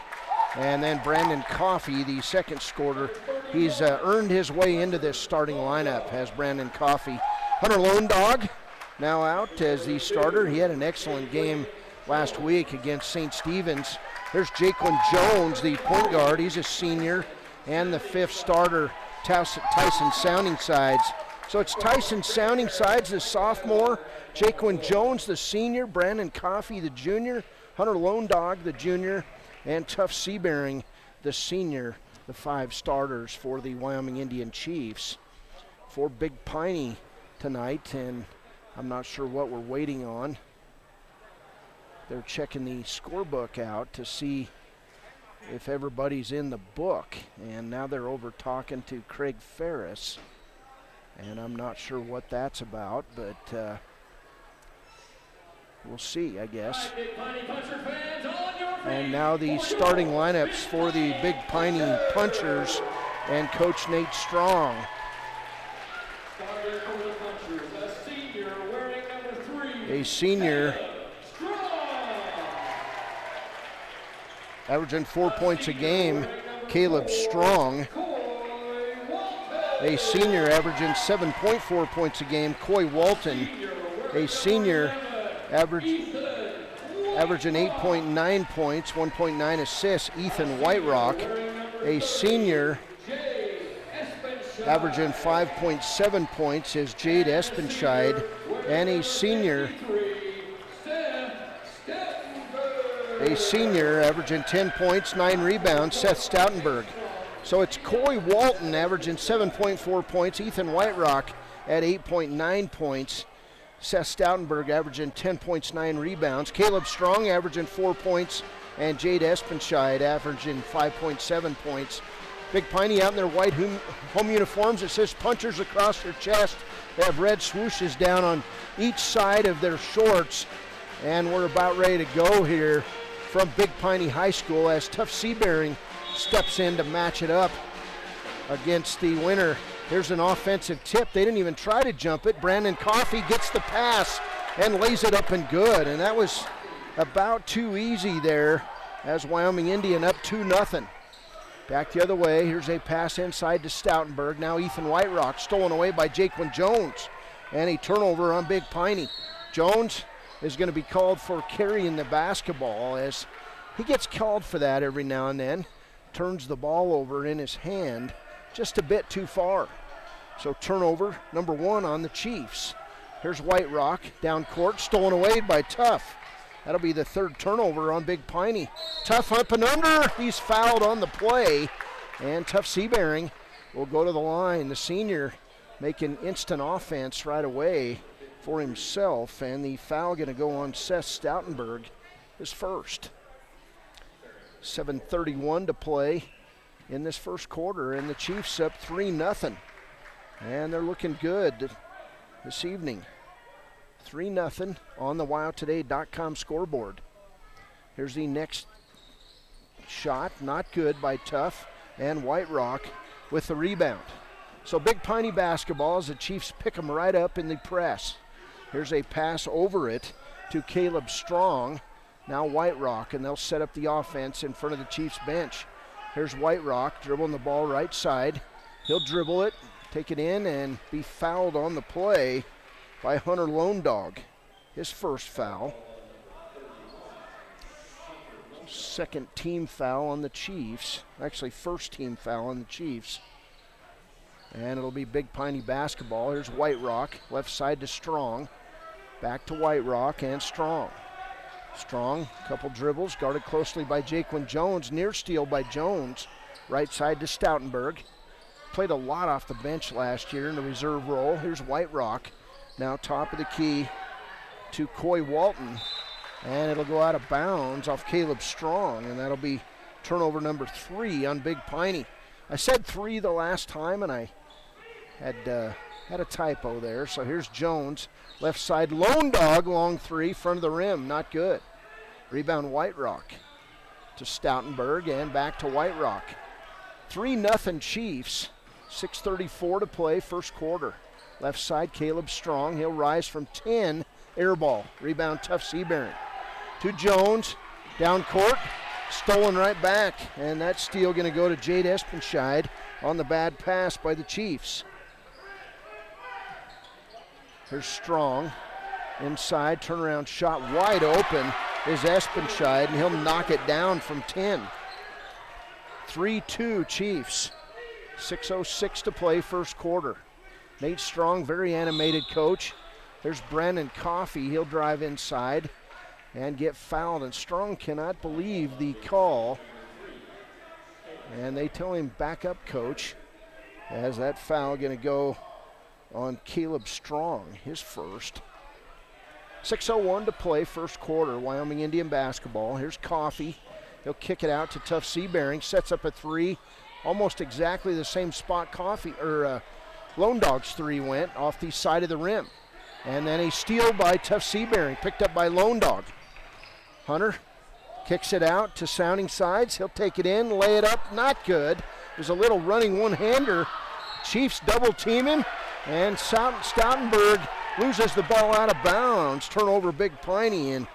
and then Brandon Coffey, the second scorer. He's earned his way into this starting lineup, has Brandon Coffey. Hunter Lone Dog now out as the starter. He had an excellent game last week against St. Stephen's. There's Jaquan Jones, the point guard. He's a senior, and the fifth starter, Tyson Sounding Sides. So it's Tyson Sounding Sides, the sophomore, Jaquan Jones, the senior, Brandon Coffey, the junior, Hunter Lone Dog, the junior, and Tuff Seabearing, the senior, the five starters for the Wyoming Indian Chiefs. For Big Piney tonight, and I'm not sure what we're waiting on. They're checking the scorebook out to see if everybody's in the book, and now they're over talking to Craig Ferris, and I'm not sure what that's about, but we'll see, I guess. And now the starting lineups for the Big Piney Punchers and Coach Nate Strong. A senior, averaging 4 points a game, Caleb Strong. A senior averaging 7.4 points a game, Coy Walton. A senior averaging 8.9 points, 1.9 assists, Ethan Whiterock. A senior averaging 5.7 points is Jade Espenscheid. And a senior averaging 10 points, 9 rebounds, Seth Stoutenberg. So it's Coy Walton averaging 7.4 points, Ethan Whiterock at 8.9 points, Seth Stoutenberg averaging 10 points, 9 rebounds, Caleb Strong averaging 4 points, and Jade Espenscheid averaging 5.7 points. Big Piney out in their white home uniforms. It says Punchers across their chest. They have red swooshes down on each side of their shorts. And we're about ready to go here from Big Piney High School as Tuff Seabearing steps in to match it up against the winner. Here's an offensive tip. They didn't even try to jump it. Brandon Coffey gets the pass and lays it up and good. And that was about too easy there as Wyoming Indian up 2-0. Back the other way, here's a pass inside to Stoutenberg. Now Ethan Whiterock stolen away by Jaquan Jones. And a turnover on Big Piney. Jones is going to be called for carrying the basketball, as he gets called for that every now and then. Turns the ball over in his hand just a bit too far. So turnover number 1 on the Chiefs. Here's Whiterock down court, stolen away by Tuff. That'll be the third turnover on Big Piney. Tuff up and under. He's fouled on the play. And Tuff Seabearing will go to the line. The senior making instant offense right away for himself. And the foul going to go on Seth Stoutenberg, his first. 7:31 to play in this first quarter. And the Chiefs up 3-0. And they're looking good this evening. 3-0 on the WyoToday.com scoreboard. Here's the next shot, not good by Tuff, and Whiterock with the rebound. So Big Piney basketball as the Chiefs pick them right up in the press. Here's a pass over it to Caleb Strong. Now Whiterock, and they'll set up the offense in front of the Chiefs bench. Here's Whiterock dribbling the ball right side. He'll dribble it, take it in, and be fouled on the play by Hunter Lone Dog, his first foul. Second team foul on the Chiefs. Actually, first team foul on the Chiefs. And it'll be Big Piney basketball. Here's Whiterock, left side to Strong. Back to Whiterock and Strong. Strong, couple dribbles, guarded closely by Jaquan Jones. Near steal by Jones. Right side to Stoutenberg. Played a lot off the bench last year in the reserve role. Here's White Rock. Now top of the key to Coy Walton. And it'll go out of bounds off Caleb Strong, and that'll be turnover number 3 on Big Piney. I said 3 the last time, and I had a typo there. So here's Jones. Left side, Lone Dog, long 3, front of the rim, not good. Rebound White Rock to Stoutenberg and back to White Rock. 3-0 Chiefs, 6:34 to play, first quarter. Left side, Caleb Strong. He'll rise from 10, air ball. Rebound, Tough Seabearing. To Jones, down court, stolen right back. And that steal going to go to Jade Espenscheid on the bad pass by the Chiefs. Here's Strong. Inside, turnaround shot wide open is Espenscheid, and he'll knock it down from 10. 3-2 Chiefs. 6:06 to play, first quarter. Nate Strong, very animated coach. There's Brandon Coffey. He'll drive inside and get fouled, and Strong cannot believe the call. And they tell him, back up, coach, as that foul going to go on Caleb Strong, his first. 6:01 to play, first quarter, Wyoming Indian basketball. Here's Coffey. He'll kick it out to Tough Seabearing, sets up a 3, almost exactly the same spot Lone Dog's 3 went, off the side of the rim. And then a steal by Tough Seabearing, picked up by Lone Dog. Hunter kicks it out to Sounding Sides. He'll take it in, lay it up, not good. There's a little running one-hander. Chiefs double team him, and Stoutenberg loses the ball out of bounds. Turnover Big Piney, and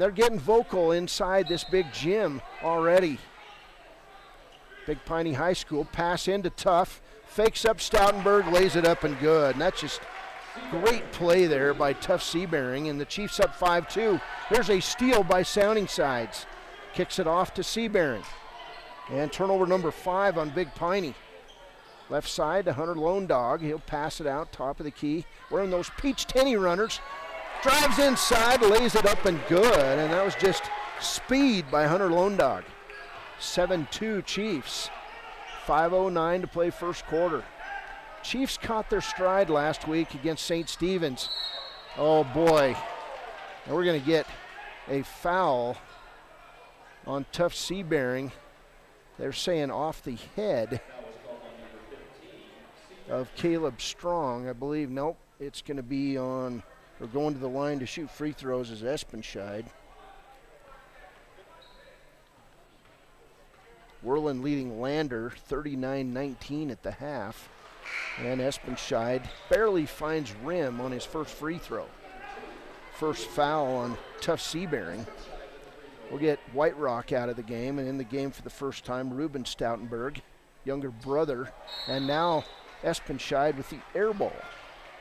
they're getting vocal inside this big gym already. Big Piney High School, pass into Tough, fakes up Stoutenberg, lays it up and good. And that's just great play there by Tough Seabearing, and the Chiefs up 5-2. Here's a steal by Sounding Sides. Kicks it off to Seabearing. And turnover number 5 on Big Piney. Left side to Hunter Lone Dog. He'll pass it out, top of the key. Wearing those peach tenny runners. Drives inside, lays it up and good. And that was just speed by Hunter Lone Dog. 7-2 Chiefs. 5:09 to play first quarter. Chiefs caught their stride last week against St. Stephen's. Oh boy. And we're going to get a foul on Tough Seabearing. They're saying off the head of Caleb Strong, I believe. Nope, it's going to be on, or going to the line to shoot free throws is Espenscheid. Whirlin leading Lander 39-19 at the half. And Espenscheid barely finds rim on his first free throw. First foul on Tough Seabearing. We'll get White Rock out of the game, and in the game for the first time, Ruben Stoutenberg, younger brother, and now Espenscheid with the air ball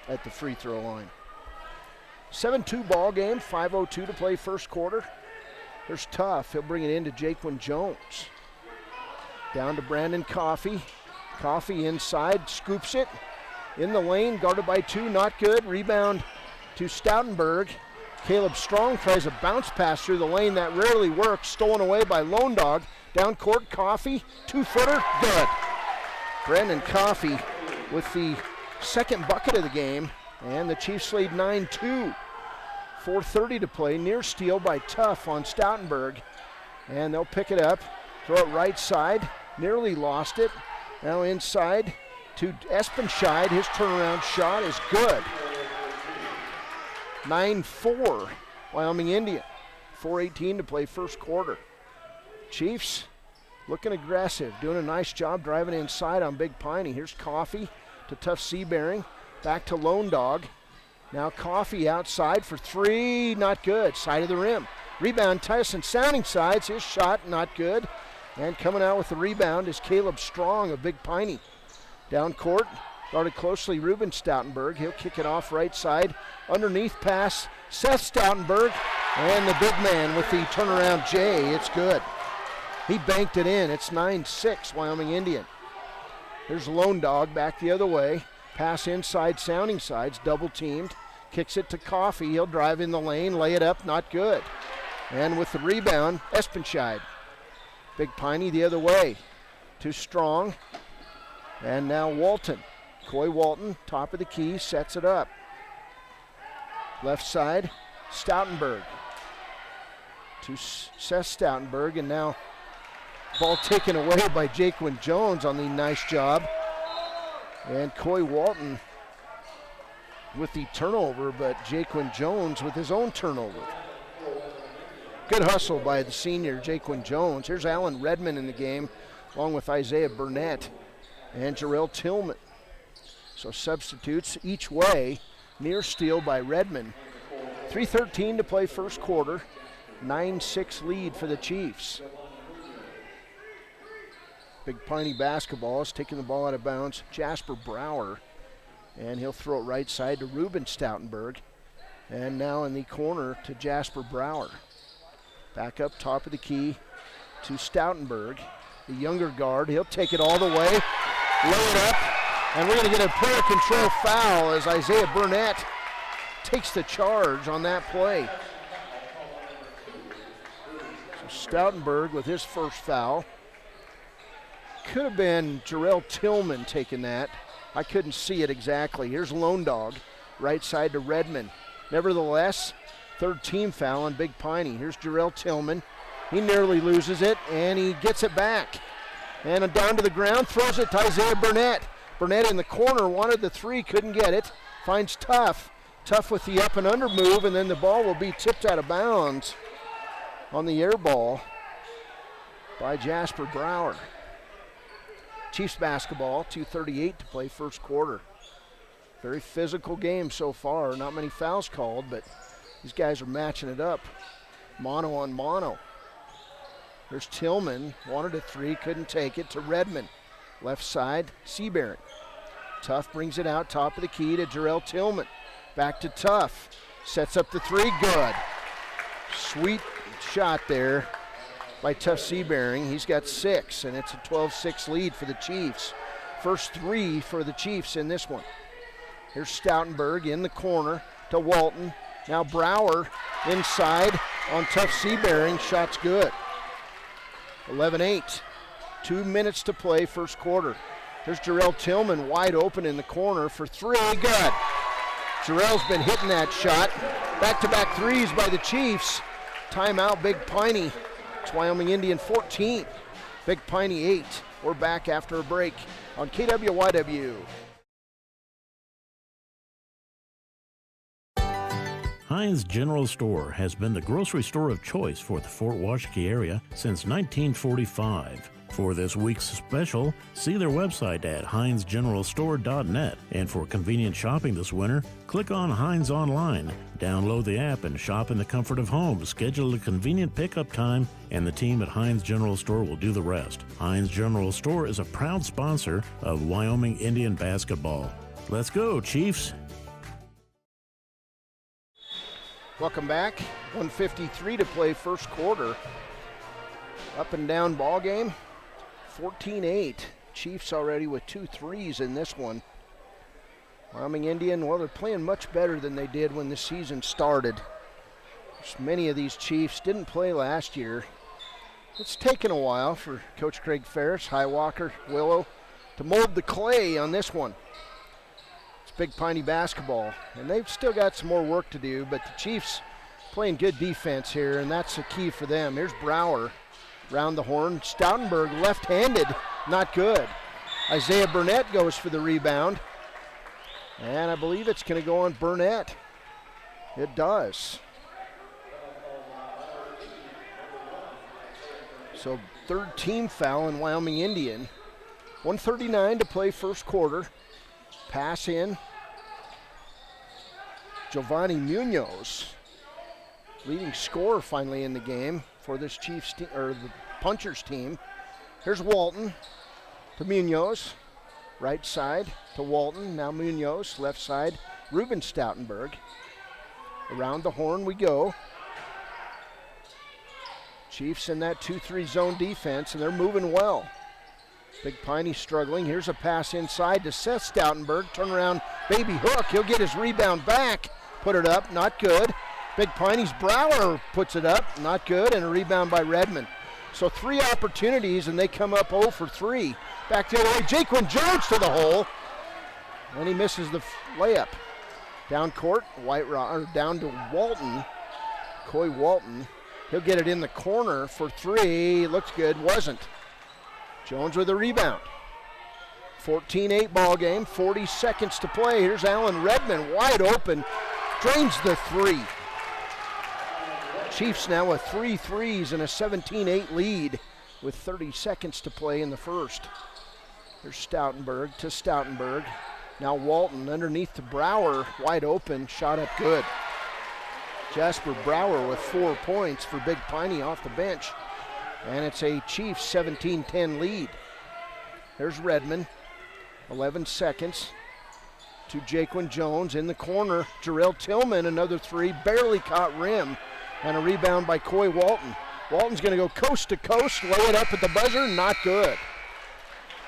at the free throw line. 7-2 ball game, 5:02 to play first quarter. There's Tough, he'll bring it in to Jaquan Jones. Down to Brandon Coffey. Coffey inside, scoops it. In the lane, guarded by 2, not good. Rebound to Stoutenberg. Caleb Strong tries a bounce pass through the lane. That rarely works. Stolen away by Lone Dog. Down court, Coffey, 2-footer, good. Brandon Coffey with the second bucket of the game, and the Chiefs lead 9-2. 4:30 to play. Near steal by Tough on Stoutenberg, and they'll pick it up. Throw it right side. Nearly lost it. Now inside to Espenscheid. His turnaround shot is good. 9-4 Wyoming Indian. 4:18 to play first quarter. Chiefs looking aggressive, doing a nice job driving inside on Big Piney. Here's Coffey to Tough Seabearing. Back to Lone Dog. Now Coffey outside for 3, not good. Side of the rim. Rebound Tyson Sounding Sides. His shot not good. And coming out with the rebound is Caleb Strong of Big Piney. Down court, guarded closely Ruben Stoutenberg. He'll kick it off right side. Underneath pass, Seth Stoutenberg. And the big man with the turnaround J. It's good. He banked it in. It's 9-6 Wyoming Indian. There's Lone Dog back the other way. Pass inside Sounding Sides, double teamed. Kicks it to Coffey. He'll drive in the lane, lay it up, not good. And with the rebound, Espenscheid. Big Piney the other way. Too strong. And now Walton. Coy Walton, top of the key, sets it up. Left side, Stoutenberg. To Seth Stoutenberg, and now ball taken away by Jaquin Jones on the nice job. And Coy Walton with the turnover, but Jaquin Jones with his own turnover. Good hustle by the senior, Jaquin Jones. Here's Alan Redmond in the game, along with Isaiah Burnett and Jarrell Tillman. So substitutes each way, near steal by Redmond. 3:13 to play first quarter, 9-6 lead for the Chiefs. Big Piney basketball is taking the ball out of bounds. Jasper Brower, and he'll throw it right side to Ruben Stoutenberg. And now in the corner to Jasper Brower. Back up top of the key to Stoutenberg, the younger guard. He'll take it all the way, lay it up, and we're going to get a player control foul as Isaiah Burnett takes the charge on that play. So Stoutenberg with his first foul. Could have been Jarrell Tillman taking that. I couldn't see it exactly. Here's Lone Dog, right side to Redmond. Nevertheless, third team foul on Big Piney. Here's Jarrell Tillman. He nearly loses it, and he gets it back. And down to the ground, throws it to Isaiah Burnett. Burnett in the corner, wanted the three, couldn't get it. Finds Tough. Tough with the up and under move, and then the ball will be tipped out of bounds on the air ball by Jasper Brower. Chiefs basketball, 2:38 to play first quarter. Very physical game so far. Not many fouls called, but these guys are matching it up. Mono on mono. There's Tillman, wanted a three, couldn't take it, to Redmond. Left side, Seabairn. Tough brings it out, top of the key to Jarrell Tillman. Back to Tough, sets up the three, good. Sweet shot there by Tough Seabearing. He's got 6, and it's a 12-6 lead for the Chiefs. First 3 for the Chiefs in this one. Here's Stoutenberg in the corner to Walton. Now Brower inside on Tough Seabearing. Shot's good. 11-8. 2 minutes to play first quarter. Here's Jarrell Tillman wide open in the corner for 3. Good. Jarrell's been hitting that shot. Back-to-back threes by the Chiefs. Timeout, Big Piney. It's Wyoming Indian 14. Big Piney 8. We're back after a break on KWYW. Heinz General Store has been the grocery store of choice for the Fort Washakie area since 1945. For this week's special, see their website at heinzgeneralstore.net. And for convenient shopping this winter, click on Heinz Online, download the app, and shop in the comfort of home. Schedule a convenient pickup time, and the team at Heinz General Store will do the rest. Heinz General Store is a proud sponsor of Wyoming Indian basketball. Let's go, Chiefs! Welcome back. 1:53 to play first quarter. Up and down ball game. 14-8. Chiefs already with 2 threes in this one. Wyoming Indian, well, they're playing much better than they did when the season started. Many of these Chiefs didn't play last year. It's taken a while for Coach Craig Ferris, Highwalker, Willow to mold the clay on this one. It's Big Piney basketball, and they've still got some more work to do, but the Chiefs playing good defense here, and that's the key for them. Here's Brower. Round the horn, Stoutenberg left-handed, not good. Isaiah Burnett goes for the rebound. And I believe it's going to go on Burnett. It does. So third team foul in Wyoming Indian. 1:39 to play first quarter. Pass in. Giovanni Munoz, leading scorer finally in the game for this Chiefs team, or the Punchers team. Here's Walton to Munoz, right side to Walton. Now Munoz, left side, Ruben Stoutenberg. Around the horn we go. Chiefs in that 2-3 zone defense, and they're moving well. Big Piney struggling. Here's a pass inside to Seth Stoutenberg. Turn around, baby hook. He'll get his rebound back. Put it up, not good. Big Piney's Brower puts it up, not good, and a rebound by Redmond. So 3 opportunities, and they come up 0 for 3. Back the other way, Jaquan Jones to the hole, and he misses the layup. Down court, down to Walton, Coy Walton. He'll get it in the corner for 3. Looks good, wasn't. Jones with a rebound. 14-8 ball game, 40 seconds to play. Here's Allen Redmond, wide open, drains the 3. Chiefs now with 3 threes and a 17-8 lead with 30 seconds to play in the first. Here's Stoutenberg to Stoutenberg. Now Walton underneath to Brower, wide open, shot up good. Jasper Brower with 4 points for Big Piney off the bench. And it's a Chiefs 17-10 lead. There's Redmond, 11 seconds to Jaquan Jones in the corner. Jarrell Tillman, another 3, barely caught rim. And a rebound by Coy Walton. Walton's going to go coast to coast, lay it up at the buzzer, not good.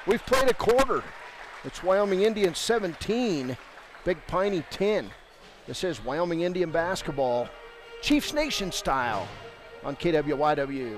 We've played a quarter. It's Wyoming Indians 17, Big Piney 10. This is Wyoming Indian basketball, Chiefs Nation style on KWYW.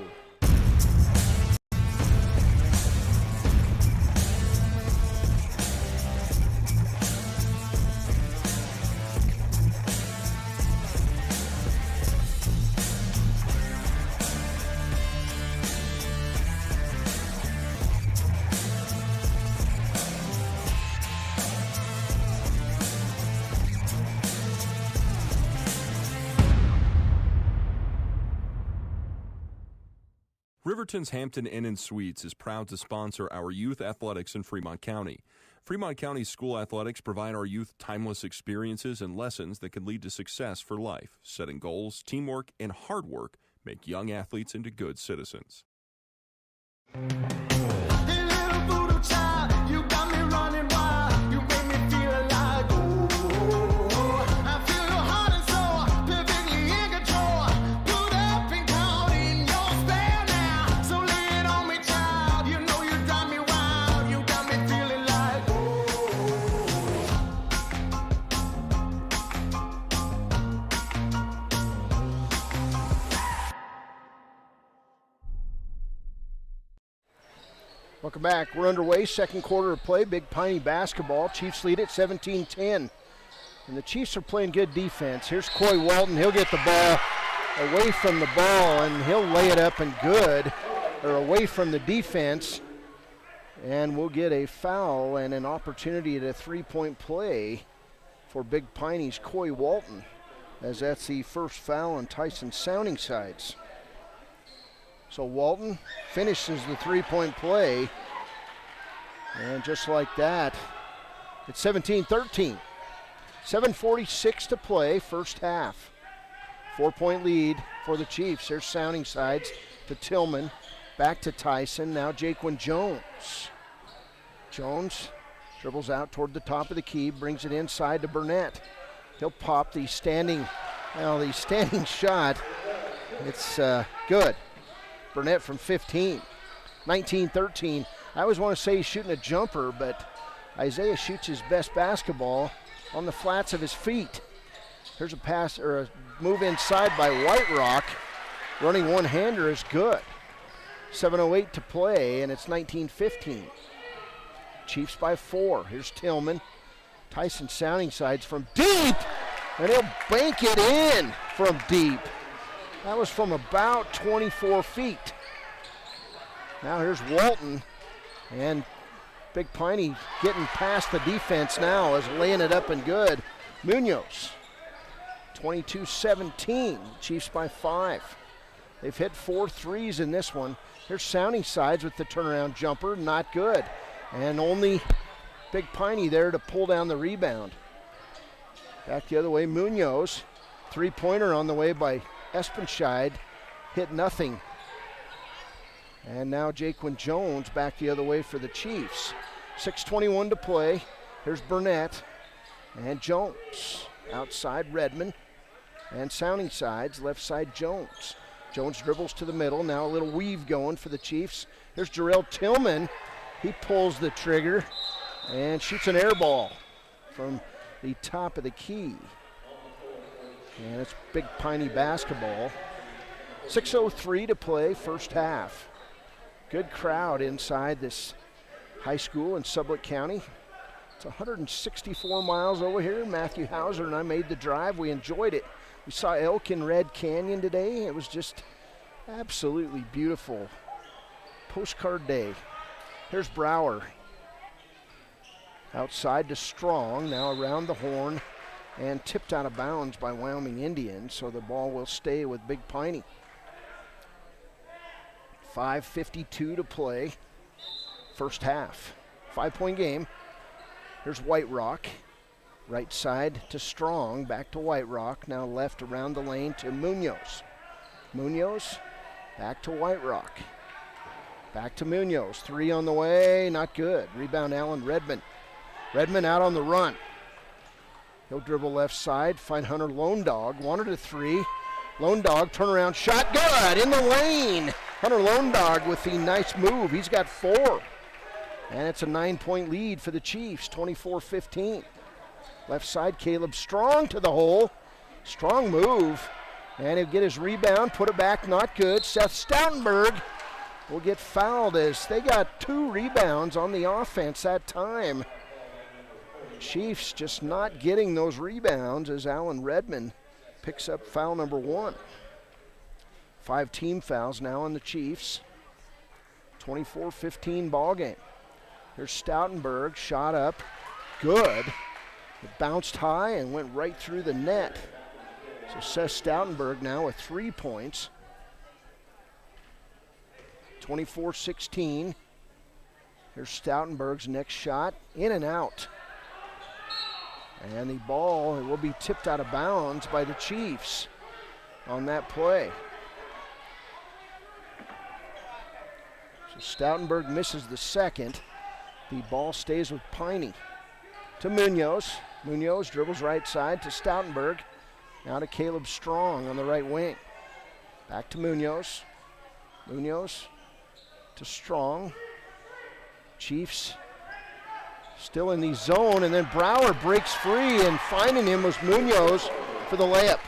Riverton's Hampton Inn & Suites is proud to sponsor our youth athletics in Fremont County. Fremont County school athletics provide our youth timeless experiences and lessons that can lead to success for life. Setting goals, teamwork, and hard work make young athletes into good citizens. Welcome back. We're underway. Second quarter of play. Big Piney basketball. Chiefs lead it 17-10. And the Chiefs are playing good defense. Here's Coy Walton. He'll get the ball away from the ball, and he'll lay it up and good, or away from the defense. And we'll get a foul and an opportunity at a three-point play for Big Piney's Coy Walton, as that's the first foul on Tyson Sounding Sides. So Walton finishes the three-point play, and just like that, it's 17-13. 7:46 to play, first half. 4-point lead for the Chiefs. There's Sounding Sides to Tillman, back to Tyson, now Jaquan Jones. Jones dribbles out toward the top of the key, brings it inside to Burnett. He'll pop the standing shot. It's good. Burnett from 15. 19-13. I always want to say he's shooting a jumper, but Isaiah shoots his best basketball on the flats of his feet. Here's a pass or a move inside by White Rock. Running one-hander is good. 7:08 to play, and it's 19-15. Chiefs by 4. Here's Tillman. Tyson Sounding Sides from deep, and he'll bank it in from deep. That was from about 24 feet. Now here's Walton, and Big Piney getting past the defense now is laying it up and good. Munoz, 22-17, Chiefs by 5. They've hit 4 threes in this one. Here's Sounding Sides with the turnaround jumper, not good. And only Big Piney there to pull down the rebound. Back the other way, Munoz, three-pointer on the way by Espenscheid, hit nothing. And now Jaquan Jones back the other way for the Chiefs. 6:21 to play. Here's Burnett and Jones. Outside Redmond and Sounding Sides, left side Jones. Jones dribbles to the middle. Now a little weave going for the Chiefs. Here's Jarrell Tillman. He pulls the trigger and shoots an air ball from the top of the key. And it's Big Piney basketball. 6:03 to play, first half. Good crowd inside this high school in Sublette County. It's 164 miles over here. Matthew Hauser and I made the drive. We enjoyed it. We saw elk in Red Canyon today. It was just absolutely beautiful. Postcard day. Here's Brower. Outside to Strong, now around the horn, and tipped out of bounds by Wyoming Indians, so the ball will stay with Big Piney. 5:52 to play, first half. 5-point game. Here's White Rock. Right side to Strong, back to White Rock, now left around the lane to Munoz. Munoz, back to White Rock. Back to Munoz, 3 on the way, not good. Rebound Alan Redmond. Redmond out on the run. He'll dribble left side, find Hunter Lone Dog, wanted a 3. Lone Dog, turnaround shot, good, in the lane. Hunter Lone Dog with the nice move, he's got 4. And it's a 9-point lead for the Chiefs, 24-15. Left side, Caleb Strong to the hole. Strong move, and he'll get his rebound, put it back, not good. Seth Stoutenberg will get fouled as they got 2 rebounds on the offense that time. Chiefs just not getting those rebounds as Alan Redmond picks up foul number 1. 5 team fouls now on the Chiefs. 24-15 ball game. Here's Stoutenberg, shot up, good. It bounced high and went right through the net. So Seth Stoutenberg now with 3 points. 24-16. Here's Stoutenberg's next shot, in and out. And the ball will be tipped out of bounds by the Chiefs on that play. So Stoutenberg misses the second. The ball stays with Piney. To Munoz. Munoz dribbles right side to Stoutenberg. Now to Caleb Strong on the right wing. Back to Munoz. Munoz to Strong. Chiefs still in the zone, and then Brower breaks free, and finding him was Munoz for the layup.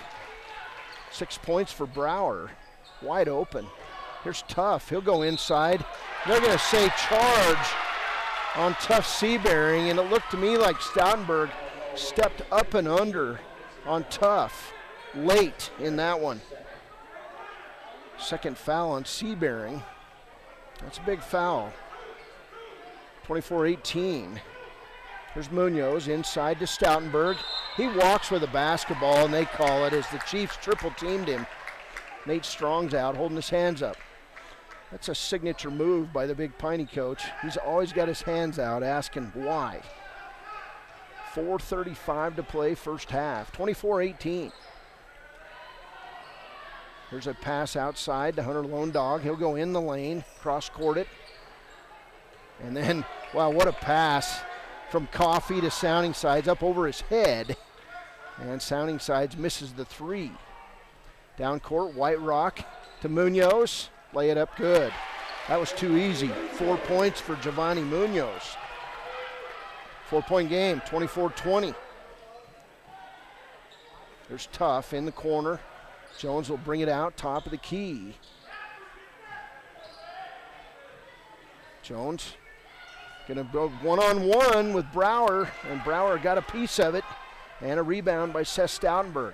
6 points for Brower. Wide open. Here's Tuff. He'll go inside. They're going to say charge on Tuff Seabearing, and it looked to me like Stoutenberg stepped up and under on Tuff late in that one. Second foul on Seabearing. That's a big foul. 24-18. Here's Munoz inside to Stoutenberg. He walks with a basketball, and they call it as the Chiefs triple teamed him. Nate Strong's out holding his hands up. That's a signature move by the Big Piney coach. He's always got his hands out asking why. 4:35 to play first half, 24-18. Here's a pass outside to Hunter Lone Dog. He'll go in the lane, cross-court it. And then, wow, what a pass from Coffey to Sounding Sides up over his head. And Sounding Sides misses the 3. Down court, White Rock to Munoz. Lay it up good. That was too easy. 4 points for Giovanni Munoz. 4-point game, 24-20. There's Tuff in the corner. Jones will bring it out, top of the key. Jones gonna go one-on-one with Brower, and Brower got a piece of it, and a rebound by Seth Stoutenberg.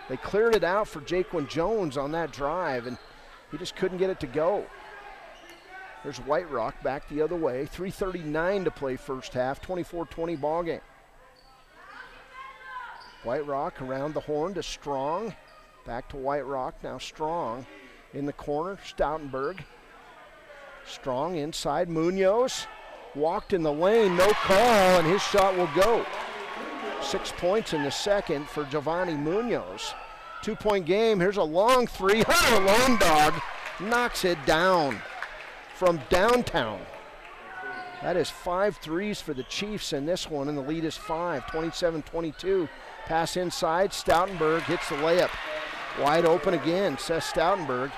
They cleared it out for Jaquan Jones on that drive, and he just couldn't get it to go. There's White Rock back the other way. 3:39 to play first half, 24-20 ball game. White Rock around the horn to Strong. Back to White Rock, now Strong. In the corner, Stoutenberg. Strong inside, Munoz. Walked in the lane, no call, and his shot will go. 6 points in the second for Giovanni Munoz. 2-point game, here's a long 3. Hunter Lone Dog knocks it down from downtown. That is 5 threes for the Chiefs in this one, and the lead is 5, 27-22. Pass inside, Stoutenberg hits the layup. Wide open again, Seth Stoutenberg,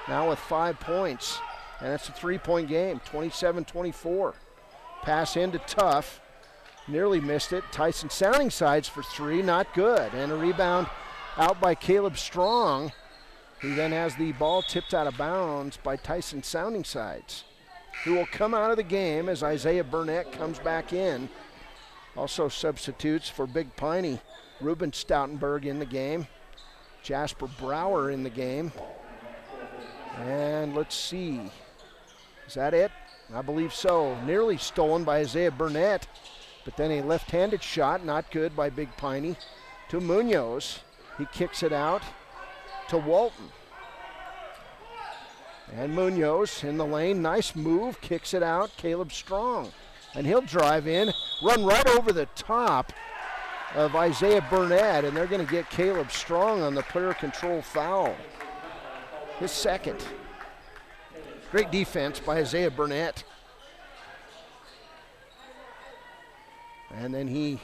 now with 5 points. And it's a 3-point game, 27-24. Pass into Tuff, nearly missed it. Tyson Sounding Sides for 3, not good. And a rebound out by Caleb Strong, who then has the ball tipped out of bounds by Tyson Soundingsides, who will come out of the game as Isaiah Burnett comes back in. Also substitutes for Big Piney, Ruben Stoutenberg in the game, Jasper Brower in the game. And let's see, is that it? I believe so. Nearly stolen by Isaiah Burnett, but then a left-handed shot, not good by Big Piney, to Munoz. He kicks it out to Walton. And Munoz in the lane, nice move, kicks it out, Caleb Strong. And he'll drive in, run right over the top of Isaiah Burnett, and they're going to get Caleb Strong on the player control foul. His second. Great defense by Isaiah Burnett. And then he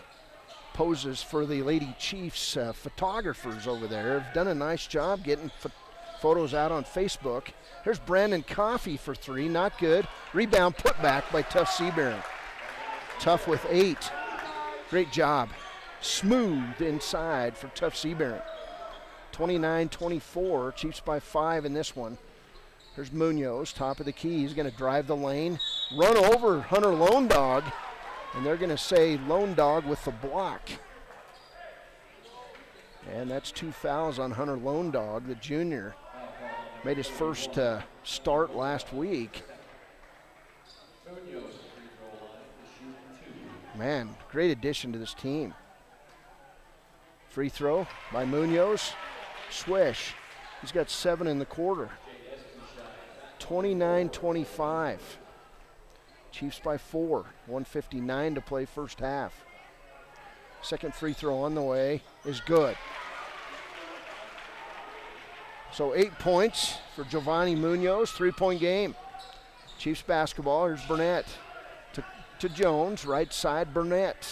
poses for the Lady Chiefs photographers over there. Have done a nice job getting photos out on Facebook. Here's Brandon Coffey for three, not good. Rebound put back by Tuff Seabairn. Tuff with 8. Great job. Smooth inside for Tuff Seabairn. 29-24, Chiefs by 5 in this one. Here's Munoz, top of the key. He's going to drive the lane, run over Hunter Lone Dog, and they're going to say Lone Dog with the block. And that's 2 fouls on Hunter Lone Dog, the junior. Made his first start last week. Man, great addition to this team. Free throw by Munoz. Swish. He's got 7 in the quarter. 29-25. Chiefs by 4. 1:59 to play first half. Second free throw on the way is good. So 8 points for Giovanni Munoz, 3-point game. Chiefs basketball, here's Burnett to Jones, right side Burnett.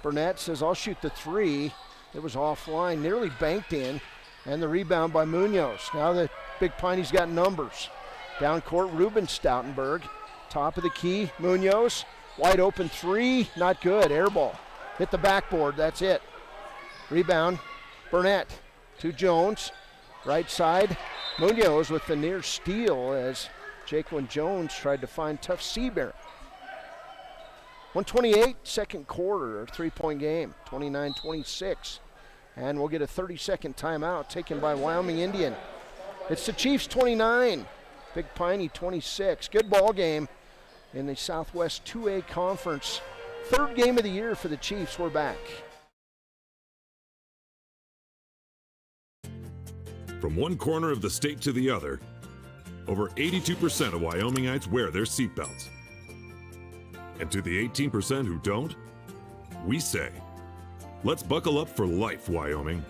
Burnett says, I'll shoot the 3. It was offline, nearly banked in, and the rebound by Munoz. Now that Big Piney's got numbers. Down court, Ruben Stoutenberg, top of the key, Munoz, wide open 3, not good, air ball. Hit the backboard, that's it. Rebound, Burnett to Jones, right side, Munoz with the near steal as Jaquan Jones tried to find Tuff Seabairn. 1:28, second quarter, 3-point game, 29-26. And we'll get a 30-second timeout taken by Wyoming Indian. It's the Chiefs 29, Big Piney 26. Good ball game in the Southwest 2A Conference. Third game of the year for the Chiefs. We're back. From one corner of the state to the other, over 82% of Wyomingites wear their seatbelts. And to the 18% who don't, we say, let's buckle up for life, Wyoming.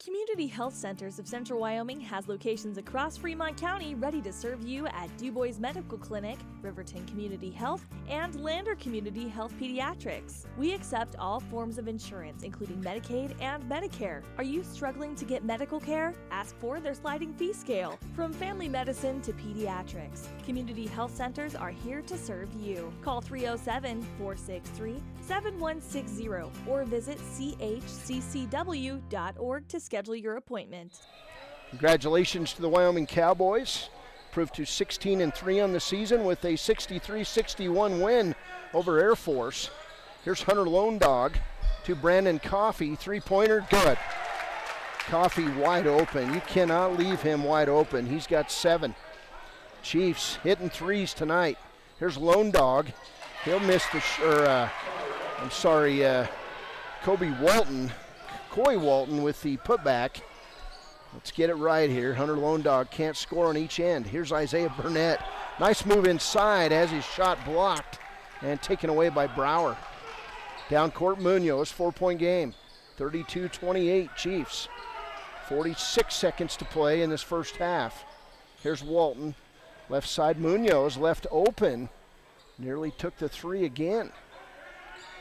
Community Health Centers of Central Wyoming has locations across Fremont County ready to serve you at DuBois Medical Clinic, Riverton Community Health, and Lander Community Health Pediatrics. We accept all forms of insurance, including Medicaid and Medicare. Are you struggling to get medical care? Ask for their sliding fee scale. From family medicine to pediatrics, Community Health Centers are here to serve you. Call 307-463-7160 or visit chccw.org to schedule your appointment. Congratulations to the Wyoming Cowboys. Proved to 16-3 on the season with a 63-61 win over Air Force. Here's Hunter Lone Dog to Brandon Coffey. 3-pointer, good. Coffey wide open. You cannot leave him wide open. He's got 7. Chiefs hitting threes tonight. Here's Lone Dog. He'll miss the, Coy Walton with the putback. Let's get it right here. Hunter Lone Dog can't score on each end. Here's Isaiah Burnett. Nice move inside as his shot blocked and taken away by Brower. Down court, Munoz, 4-point game. 32-28 Chiefs. 46 seconds to play in this first half. Here's Walton. Left side, Munoz left open. Nearly took the 3 again.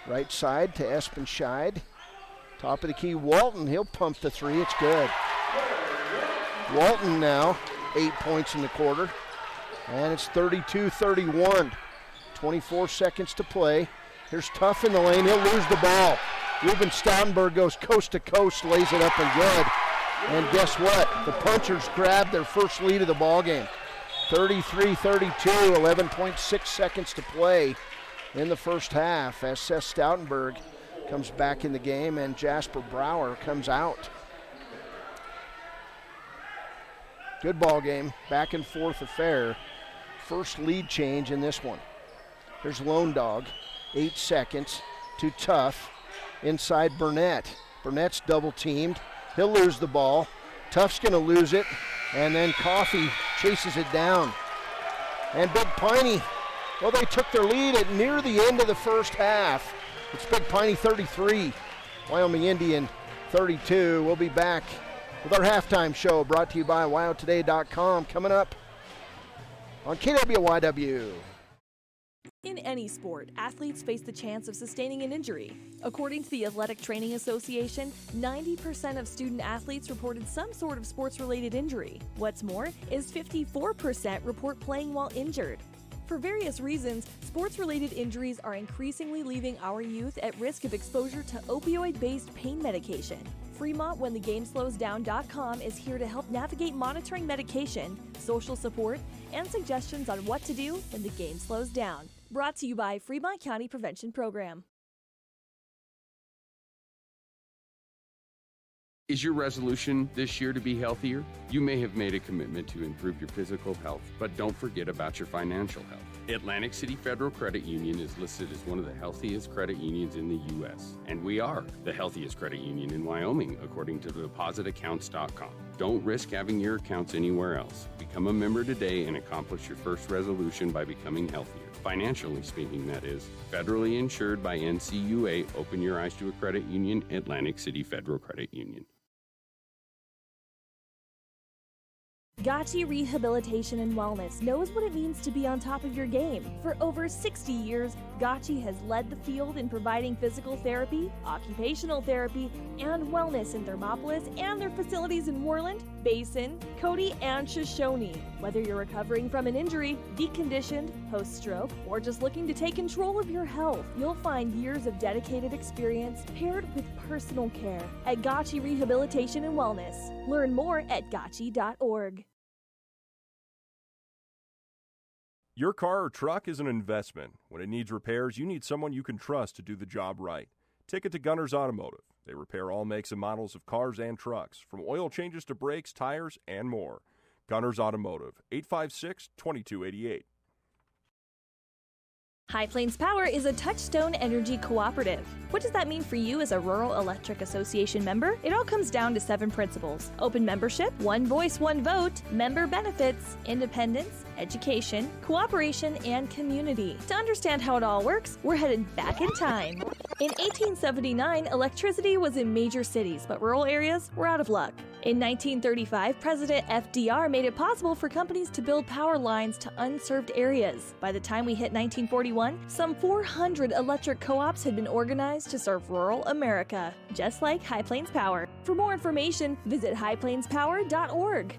Right side to Espenscheid. Top of the key, Walton. He'll pump the 3. It's good. Walton now, 8 points in the quarter. And it's 32-31. 24 seconds to play. Here's Tuff in the lane. He'll lose the ball. Ruben Stoutenberg goes coast to coast, lays it up and good. And guess what? The Punchers grabbed their first lead of the ballgame. 33-32, 11.6 seconds to play in the first half as Seth Stoutenberg comes back in the game and Jasper Brower comes out. Good ball game, back and forth affair. First lead change in this one. There's Lone Dog, 8 seconds to Tuff inside Burnett. Burnett's double teamed. He'll lose the ball. Tuff's gonna lose it, and then Coffey chases it down. And Big Piney, well, they took their lead at near the end of the first half. It's Big Piney 33, Wyoming Indian 32. We'll be back with our halftime show brought to you by WyoToday.com coming up on KWYW. In any sport, athletes face the chance of sustaining an injury. According to the Athletic Training Association, 90% of student athletes reported some sort of sports-related injury. What's more, is 54% report playing while injured. For various reasons, sports-related injuries are increasingly leaving our youth at risk of exposure to opioid-based pain medication. Fremont WhenTheGameSlowsDown.com is here to help navigate monitoring medication, social support, and suggestions on what to do when the game slows down. Brought to you by Fremont County Prevention Program. Is your resolution this year to be healthier? You may have made a commitment to improve your physical health, but don't forget about your financial health. Atlantic City Federal Credit Union is listed as one of the healthiest credit unions in the U.S., and we are the healthiest credit union in Wyoming, according to depositaccounts.com. Don't risk having your accounts anywhere else. Become a member today and accomplish your first resolution by becoming healthier. Financially speaking, that is. Federally insured by NCUA. Open your eyes to a credit union. Atlantic City Federal Credit Union. Gotchi Rehabilitation and Wellness knows what it means to be on top of your game. For over 60 years, Gotchi has led the field in providing physical therapy, occupational therapy, and wellness in Thermopolis and their facilities in Worland, Basin, Cody, and Shoshone. Whether you're recovering from an injury, deconditioned, post-stroke, or just looking to take control of your health, you'll find years of dedicated experience paired with personal care at Gotchi Rehabilitation and Wellness. Learn more at gotchi.org. Your car or truck is an investment. When it needs repairs, you need someone you can trust to do the job right. Take it to Gunner's Automotive. They repair all makes and models of cars and trucks, from oil changes to brakes, tires, and more. Gunner's Automotive, 856-2288. High Plains Power is a Touchstone Energy cooperative. What does that mean for you as a Rural Electric Association member? It all comes down to 7 principles: open membership, one voice, one vote, member benefits, independence, education, cooperation, and community. To understand how it all works, we're headed back in time. In 1879, electricity was in major cities, but rural areas were out of luck. In 1935, President FDR made it possible for companies to build power lines to unserved areas. By the time we hit 1941, some 400 electric co-ops had been organized to serve rural America, just like High Plains Power. For more information, visit highplainspower.org.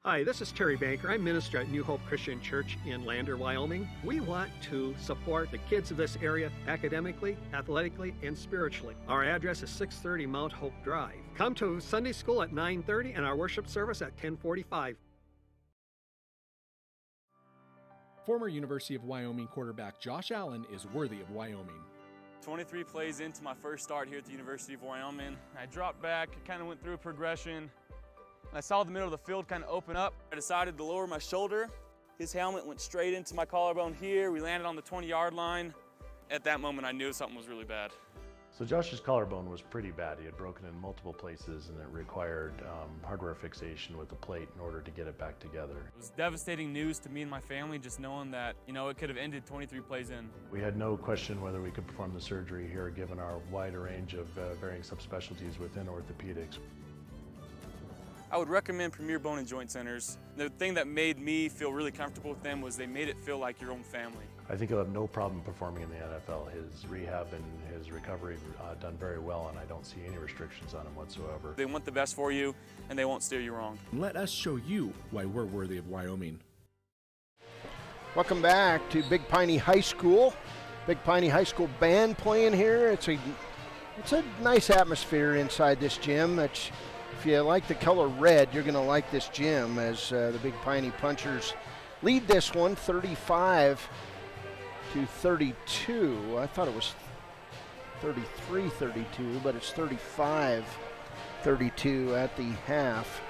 Hi, this is Terry Banker. I'm minister at New Hope Christian Church in Lander, Wyoming. We want to support the kids of this area academically, athletically, and spiritually. Our address is 630 Mount Hope Drive. Come to Sunday school at 9:30 and our worship service at 10:45. Former University of Wyoming quarterback Josh Allen is worthy of Wyoming. 23 plays into my first start here at the University of Wyoming. I dropped back, kind of went through a progression. I saw the middle of the field kind of open up. I decided to lower my shoulder. His helmet went straight into my collarbone here. We landed on the 20-yard line. At that moment, I knew something was really bad. So Josh's collarbone was pretty bad. He had broken in multiple places and it required hardware fixation with the plate in order to get it back together. It was devastating news to me and my family, just knowing that, it could have ended 23 plays in. We had no question whether we could perform the surgery here given our wide range of varying subspecialties within orthopedics. I would recommend Premier Bone and Joint Centers. The thing that made me feel really comfortable with them was they made it feel like your own family. I think he'll have no problem performing in the NFL. His rehab and his recovery done very well, and I don't see any restrictions on him whatsoever. They want the best for you, and they won't steer you wrong. Let us show you why we're worthy of Wyoming. Welcome back to Big Piney High School. Big Piney High School band playing here. It's a nice atmosphere inside this gym. If you like the color red, you're going to like this gym as the Big Piney Punchers lead this one 35-32. I thought it was 33-32, but it's 35-32 at the half.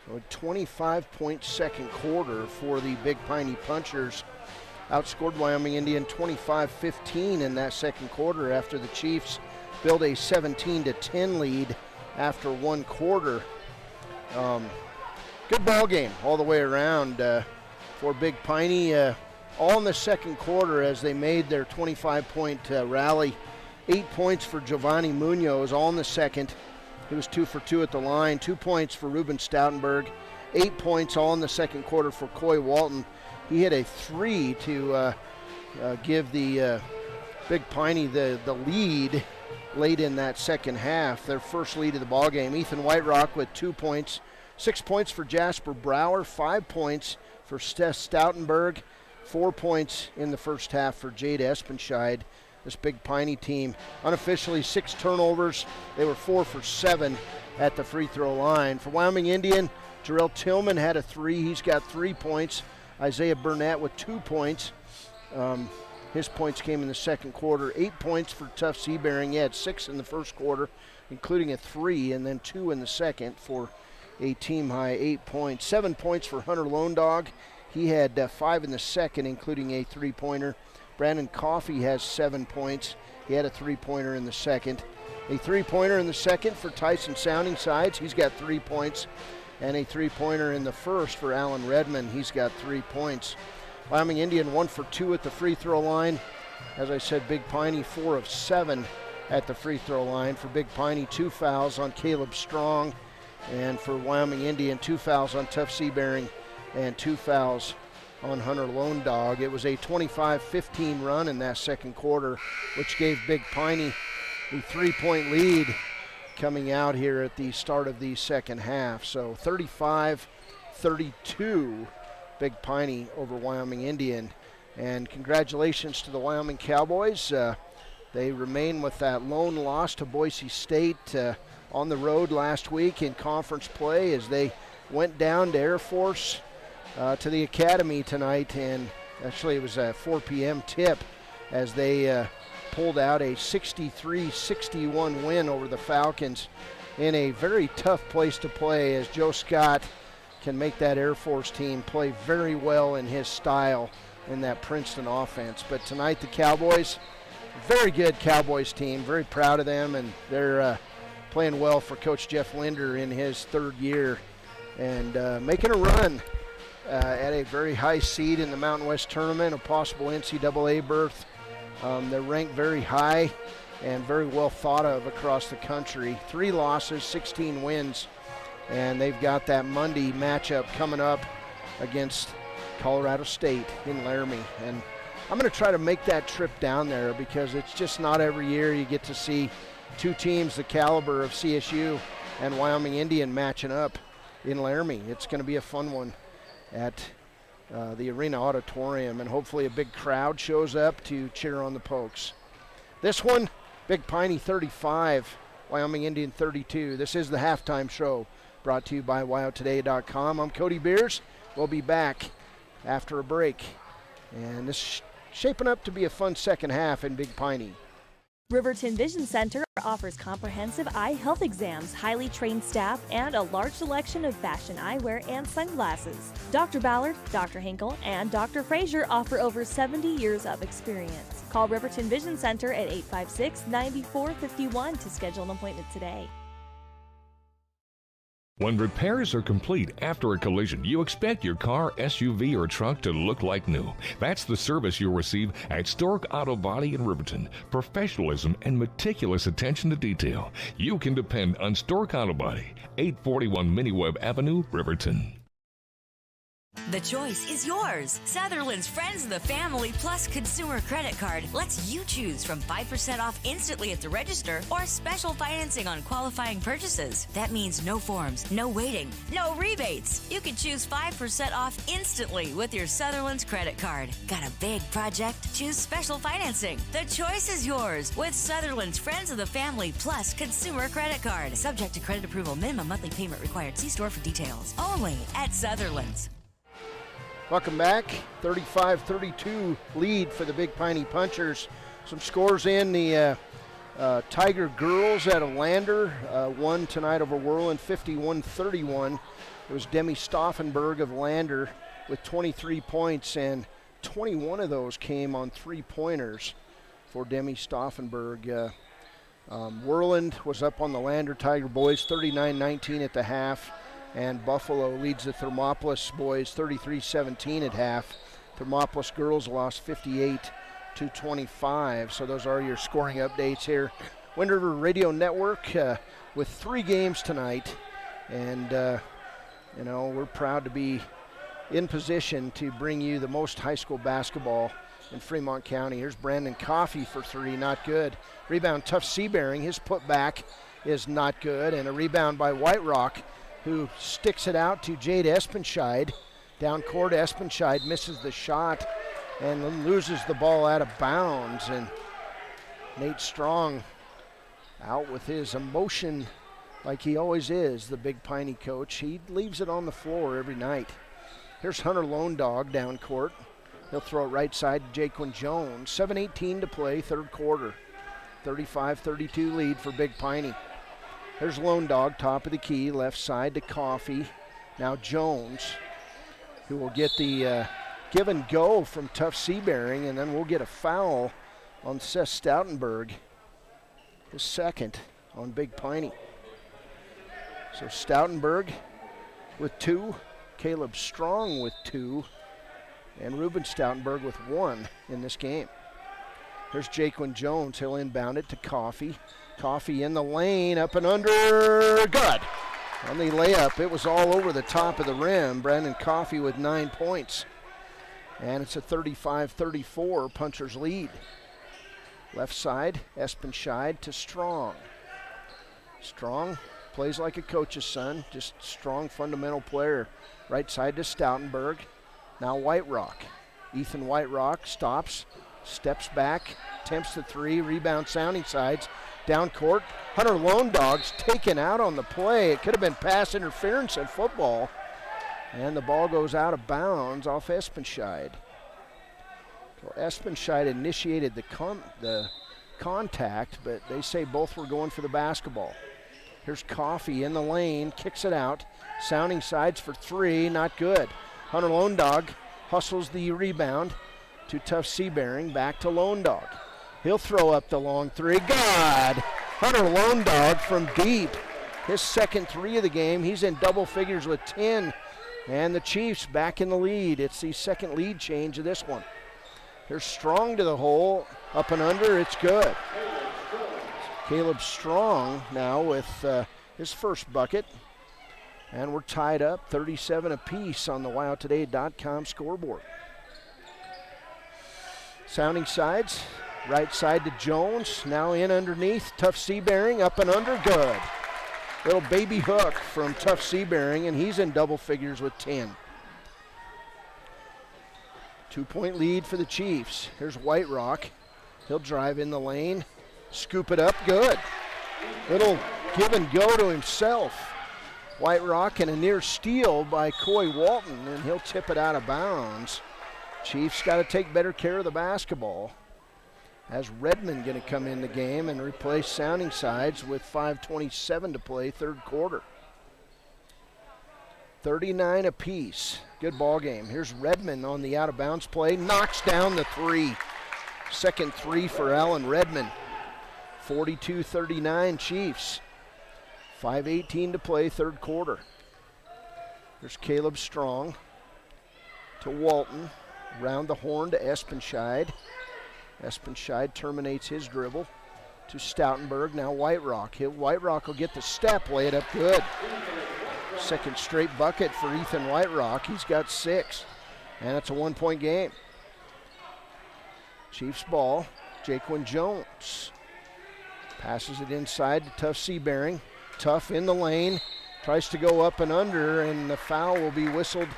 So a 25-point second quarter for the Big Piney Punchers. Outscored Wyoming Indian 25-15 in that second quarter after the Chiefs built a 17-10 lead after one quarter. Good ball game all the way around for Big Piney. All in the second quarter as they made their 25-point rally. 8 points for Giovanni Munoz, all in the second. He was 2 for 2 at the line. 2 points for Ruben Stoutenberg. 8 points all in the second quarter for Coy Walton. He hit a 3 to give the Big Piney the lead late in that second half, their first lead of the ball game. Ethan Whiterock with 2 points. 6 points for Jasper Brower. 5 points for Stoutenberg. 4 points in the first half for Jade Espenscheid. This Big Piney team, unofficially 6 turnovers. They were 4 for 7 at the free throw line. For Wyoming Indian, Jarrell Tillman had a 3. He's got 3 points. Isaiah Burnett with 2 points. His points came in the second quarter. 8 points for Tuff Seabearing. He had 6 in the first quarter, including a 3, and then 2 in the second for a team-high 8 points. 7 points for Hunter Lone Dog. He had 5 in the second, including a 3-pointer. Brandon Coffey has 7 points. He had a 3-pointer in the second. A 3-pointer in the second for Tyson Sounding Sides. He's got 3 points. And a 3-pointer in the first for Alan Redmond. He's got 3 points. Wyoming Indian 1 for 2 at the free throw line. As I said, Big Piney 4 of 7 at the free throw line. For Big Piney, 2 fouls on Caleb Strong. And for Wyoming Indian, 2 fouls on Tuff Seabearing and 2 fouls on Hunter Lone Dog. It was a 25-15 run in that second quarter, which gave Big Piney the 3-point lead coming out here at the start of the second half. So 35-32 Big Piney over Wyoming Indian. And congratulations to the Wyoming Cowboys. They remain with that lone loss to Boise State on the road last week in conference play as they went down to Air Force to the Academy tonight. And actually it was a 4 p.m. tip as they pulled out a 63-61 win over the Falcons in a very tough place to play, as Joe Scott can make that Air Force team play very well in his style in that Princeton offense. But tonight the Cowboys, very good Cowboys team, very proud of them, and they're playing well for Coach Jeff Linder in his third year and making a run at a very high seed in the Mountain West Tournament, a possible NCAA berth. They're ranked very high and very well thought of across the country. 3 losses, 16 wins, and they've got that Monday matchup coming up against Colorado State in Laramie. And I'm going to try to make that trip down there because it's just not every year you get to see 2 teams the caliber of CSU and Wyoming Indian matching up in Laramie. It's going to be a fun one at the Arena Auditorium, and hopefully a big crowd shows up to cheer on the Pokes. This one, Big Piney 35, Wyoming Indian 32. This is the halftime show brought to you by WyoToday.com. I'm Cody Beers. We'll be back after a break. And this is shaping up to be a fun second half in Big Piney. Riverton Vision Center offers comprehensive eye health exams, highly trained staff, and a large selection of fashion eyewear and sunglasses. Dr. Ballard, Dr. Hinkle, and Dr. Frazier offer over 70 years of experience. Call Riverton Vision Center at 856-9451 to schedule an appointment today. When repairs are complete after a collision, you expect your car, SUV, or truck to look like new. That's the service you'll receive at Stork Auto Body in Riverton. Professionalism and meticulous attention to detail. You can depend on Stork Auto Body, 841 Miniweb Avenue, Riverton. The choice is yours. Sutherland's Friends of the Family Plus Consumer Credit Card lets you choose from 5% off instantly at the register or special financing on qualifying purchases. That means no forms, no waiting, no rebates. You can choose 5% off instantly with your Sutherland's credit card. Got a big project? Choose special financing. The choice is yours with Sutherland's Friends of the Family Plus Consumer Credit Card. Subject to credit approval. Minimum monthly payment required. See store for details. Only at Sutherland's. Welcome back. 35-32 lead for the Big Piney Punchers. Some scores in the Tiger girls out of Lander won tonight over Whirland 51-31. It was Demi Stauffenberg of Lander with 23 points, and 21 of those came on three-pointers for Demi Stauffenberg. Whirland was up on the Lander Tiger boys 39-19 at the half. And Buffalo leads the Thermopolis boys 33-17 at half. Thermopolis girls lost 58-25. So those are your scoring updates here. Wind River Radio Network with 3 games tonight. And, we're proud to be in position to bring you the most high school basketball in Fremont County. Here's Brandon Coffey for 3, not good. Rebound, Tough Seabearing. His putback is not good. And a rebound by White Rock, who sticks it out to Jade Espenscheid. Down court, Espenscheid misses the shot and then loses the ball out of bounds. And Nate Strong out with his emotion like he always is, the Big Piney coach. He leaves it on the floor every night. Here's Hunter Lone Dog down court. He'll throw it right side to Jaquan Jones. 7:18 to play, third quarter. 35-32 lead for Big Piney. There's Lone Dog, top of the key, left side to Coffey. Now Jones, who will get the give and go from Tough Seabearing, and then we'll get a foul on Seth Stoutenberg, his second on Big Piney. So Stoutenberg with 2, Caleb Strong with 2, and Ruben Stoutenberg with 1 in this game. Here's Jaquan Jones. He'll inbound it to Coffey. Coffey in the lane, up and under, good. On the layup, it was all over the top of the rim. Brandon Coffey with 9 points. And it's a 35-34 Punchers lead. Left side, Espenscheid to Strong. Strong plays like a coach's son, just strong fundamental player. Right side to Stoutenberg. Now White Rock. Ethan White Rock stops, steps back, attempts the 3, rebound Sounding Sides. Down court, Hunter Lone Dog's taken out on the play. It could have been pass interference in football. And the ball goes out of bounds off Espenscheid. So Espenscheid initiated the contact, but they say both were going for the basketball. Here's Coffey in the lane, kicks it out. Sounding Sides for 3, not good. Hunter Lone Dog hustles the rebound to Tough Seabearing, back to Lone Dog. He'll throw up the long 3. God! Hunter Lone Dog from deep. His second 3 of the game. He's in double figures with 10. And the Chiefs back in the lead. It's the second lead change of this one. Here's Strong to the hole. Up and under. It's good. Caleb Strong now with his first bucket. And we're tied up 37 apiece on the WyoToday.com scoreboard. Sounding Sides. Right side to Jones, now in underneath. Tough Seabearing, up and under, good. Little baby hook from Tough Seabearing, and he's in double figures with 10. 2-point lead for the Chiefs. Here's White Rock. He'll drive in the lane, scoop it up, good. Little give and go to himself. White Rock and a near steal by Coy Walton, and he'll tip it out of bounds. Chiefs got to take better care of the basketball. As Redmond going to come in the game and replace Sounding Sides with 5:27 to play, third quarter. 39 apiece. Good ball game. Here's Redmond on the out-of-bounds play. Knocks down the three. Second three for Alan Redmond. 42-39 Chiefs. 5:18 to play, third quarter. There's Caleb Strong to Walton. Round the horn to Espenscheid. Espenscheid terminates his dribble to Stoutenberg. Now White Rock. White Rock will get the step, lay it up good. Second straight bucket for Ethan White Rock. He's got 6, and it's a 1-point game. Chiefs ball. Jaquan Jones passes it inside to Tough Seabearing. Tough in the lane. Tries to go up and under, and the foul will be whistled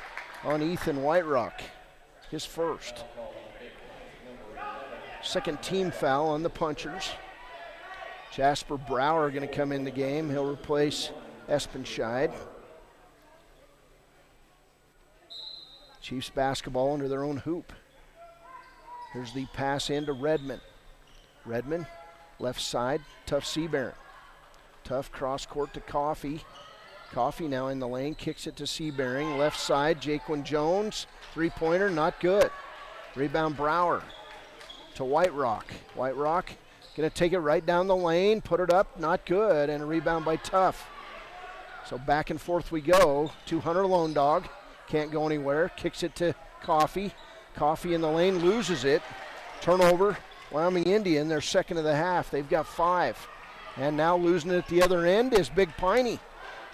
on Ethan White Rock. His first. Second team foul on the Punchers. Jasper Brower going to come in the game. He'll replace Espenscheid. Chiefs basketball under their own hoop. Here's the pass in to Redmond. Redmond, left side, Tough Seabearing. Tough cross court to Coffey. Coffey now in the lane, kicks it to Seabearing. Left side, Jaquan Jones. Three-pointer, not good. Rebound Brower to White Rock. White Rock going to take it right down the lane, put it up, not good, and a rebound by Tough. So back and forth we go. 200 Lone Dog, can't go anywhere. Kicks it to Coffey. Coffey in the lane, loses it. Turnover, Wyoming Indian, their second of the half. They've got 5. And now losing it at the other end is Big Piney.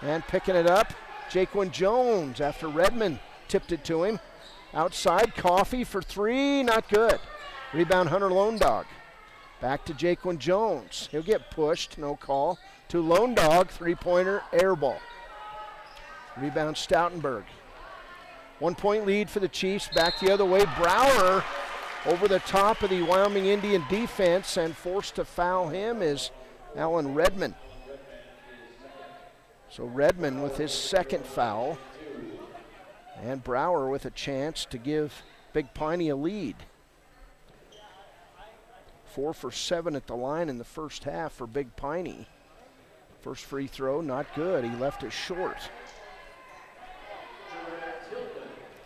And picking it up, Jaquan Jones after Redmond tipped it to him. Outside, Coffey for 3, not good. Rebound Hunter Lone Dog. Back to Jaquan Jones. He'll get pushed, no call. To Lone Dog, three-pointer, air ball. Rebound Stoutenberg. 1-point lead for the Chiefs. Back the other way. Brower over the top of the Wyoming Indian defense, and forced to foul him is Alan Redmond. So Redmond with his second foul, and Brower with a chance to give Big Piney a lead. 4 for 7 at the line in the first half for Big Piney. First free throw, not good. He left it short.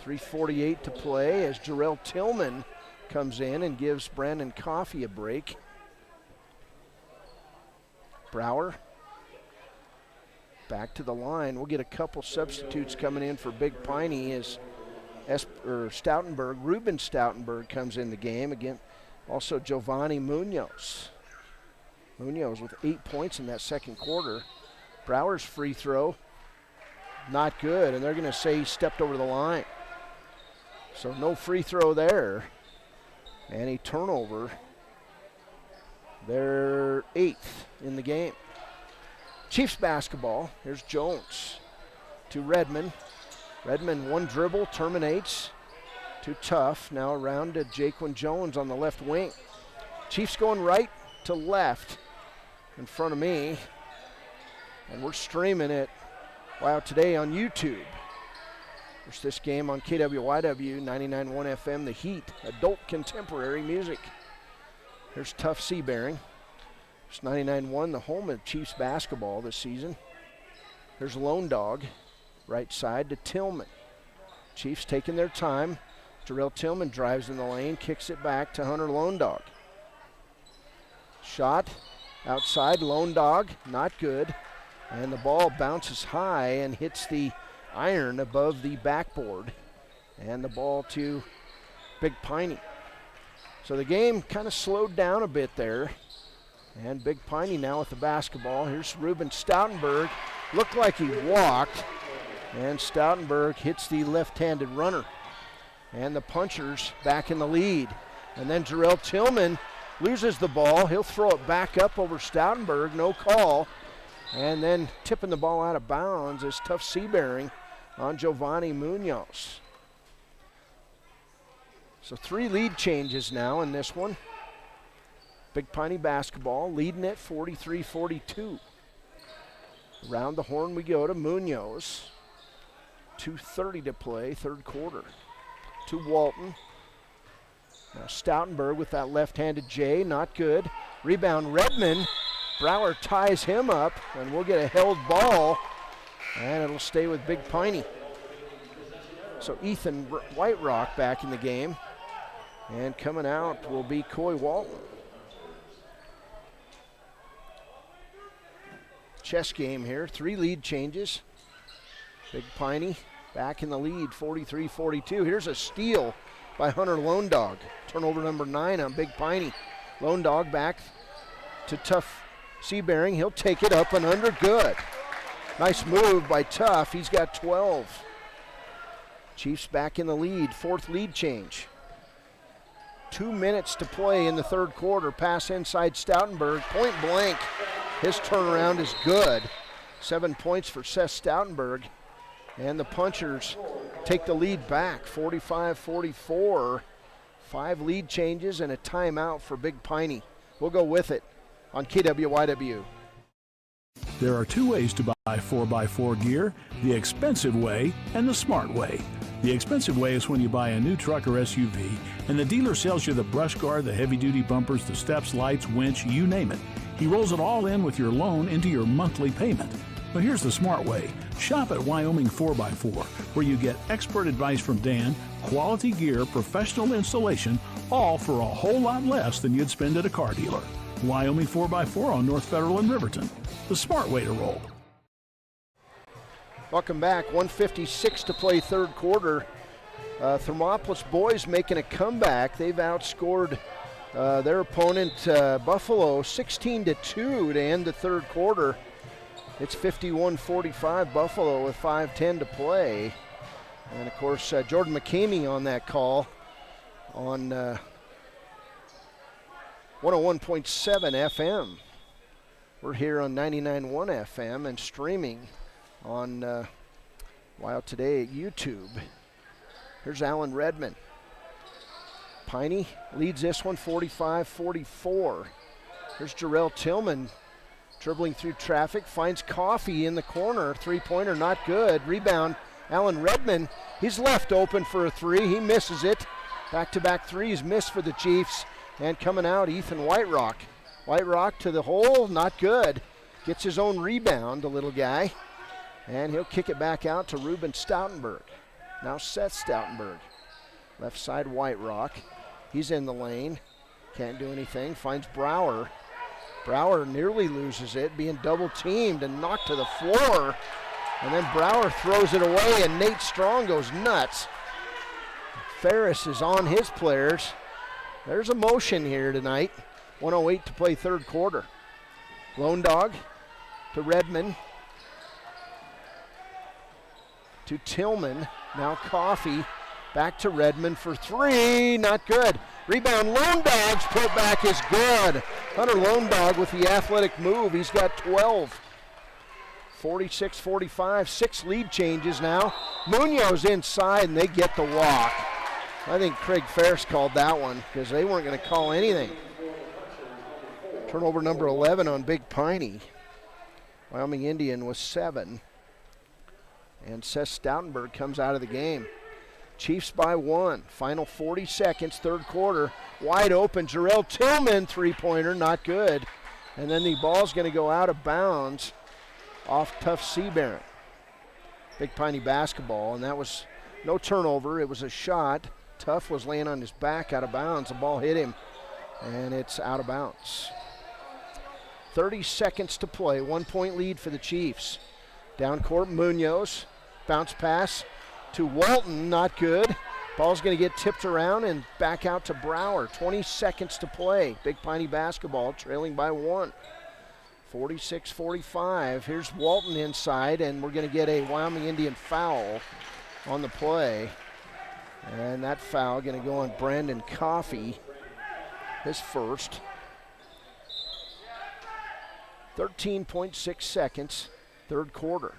3:48 to play as Jarrell Tillman comes in and gives Brandon Coffey a break. Brower back to the line. We'll get a couple substitutes coming in for Big Piney as Stoutenberg, Ruben Stoutenberg comes in the game. Again, also Giovanni Munoz. Munoz with 8 points in that second quarter. Brower's free throw, not good, and they're going to say he stepped over the line. So no free throw there, and a turnover. They're 8th in the game. Chiefs basketball. Here's Jones to Redmond. Redmond, one dribble, terminates to Tough. Now around to Jaquan Jones on the left wing. Chiefs going right to left in front of me. And we're streaming it Wow Today on YouTube. There's this game on KWYW 99.1 FM, The Heat, adult contemporary music. Here's Tough Seabearing. It's 99.1, the home of Chiefs basketball this season. There's Lone Dog, right side to Tillman. Chiefs taking their time. Jarrell Tillman drives in the lane, kicks it back to Hunter Lone Dog. Shot outside, Lone Dog, not good. And the ball bounces high and hits the iron above the backboard. And the ball to Big Piney. So the game kind of slowed down a bit there. And Big Piney now with the basketball. Here's Ruben Stoutenberg. Looked like he walked. And Stoutenberg hits the left-handed runner. And the Punchers back in the lead. And then Jarrell Tillman loses the ball. He'll throw it back up over Stoutenberg. No call. And then tipping the ball out of bounds is Tough Seabearing on Giovanni Munoz. So 3 lead changes now in this one. Big Piney basketball leading it 43-42. Around the horn we go to Munoz. 2:30 to play, third quarter. To Walton. Now Stoutenberg with that left-handed J, not good. Rebound Redmond. Brower ties him up, and we'll get a held ball, and it'll stay with Big Piney. So Ethan Whiterock back in the game, and coming out will be Coy Walton. Chess game here, 3 lead changes. Big Piney back in the lead, 43-42. Here's a steal by Hunter Lone Dog. Turnover number 9 on Big Piney. Lone Dog back to Tough Seabearing. He'll take it up and under, good. Nice move by Tough, he's got 12. Chiefs back in the lead, 4th lead change. 2 minutes to play in the 3rd quarter. Pass inside Stoutenberg, point blank. His turnaround is good. 7 points for Seth Stoutenberg. And the Punchers take the lead back, 45-44. 5 lead changes and a timeout for Big Piney. We'll go with it on KWYW. There are 2 ways to buy 4x4 gear, the expensive way and the smart way. The expensive way is when you buy a new truck or SUV and the dealer sells you the brush guard, the heavy-duty bumpers, the steps, lights, winch, you name it. He rolls it all in with your loan into your monthly payment. But here's the smart way. Shop at Wyoming 4x4, where you get expert advice from Dan, quality gear, professional installation, all for a whole lot less than you'd spend at a car dealer. Wyoming 4x4 on North Federal and Riverton. The smart way to roll. Welcome back, 1:56 to play 3rd quarter. Thermopolis boys making a comeback. They've outscored their opponent, Buffalo, 16-2 to end the 3rd quarter. It's 51-45 Buffalo with 5:10 to play. And of course, Jordan McCamey on that call on 101.7 FM. We're here on 99.1 FM and streaming on Wild Today at YouTube. Here's Alan Redmond. Piney leads this one 45-44. Here's Jarrell Tillman dribbling through traffic, finds Coffee in the corner. 3-pointer not good. Rebound, Alan Redmond. He's left open for a 3. He misses it. Back-to-back threes missed for the Chiefs. And coming out, Ethan Whiterock. Whiterock to the hole, not good. Gets his own rebound, the little guy. And he'll kick it back out to Ruben Stoutenberg. Now Seth Stoutenberg. Left side Whiterock. He's in the lane. Can't do anything. Finds Brower. Brower nearly loses it, being double teamed and knocked to the floor. And then Brower throws it away and Nate Strong goes nuts. Ferris is on his players. There's a motion here tonight. 1:08 to play 3rd quarter. Lone Dog to Redmond. To Tillman. Now Coffee. Back to Redmond for 3. Not good. Rebound. Lone Dog's putback is good. Hunter Lone Dog with the athletic move. He's got 12. 46-45. 6 lead changes now. Munoz inside and they get the walk. I think Craig Ferris called that one because they weren't going to call anything. Turnover number 11 on Big Piney. Wyoming Indian was 7. And Seth Stoutenberg comes out of the game. Chiefs by 1. Final 40 seconds, 3rd quarter. Wide open, Jarrell Tillman, 3-pointer, not good. And then the ball's going to go out of bounds off Tough Seabearing. Big Piney basketball, and that was no turnover. It was a shot. Tough was laying on his back out of bounds. The ball hit him, and it's out of bounds. 30 seconds to play. 1-point lead for the Chiefs. Down court, Munoz. Bounce pass to Walton, not good. Ball's going to get tipped around and back out to Brower. 20 seconds to play. Big Piney basketball trailing by 1. 46-45. Here's Walton inside, and we're going to get a Wyoming Indian foul on the play. And that foul going to go on Brandon Coffey, his first. 13.6 seconds, 3rd quarter.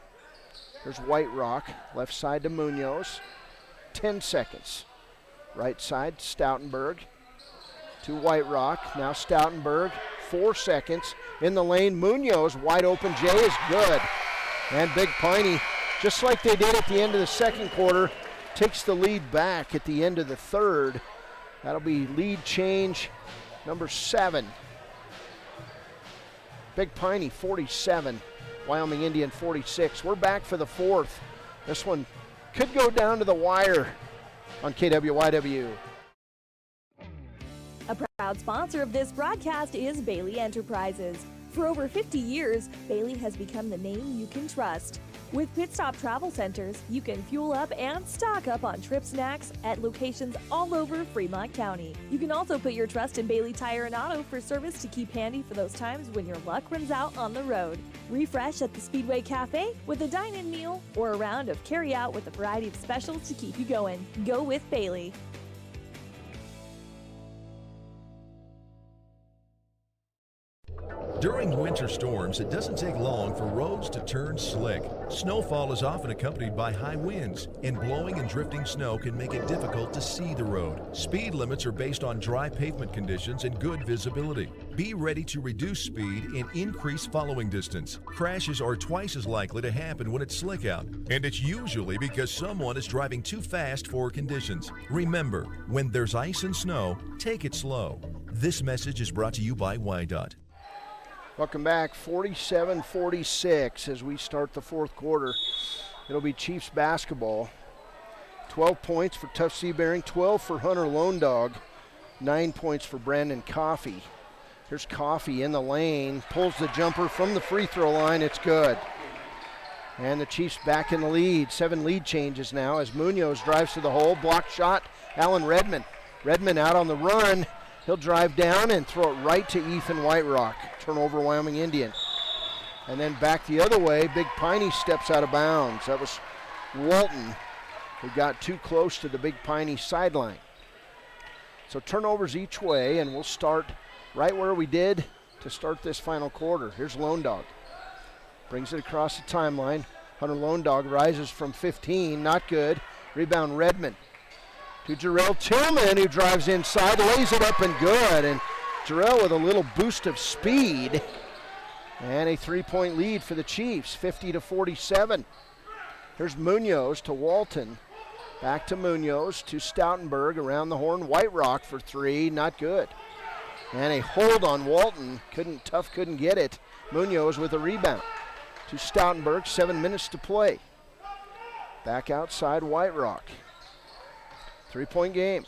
There's Whiterock, left side to Munoz. 10 seconds. Right side, Stoutenberg to Whiterock. Now Stoutenberg, 4 seconds. In the lane, Munoz, wide open J is good. And Big Piney, just like they did at the end of the 2nd quarter, takes the lead back at the end of the 3rd. That'll be lead change number 7. Big Piney 47, Wyoming Indian 46. We're back for the 4th. This one could go down to the wire on KWYW. A proud sponsor of this broadcast is Bailey Enterprises. For over 50 years, Bailey has become the name you can trust. With Pit Stop Travel Centers, you can fuel up and stock up on trip snacks at locations all over Fremont County. You can also put your trust in Bailey Tire and Auto for service to keep handy for those times when your luck runs out on the road. Refresh at the Speedway Cafe with a dine-in meal or a round of carry-out with a variety of specials to keep you going. Go with Bailey. During winter storms, it doesn't take long for roads to turn slick. Snowfall is often accompanied by high winds, and blowing and drifting snow can make it difficult to see the road. Speed limits are based on dry pavement conditions and good visibility. Be ready to reduce speed and increase following distance. Crashes are twice as likely to happen when it's slick out, and it's usually because someone is driving too fast for conditions. Remember, when there's ice and snow, take it slow. This message is brought to you by WYDOT. Welcome back, 47-46 as we start the 4th quarter. It'll be Chiefs basketball. 12 points for Tough Seabearing, 12 for Hunter Lone Dog, 9 points for Brandon Coffey. Here's Coffey in the lane, pulls the jumper from the free throw line, it's good. And the Chiefs back in the lead, 7 lead changes now as Munoz drives to the hole, block shot, Alan Redmond. Redmond out on the run, he'll drive down and throw it right to Ethan Whiterock. Turnover, Wyoming Indian. And then back the other way, Big Piney steps out of bounds. That was Walton, who got too close to the Big Piney sideline. So turnovers each way, and we'll start right where we did to start this final quarter. Here's Lone Dog. Brings it across the timeline. Hunter Lone Dog rises from 15, not good. Rebound Redmond to Jarrell Tillman, who drives inside, lays it up and good. And Jarrell with a little boost of speed. And a 3-point lead for the Chiefs, 50-47. Here's Munoz to Walton. Back to Munoz to Stoutenberg around the horn. Whiterock for 3, not good. And a hold on Walton. Tough couldn't get it. Munoz with a rebound to Stoutenberg, 7 minutes to play. Back outside Whiterock. 3-point game.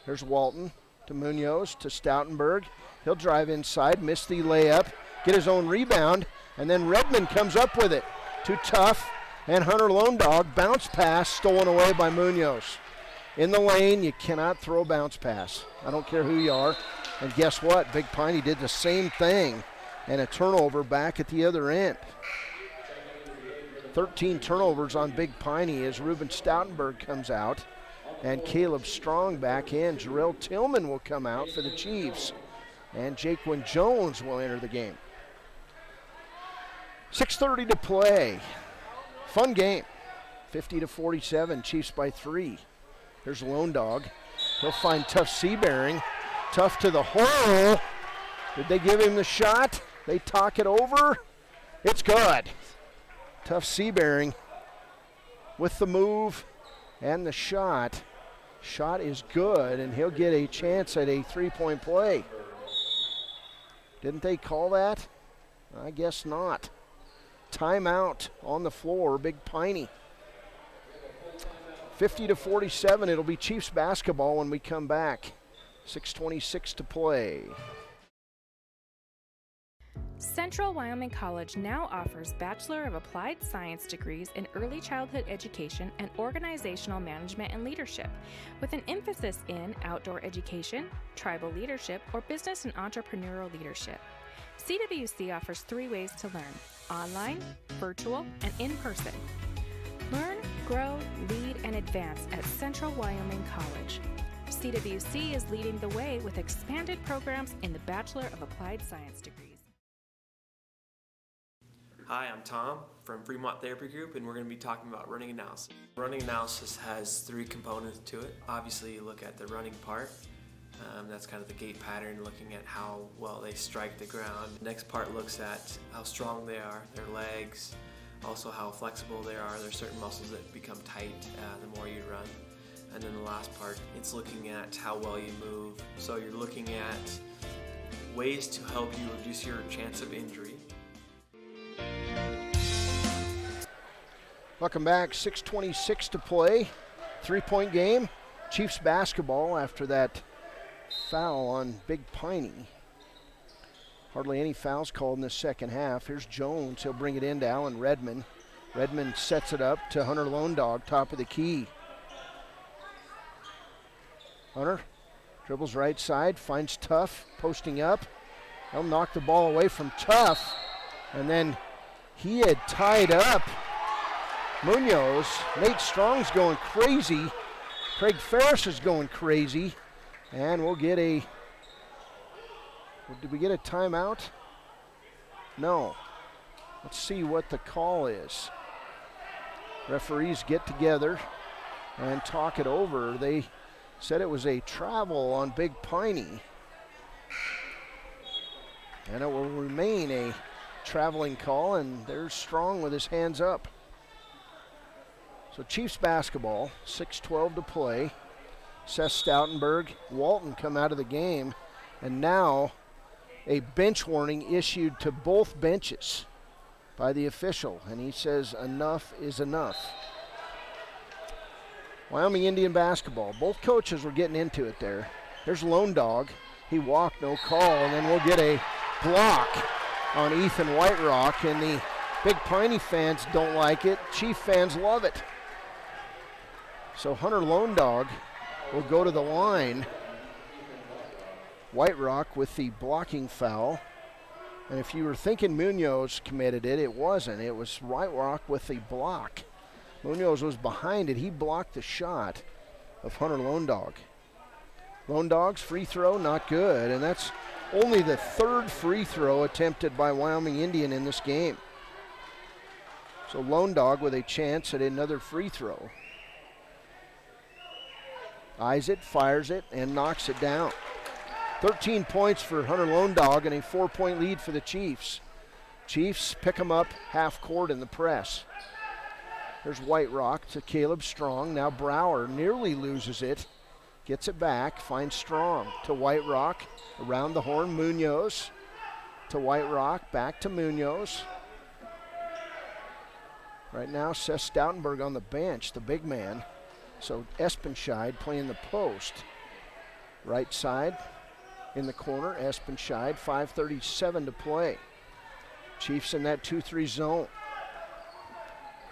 Here's Walton to Munoz to Stoutenberg. He'll drive inside, miss the layup, get his own rebound, and then Redmond comes up with it to Tough and Hunter Lone Dog. Bounce pass stolen away by Munoz. In the lane, you cannot throw a bounce pass. I don't care who you are. And guess what? Big Piney did the same thing, and a turnover back at the other end. 13 turnovers on Big Piney as Ruben Stoutenberg comes out. And Caleb Strong back in. Jarrell Tillman will come out for the Chiefs. And Jaquan Jones will enter the game. 6:30 to play. Fun game. 50-47, Chiefs by 3. Here's Lone Dog. He'll find Tough Seabearing. Tough to the hole. Did they give him the shot? They talk it over. It's good. Tough Seabearing with the move and the shot. Shot is good, and he'll get a chance at a 3-point play. Didn't they call that? I guess not. Timeout on the floor, Big Piney. 50-47, it'll be Chiefs basketball when we come back. 6:26 to play. Central Wyoming College now offers Bachelor of Applied Science degrees in Early Childhood Education and Organizational Management and Leadership, with an emphasis in outdoor education, tribal leadership, or business and entrepreneurial leadership. CWC offers 3 ways to learn: online, virtual, and in person. Learn, grow, lead, and advance at Central Wyoming College. CWC is leading the way with expanded programs in the Bachelor of Applied Science degrees. Hi, I'm Tom from Fremont Therapy Group, and we're going to be talking about running analysis. Running analysis has 3 components to it. Obviously, you look at the running part. That's kind of the gait pattern, looking at how well they strike the ground. The next part looks at how strong they are, their legs, also how flexible they are. There's certain muscles that become tight the more you run. And then the last part, it's looking at how well you move. So you're looking at ways to help you reduce your chance of injury. Welcome back, 6:26 to play. 3-point game. Chiefs basketball after that foul on Big Piney. Hardly any fouls called in the second half. Here's Jones. He'll bring it in to Alan Redmond. Redmond sets it up to Hunter Lone Dog, top of the key. Hunter dribbles right side, finds Tuff, posting up. He'll knock the ball away from Tuff. And then he had tied up Munoz. Nate Strong's going crazy. Craig Ferris is going crazy. And we'll get a, did we get a timeout? No. Let's see what the call is. Referees get together and talk it over. They said it was a travel on Big Piney. And it will remain a traveling call, and there's Strong with his hands up. So Chiefs basketball, 6:12 to play. Seth Stoutenberg, Walton come out of the game, and now a bench warning issued to both benches by the official, and he says enough is enough. Wyoming Indian basketball, both coaches were getting into it there. There's Lone Dog, he walked, no call, and then we'll get a block on Ethan Whiterock, and the Big Piney fans don't like it, Chief fans love it. So Hunter Lone Dog will go to the line. Whiterock with the blocking foul. And if you were thinking Munoz committed it, it wasn't. It was Whiterock with the block. Munoz was behind it. He blocked the shot of Hunter Lone Dog. Lone Dog's free throw, not good. And that's only the third free throw attempted by Wyoming Indian in this game. So Lone Dog with a chance at another free throw. Eyes it, fires it, and knocks it down. 13 points for Hunter Lone Dog and a 4-point lead for the Chiefs. Chiefs pick them up half court in the press. There's Whiterock to Caleb Strong. Now Brower nearly loses it. Gets it back, finds Strong to Whiterock. Around the horn, Munoz to Whiterock, back to Munoz. Right now, Seth Stoutenberg on the bench, the big man. So Espenscheid playing the post. Right side in the corner, Espenscheid, 5:37 to play. Chiefs in that 2-3 zone.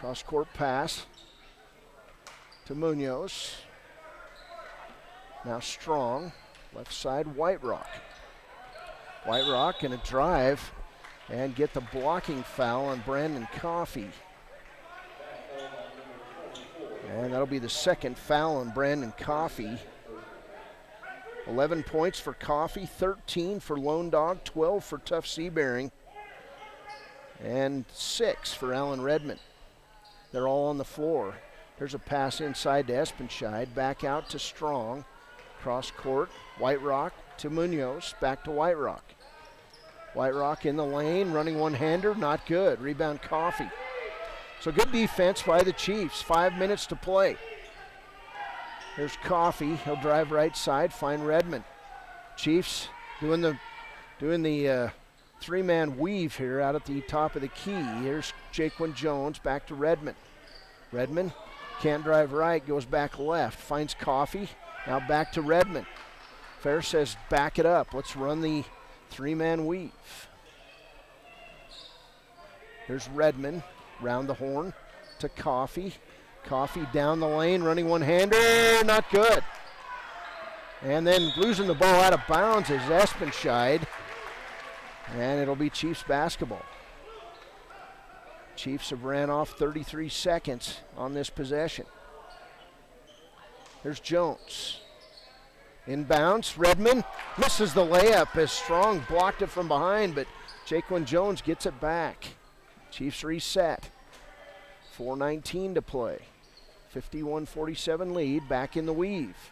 Cross-court pass to Munoz. Now Strong, left side, Whiterock. Whiterock in a drive and get the blocking foul on Brandon Coffey. And that'll be the second foul on Brandon Coffey. 11 points for Coffey, 13 for Lone Dog, 12 for Tuff Seabearing, and 6 for Alan Redmond. They're all on the floor. There's a pass inside to Espenscheid, back out to Strong. Cross court, Whiterock to Munoz, back to Whiterock. Whiterock in the lane, running one-hander, not good. Rebound Coffey. So good defense by the Chiefs. 5 minutes to play. There's Coffey. He'll drive right side, find Redmond. Chiefs doing the three-man weave here out at the top of the key. Here's Jaquan Jones back to Redmond. Redmond can't drive right, goes back left, finds Coffey. Now back to Redmond. Fair says back it up. Let's run the three-man weave. Here's Redmond. Round the horn to Coffey. Coffey down the lane, running one-hander, not good. And then losing the ball out of bounds is Espenscheid. And it'll be Chiefs basketball. Chiefs have ran off 33 seconds on this possession. There's Jones. Inbounds, Redmond misses the layup as Strong blocked it from behind, but Jaquan Jones gets it back. Chiefs reset. 4:19 to play. 51-47 lead, back in the weave.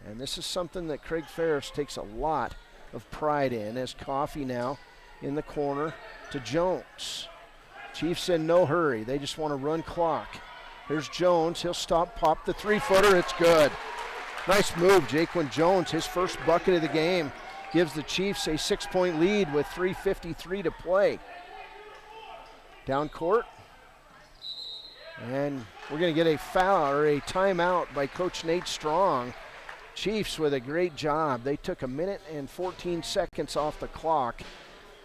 And this is something that Craig Ferris takes a lot of pride in, as Coffey now in the corner to Jones. Chiefs in no hurry. They just want to run clock. Here's Jones. He'll stop, pop the three-footer. It's good. Nice move, Jaquan Jones. His first bucket of the game gives the Chiefs a 6-point lead with 3:53 to play. Down court. And we're going to get a foul or a timeout by Coach Nate Strong. Chiefs with a great job. They took 1 minute and 14 seconds off the clock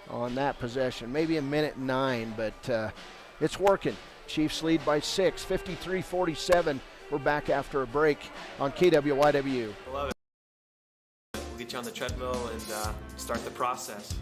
on that possession. Maybe 1:09, but it's working. Chiefs lead by 6, 53-47. We're back after a break on KWYW. I love it. We'll get you on the treadmill and start the process.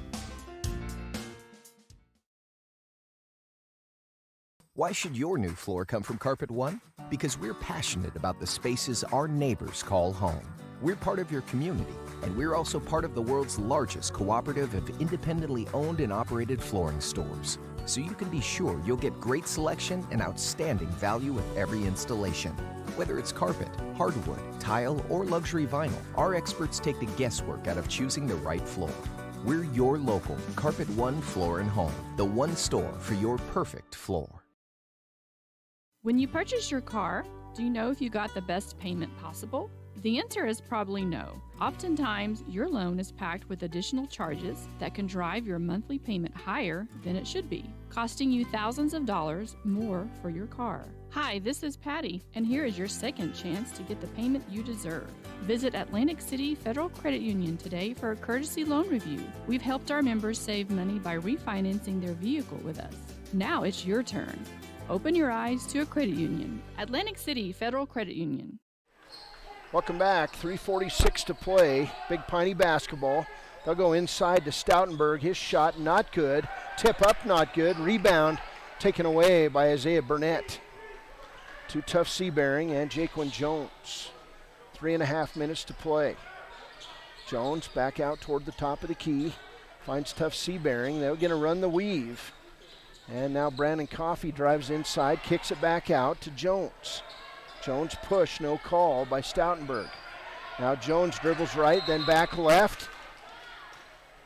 Why should your new floor come from Carpet One? Because we're passionate about the spaces our neighbors call home. We're part of your community, and we're also part of the world's largest cooperative of independently owned and operated flooring stores. So you can be sure you'll get great selection and outstanding value with every installation. Whether it's carpet, hardwood, tile, or luxury vinyl, our experts take the guesswork out of choosing the right floor. We're your local Carpet One Floor and Home, the one store for your perfect floor. When you purchase your car, do you know if you got the best payment possible? The answer is probably no. Oftentimes, your loan is packed with additional charges that can drive your monthly payment higher than it should be, costing you thousands of dollars more for your car. Hi, this is Patty, and here is your second chance to get the payment you deserve. Visit Atlantic City Federal Credit Union today for a courtesy loan review. We've helped our members save money by refinancing their vehicle with us. Now it's your turn. Open your eyes to a credit union. Atlantic City Federal Credit Union. Welcome back. 3:46 to play. Big Piney basketball. They'll go inside to Stoutenberg. His shot not good. Tip up not good. Rebound taken away by Isaiah Burnett. To Tough Seabearing and Jaquan Jones. 3.5 minutes to play. Jones back out toward the top of the key. Finds Tough Seabearing. They're going to run the weave. And now Brandon Coffey drives inside, kicks it back out to Jones. Jones push, no call by Stoutenberg. Now Jones dribbles right, then back left.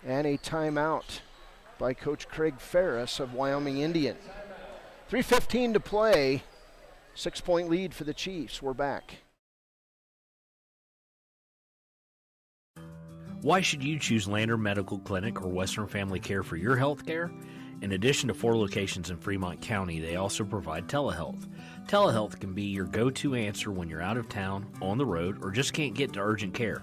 And a timeout by Coach Craig Ferris of Wyoming Indian. 3:15 to play. 6-point lead for the Chiefs. We're back. Why should you choose Lander Medical Clinic or Western Family Care for your health care? In addition to 4 locations in Fremont County, they also provide telehealth. Telehealth can be your go-to answer when you're out of town, on the road, or just can't get to urgent care.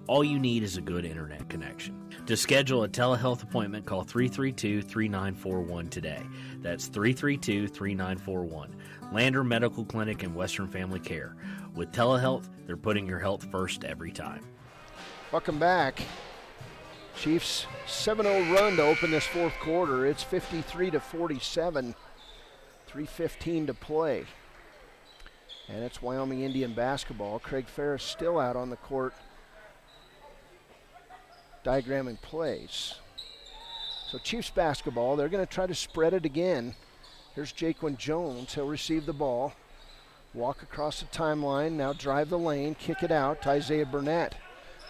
All you need is a good internet connection. To schedule a telehealth appointment, call 332-3941 today. That's 332-3941. Lander Medical Clinic and Western Family Care. With telehealth, they're putting your health first every time. Welcome back. Chiefs 7-0 run to open this fourth quarter. It's 53-47. 3:15 to play. And it's Wyoming Indian basketball. Craig Ferris still out on the court diagramming plays. So Chiefs basketball, they're going to try to spread it again. Here's Jaquan Jones. He'll receive the ball. Walk across the timeline. Now drive the lane. Kick it out to Isaiah Burnett.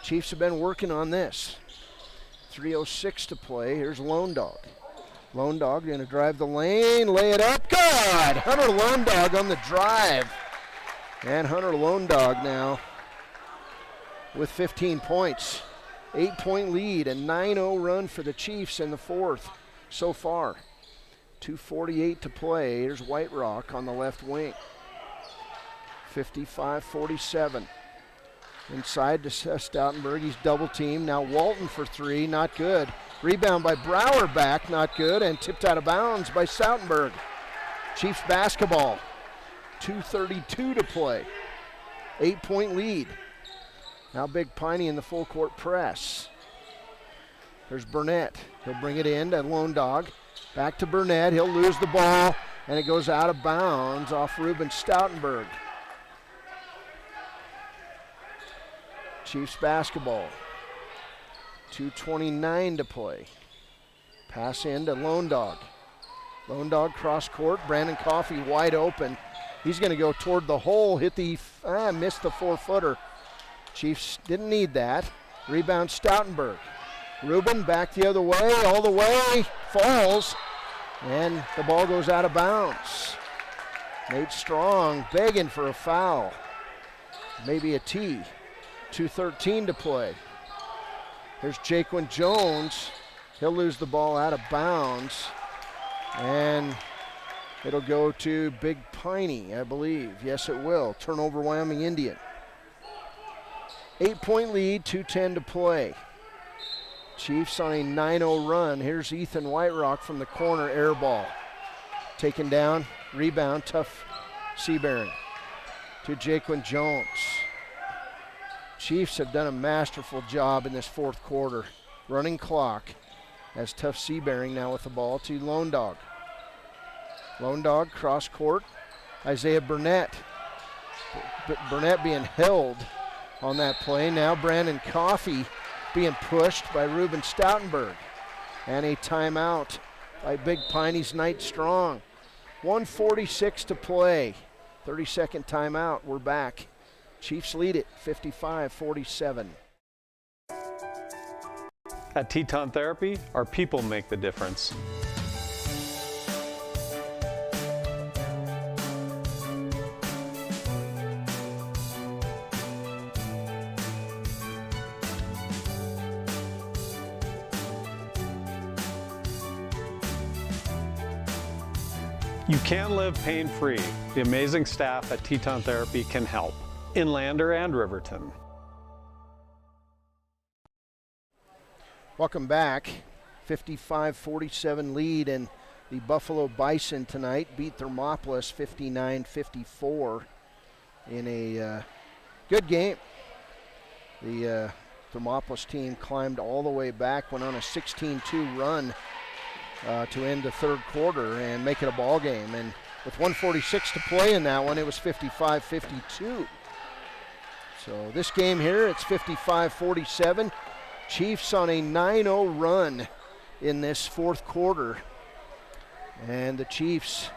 Chiefs have been working on this. 3:06 to play. Here's Lone Dog. Lone Dog going to drive the lane, lay it up. Good! Hunter Lone Dog on the drive. And Hunter Lone Dog now with 15 points. 8-point lead, a 9-0 run for the Chiefs in the fourth so far. 2:48 to play. Here's White Rock on the left wing. 55-47. Inside to Stoutenberg. He's double teamed. Now Walton for 3. Not good. Rebound by Brower back. Not good. And tipped out of bounds by Stoutenberg. Chiefs basketball. 2:32 to play. 8-point lead. Now Big Piney in the full court press. There's Burnett. He'll bring it in to Lone Dog. Back to Burnett. He'll lose the ball. And it goes out of bounds off Ruben Stoutenberg. Chiefs basketball. 2:29 to play. Pass in to Lone Dog. Lone Dog cross court. Brandon Coffey wide open. He's going to go toward the hole. Hit the, missed the 4-footer. Chiefs didn't need that. Rebound Stoutenberg. Ruben back the other way, all the way. Falls. And the ball goes out of bounds. Nate Strong begging for a foul. Maybe a tee. 2:13 to play. Here's Jaquan Jones. He'll lose the ball out of bounds. And it'll go to Big Piney, I believe. Yes, it will. Turnover, Wyoming Indian. 8-point lead, 2:10 to play. Chiefs on a 9-0 run. Here's Ethan Whiterock from the corner, air ball. Taken down, rebound, tough Seabearing to Jaquan Jones. Chiefs have done a masterful job in this fourth quarter. Running clock as tough Seabearing now with the ball to Lone Dog. Lone Dog cross court, Isaiah Burnett. Burnett being held on that play. Now Brandon Coffey being pushed by Ruben Stoutenberg. And a timeout by Big Piney's Knight Strong. 1:46 to play. 30-second timeout. We're back. Chiefs lead it 55-47. At Teton Therapy, our people make the difference. You can live pain-free. The amazing staff at Teton Therapy can help. In Lander and Riverton. Welcome back. 55-47 lead, and the Buffalo Bison tonight beat Thermopolis 59-54 in a good game. The Thermopolis team climbed all the way back, went on a 16-2 run to end the third quarter and make it a ball game. And with 1:46 to play in that one, it was 55-52. So this game here, it's 55-47. Chiefs on a 9-0 run in this fourth quarter. And the Chiefs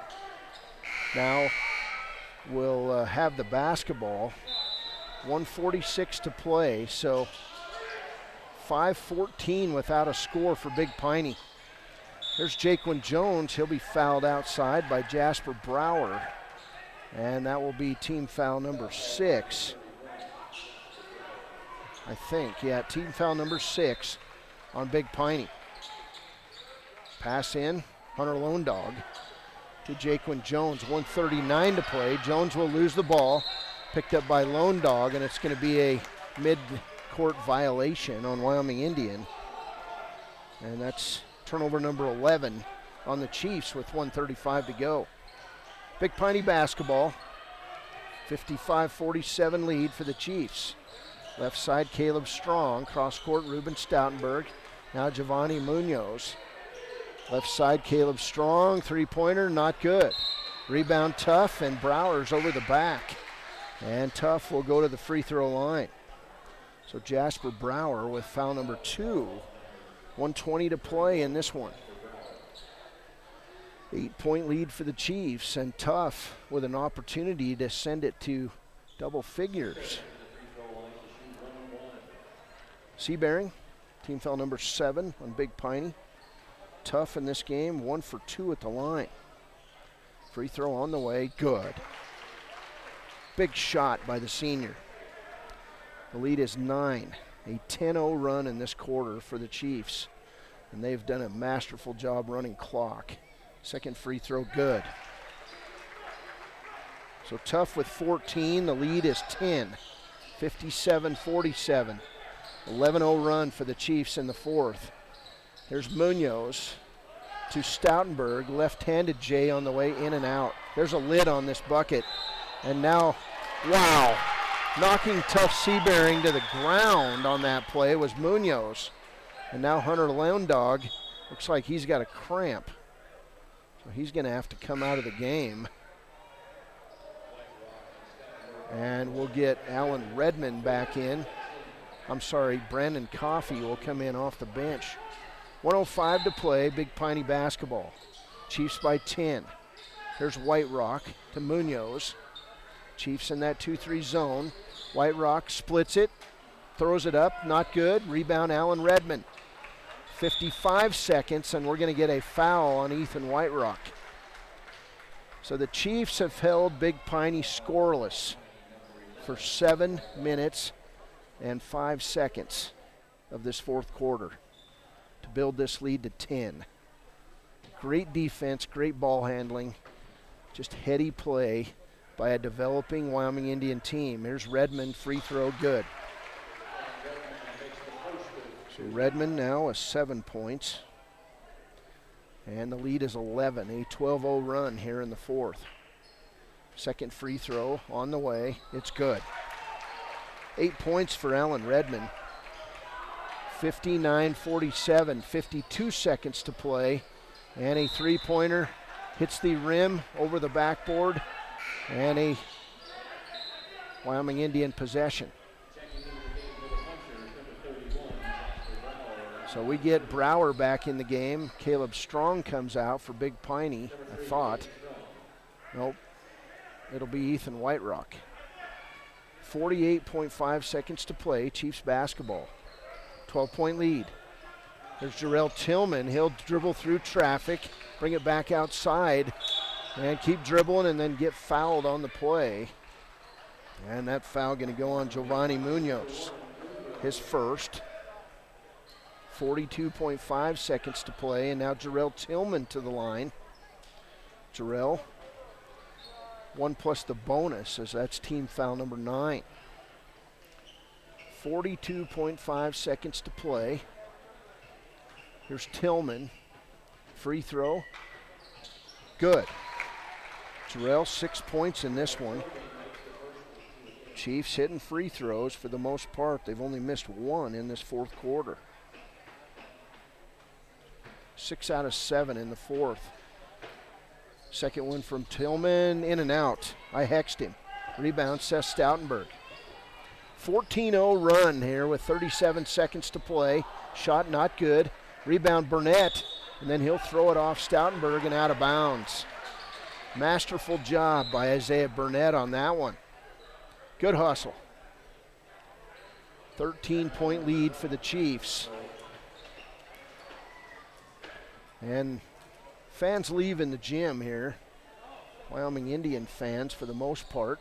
now will have the basketball. 1:46 to play, so 5:14 without a score for Big Piney. There's Jaquan Jones. He'll be fouled outside by Jasper Brower. And that will be team foul number 6. I think, yeah, team foul number 6 on Big Piney. Pass in, Hunter Lone Dog to Jaquan Jones. 1:39 to play. Jones will lose the ball. Picked up by Lone Dog, and it's going to be a mid-court violation on Wyoming Indian. And that's turnover number 11 on the Chiefs with 1:35 to go. Big Piney basketball. 55-47 lead for the Chiefs. Left side, Caleb Strong. Cross court, Ruben Stoutenberg. Now Giovanni Munoz. Left side, Caleb Strong. Three-pointer, not good. Rebound Tough, and Brower's over the back. And Tough will go to the free throw line. So Jasper Brower with foul number 2. 1:20 to play in this one. 8-point lead for the Chiefs, and Tough with an opportunity to send it to double figures. Seabearing, team foul number 7 on Big Piney. Tough in this game, 1 for 2 at the line. Free throw on the way, good. Big shot by the senior. The lead is 9. A 10-0 run in this quarter for the Chiefs. And they've done a masterful job running clock. Second free throw, good. So Tough with 14, the lead is 10. 57-47. 11-0 run for the Chiefs in the fourth. There's Munoz to Stoutenberg, left-handed Jay on the way in and out. There's a lid on this bucket. And now, wow, knocking Tough Seabearing to the ground on that play was Munoz. And now Hunter Lone Dog, looks like he's got a cramp. So he's going to have to come out of the game. And we'll get Alan Redmond back in. I'm sorry, Brandon Coffey will come in off the bench. 1:05 to play, Big Piney basketball. Chiefs by 10. Here's White Rock to Munoz. Chiefs in that 2-3 zone. White Rock splits it, throws it up, not good. Rebound, Alan Redmond. 55 seconds, and we're going to get a foul on Ethan White Rock. So the Chiefs have held Big Piney scoreless for 7 minutes and 5 seconds of this fourth quarter to build this lead to 10. Great defense, great ball handling, just heady play by a developing Wyoming Indian team. Here's Redmond, free throw, good. So Redmond now a 7 points. And the lead is 11, a 12-0 run here in the fourth. Second free throw on the way, it's good. 8 points for Ellen Redmond. 59-47, 52 seconds to play. And a three-pointer hits the rim over the backboard, and a Wyoming Indian possession. So we get Brower back in the game. Caleb Strong comes out for Big Piney, I thought. Nope, it'll be Ethan Whiterock. 48.5 seconds to play, Chiefs basketball. 12-point lead. There's Jarrell Tillman. He'll dribble through traffic, bring it back outside, and keep dribbling and then get fouled on the play. And that foul going to go on Giovanni Munoz, his first. 42.5 seconds to play, and now Jarrell Tillman to the line. Jarrell, 1 plus the bonus, as that's team foul number 9. 42.5 seconds to play. Here's Tillman, free throw, good. Jarrell, 6 points in this one. Chiefs hitting free throws for the most part. They've only missed 1 in this fourth quarter. 6 out of 7 in the fourth. Second one from Tillman, in and out. I hexed him. Rebound, Seth Stoutenberg. 14-0 run here with 37 seconds to play. Shot not good. Rebound Burnett, and then he'll throw it off Stoutenberg and out of bounds. Masterful job by Isaiah Burnett on that one. Good hustle. 13-point lead for the Chiefs. And fans leaving the gym here. Wyoming Indian fans for the most part.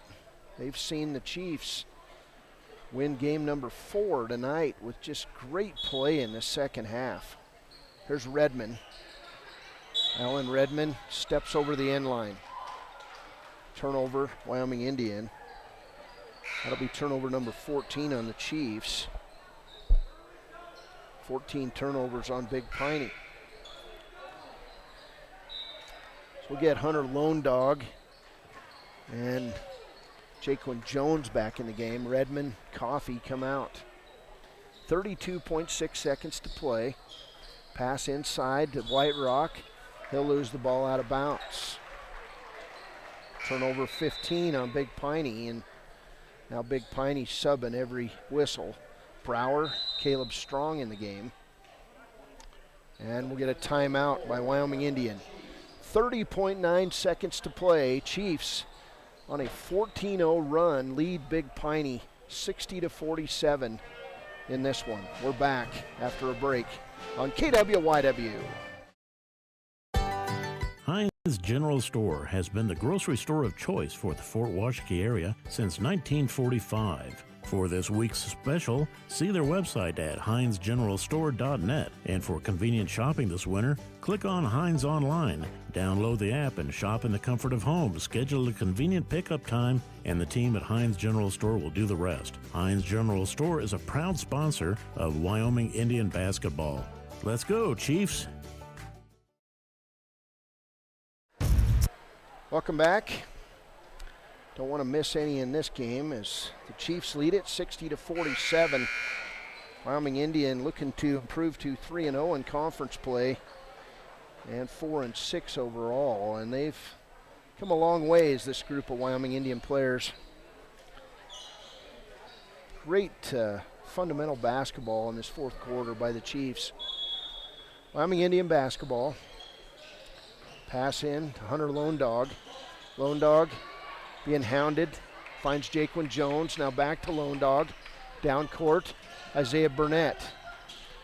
They've seen the Chiefs win game number 4 tonight with just great play in the second half. Here's Redmond. Alan Redmond steps over the end line. Turnover, Wyoming Indian. That'll be turnover number 14 on the Chiefs. 14 turnovers on Big Piney. So we'll get Hunter Lone Dog and Jaquan Jones back in the game. Redmond, Coffey come out. 32.6 seconds to play. Pass inside to Whiterock. He'll lose the ball out of bounds. Turnover 15 on Big Piney, and now Big Piney subbing every whistle. Brower, Caleb Strong in the game. And we'll get a timeout by Wyoming Indian. 30.9 seconds to play. Chiefs on a 14-0 run, lead Big Piney 60-47 in this one. We're back after a break on KWYW. Heinz General Store has been the grocery store of choice for the Fort Washakie area since 1945. For this week's special, see their website at heinzgeneralstore.net. And for convenient shopping this winter, click on Heinz Online, download the app, and shop in the comfort of home. Schedule a convenient pickup time, and the team at Heinz General Store will do the rest. Heinz General Store is a proud sponsor of Wyoming Indian basketball. Let's go, Chiefs! Welcome back. Don't want to miss any in this game as the Chiefs lead it 60-47. Wyoming Indian looking to improve to 3-0 in conference play and 4-6 overall, and they've come a long ways, this group of Wyoming Indian players. Great fundamental basketball in this fourth quarter by the Chiefs. Wyoming Indian basketball. Pass in to Hunter Lone Dog. Lone Dog being hounded, finds Jaquan Jones, now back to Lone Dog. Down court, Isaiah Burnett.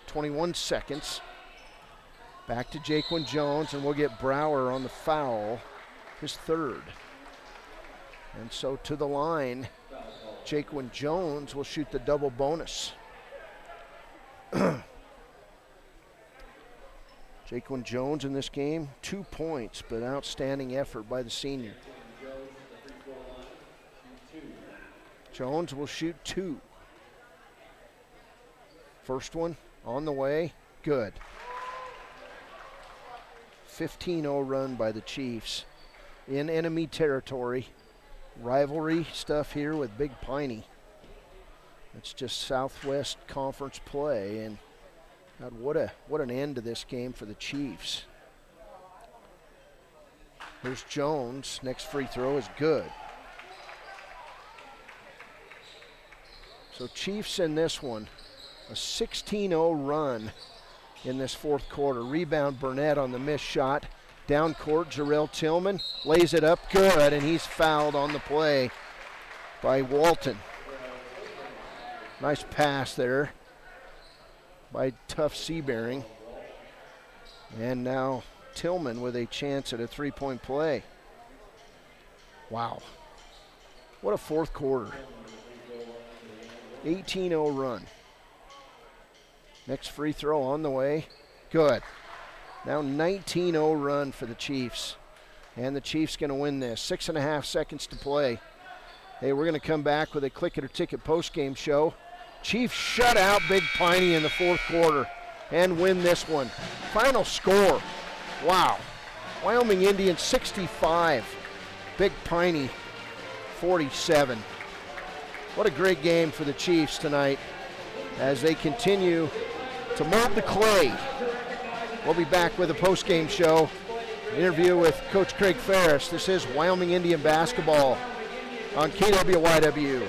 21 seconds. Back to Jaquan Jones, and we'll get Brower on the foul. his third. And so to the line, Jaquan Jones will shoot the double bonus. Jaquan Jones in this game, 2 points, but outstanding effort by the senior. Jones will shoot 2. First one on the way, good. 15-0 run by the Chiefs in enemy territory. Rivalry stuff here with Big Piney. It's just Southwest Conference play, and God, what an end to this game for the Chiefs. Here's Jones. Next free throw is good. So Chiefs in this one, a 16-0 run in this fourth quarter. Rebound Burnett on the missed shot. Down court, Jarrell Tillman lays it up good, and he's fouled on the play by Walton. Nice pass there by Tough Seabearing. And now Tillman with a chance at a three-point play. Wow. What a fourth quarter. 18-0 run. Next free throw on the way. Good. Now 19-0 run for the Chiefs. And the Chiefs going to win this. 6.5 seconds to play. Hey, we're going to come back with a Click It or Ticket post-game show. Chiefs shut out Big Piney in the fourth quarter and win this one. Final score. Wow. Wyoming Indians 65. Big Piney 47. What a great game for the Chiefs tonight as they continue to mold the clay. We'll be back with a post-game show. Interview with Coach Craig Ferris. This is Wyoming Indian basketball on KWYW.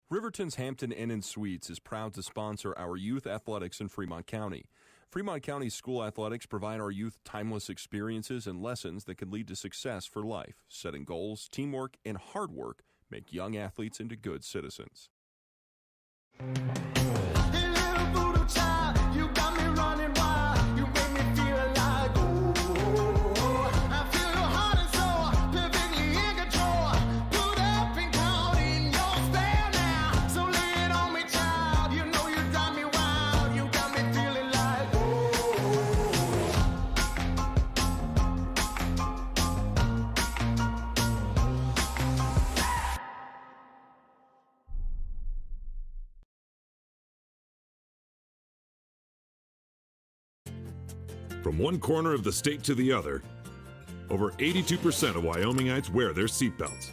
Riverton's Hampton Inn & Suites is proud to sponsor our youth athletics in Fremont County. Fremont County school athletics provide our youth timeless experiences and lessons that can lead to success for life. Setting goals, teamwork, and hard work make young athletes into good citizens. From one corner of the state to the other, over 82% of Wyomingites wear their seatbelts.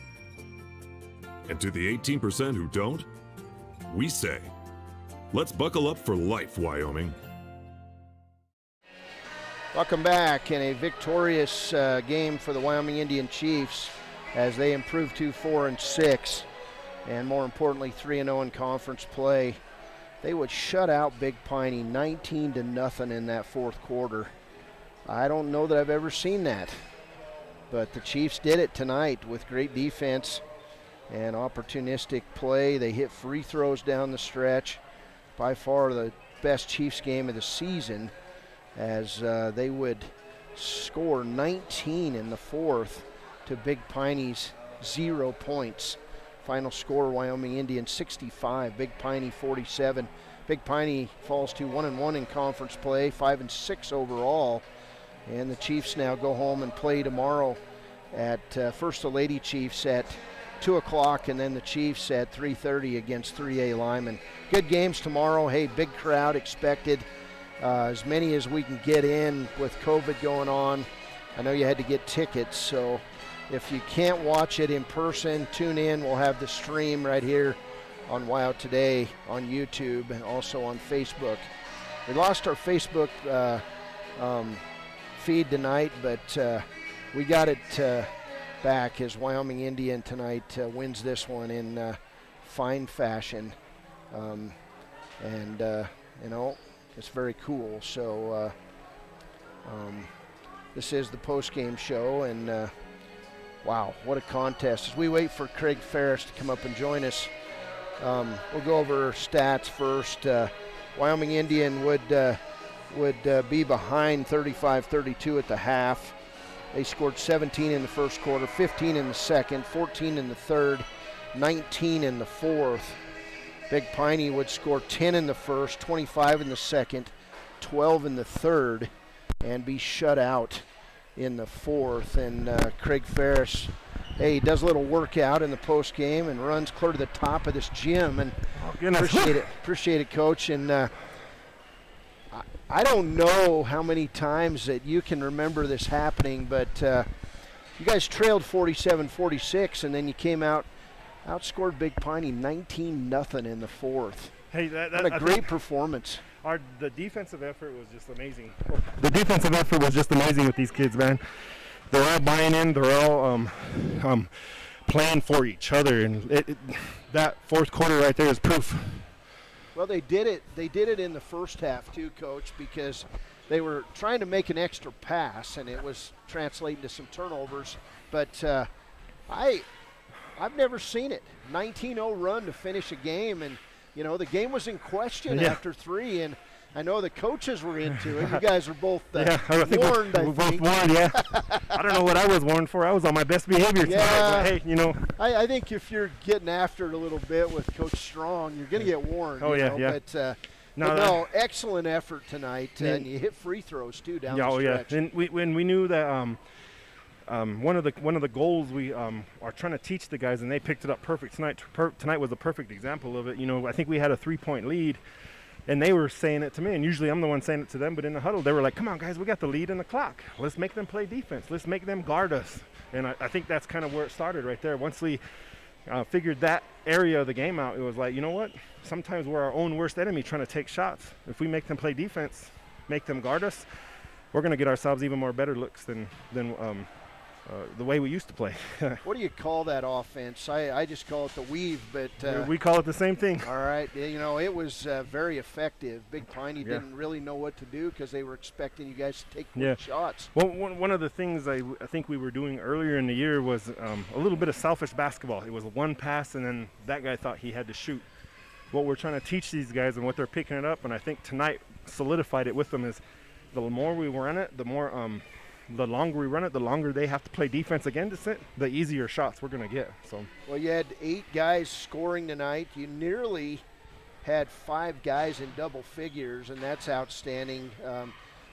And to the 18% who don't, we say, let's buckle up for life, Wyoming. Welcome back in a victorious game for the Wyoming Indian Chiefs as they improve to 4-6 and more importantly 3-0 in conference play. They would shut out Big Piney 19-0 in that fourth quarter. I don't know that I've ever seen that, but the Chiefs did it tonight with great defense and opportunistic play. They hit free throws down the stretch. By far the best Chiefs game of the season as they would score 19 in the fourth to Big Piney's 0 points. Final score, Wyoming Indians 65, Big Piney 47. Big Piney falls to 1-1 in conference play, 5-6 overall. And the Chiefs now go home and play tomorrow at first the Lady Chiefs at 2 o'clock and then the Chiefs at 3:30 against 3A Lyman. Good games tomorrow. Hey, big crowd expected. As many as we can get in with COVID going on. I know you had to get tickets, so if you can't watch it in person, tune in. We'll have the stream right here on Wow Today on YouTube and also on Facebook. We lost our Facebook feed tonight, but we got it back as Wyoming Indian tonight wins this one in fine fashion. And you know, it's very cool. So this is the post-game show, and wow, what a contest. As we wait for Craig Ferris to come up and join us, we'll go over stats first. Wyoming Indian would be behind 35-32 at the half. They scored 17 in the first quarter, 15 in the second, 14 in the third, 19 in the fourth. Big Piney would score 10 in the first, 25 in the second, 12 in the third, and be shut out in the fourth. And Craig Ferris, hey, he does a little workout in the post game and runs clear to the top of this gym. And appreciate it, Coach. And I don't know how many times that you can remember this happening, but you guys trailed 47-46, and then you came out, outscored Big Piney 19-0 in the fourth. Hey, what a great performance. The defensive effort was just amazing. The defensive effort was just amazing with these kids, man. They're all buying in. They're all playing for each other, and that fourth quarter right there is proof. Well, they did it. They did it in the first half too, Coach, because they were trying to make an extra pass, and it was translating to some turnovers. But I've never seen it. 19-0 run to finish a game, and you know the game was in question after 3, and I know the coaches were into it. You guys are both warned. We're both warned. Yeah. I don't know what I was warned for. I was on my best behavior tonight. But hey, you know. I think if you're getting after it a little bit with Coach Strong, you're going to get warned. Oh, yeah, yeah. But no, excellent effort tonight, and you hit free throws too down the stretch. Yeah. And we knew that one of the goals we are trying to teach the guys, and they picked it up perfect tonight. Tonight was a perfect example of it. You know, I think we had a 3-point lead. And they were saying it to me, and usually I'm the one saying it to them, but in the huddle, they were like, come on, guys, we got the lead in the clock. Let's make them play defense. Let's make them guard us. And I think that's kind of where it started right there. Once we figured that area of the game out, it was like, you know what? Sometimes we're our own worst enemy trying to take shots. If we make them play defense, make them guard us, we're going to get ourselves even more better looks than the way we used to play. What do you call that offense? I just call it the weave, but we call it the same thing. All right, you know, it was very effective. Big Piney didn't really know what to do because they were expecting you guys to take quick shots. Well, one of the things I think we were doing earlier in the year was a little bit of selfish basketball. It was one pass, and then that guy thought he had to shoot. What we're trying to teach these guys and what they're picking it up, and I think tonight solidified it with them, is the more we run it, the longer we run it, the longer they have to play defense against it, the easier shots we're going to get. So. Well, you had 8 guys scoring tonight. You nearly had 5 guys in double figures, and that's outstanding.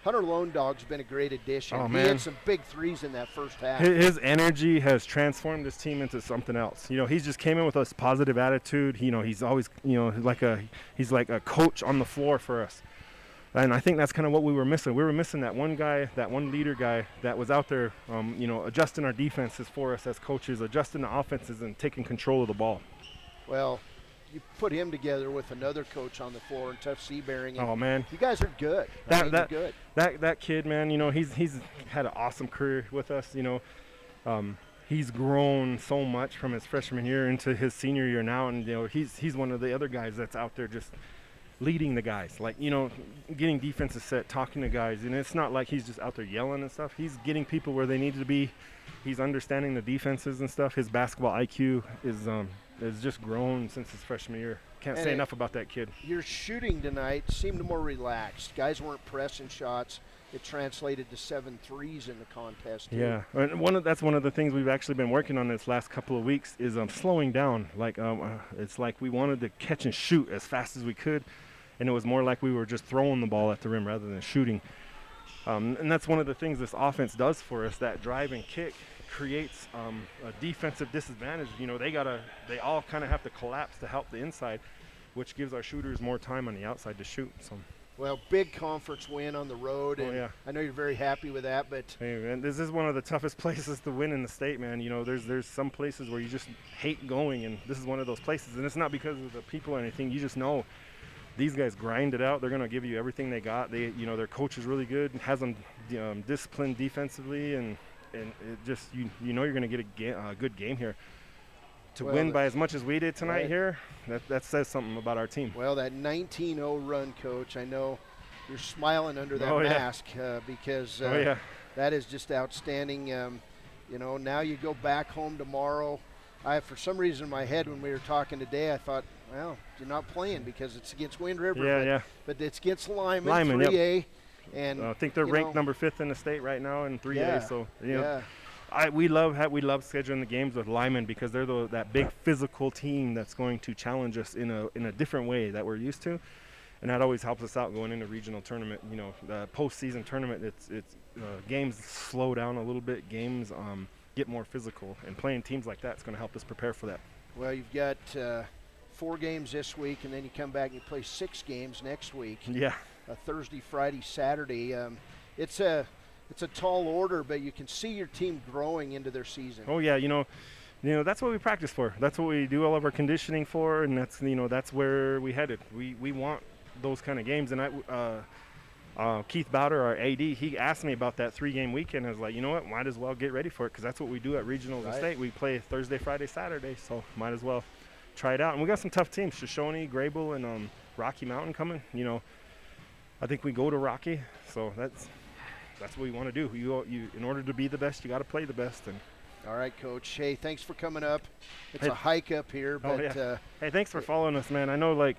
Hunter Lone Dog's been a great addition. Oh, he man. had some big threes in that first half. His energy has transformed this team into something else. You know, he's just came in with a positive attitude. You know, he's always, you know, he's like a coach on the floor for us. And I think that's kind of what we were missing. We were missing that one guy, that one leader guy that was out there, you know, adjusting our defenses for us as coaches, adjusting the offenses and taking control of the ball. Well, you put him together with another coach on the floor, and Tough Seabearing. Oh, man. You guys are good. Good. That kid, man, you know, he's had an awesome career with us, you know. He's grown so much from his freshman year into his senior year now, and, you know, he's one of the other guys that's out there just leading the guys, like, you know, getting defenses set, talking to guys, and it's not like he's just out there yelling and stuff. He's getting people where they need to be. He's understanding the defenses and stuff. His basketball IQ is just grown since his freshman year. Can't say enough about that kid. Your shooting tonight seemed more relaxed. Guys weren't pressing shots. It translated to 7 threes in the contest, too. Yeah, and that's one of the things we've actually been working on this last couple of weeks is slowing down. Like it's like we wanted to catch and shoot as fast as we could, and it was more like we were just throwing the ball at the rim rather than shooting. And that's one of the things this offense does for us. That drive and kick creates a defensive disadvantage. You know, they all kind of have to collapse to help the inside, which gives our shooters more time on the outside to shoot. So. Well, big conference win on the road, and I know you're very happy with that. But hey, man, this is one of the toughest places to win in the state, man. You know, there's some places where you just hate going, and this is one of those places. And it's not because of the people or anything. You just know these guys grind it out. They're going to give you everything they got. They, you know, their coach is really good, has them disciplined defensively, and it just, you know, you're going to get a good game here. To win by as much as we did tonight here, that says something about our team. Well, that 19-0 run, Coach, I know you're smiling under that mask because that is just outstanding. You know, now you go back home tomorrow. For some reason in my head when we were talking today, I thought, well, you're not playing because it's against Wind River. But it's against Lyman 3A. Yep. And I think they're ranked number 5th in the state right now in 3A. So, you know, we love scheduling the games with Lyman because they're that big physical team that's going to challenge us in a different way that we're used to. And that always helps us out going into regional tournament. You know, the postseason tournament, it's games slow down a little bit. Games get more physical, and playing teams like that is going to help us prepare for that. Well, you've got 4 games this week, and then you come back and you play 6 games next week. Yeah. Thursday, Friday, Saturday. It's a tall order, but you can see your team growing into their season. Oh yeah, you know that's what we practice for. That's what we do all of our conditioning for, and that's where we headed. We want those kind of games, and Keith Bowder, our AD, he asked me about that 3-game weekend. I was like, you know what, might as well get ready for it because that's what we do at regionals and state. We play Thursday, Friday, Saturday, so might as well try it out. And we got some tough teams: Shoshone, Grable, and Rocky Mountain coming. You know, I think we go to Rocky, so that's what we want to do. You in order to be the best, you got to play the best. And all right, Coach. Hey, thanks for coming up. It's a hike up here, but hey, thanks for following us, man. I know, like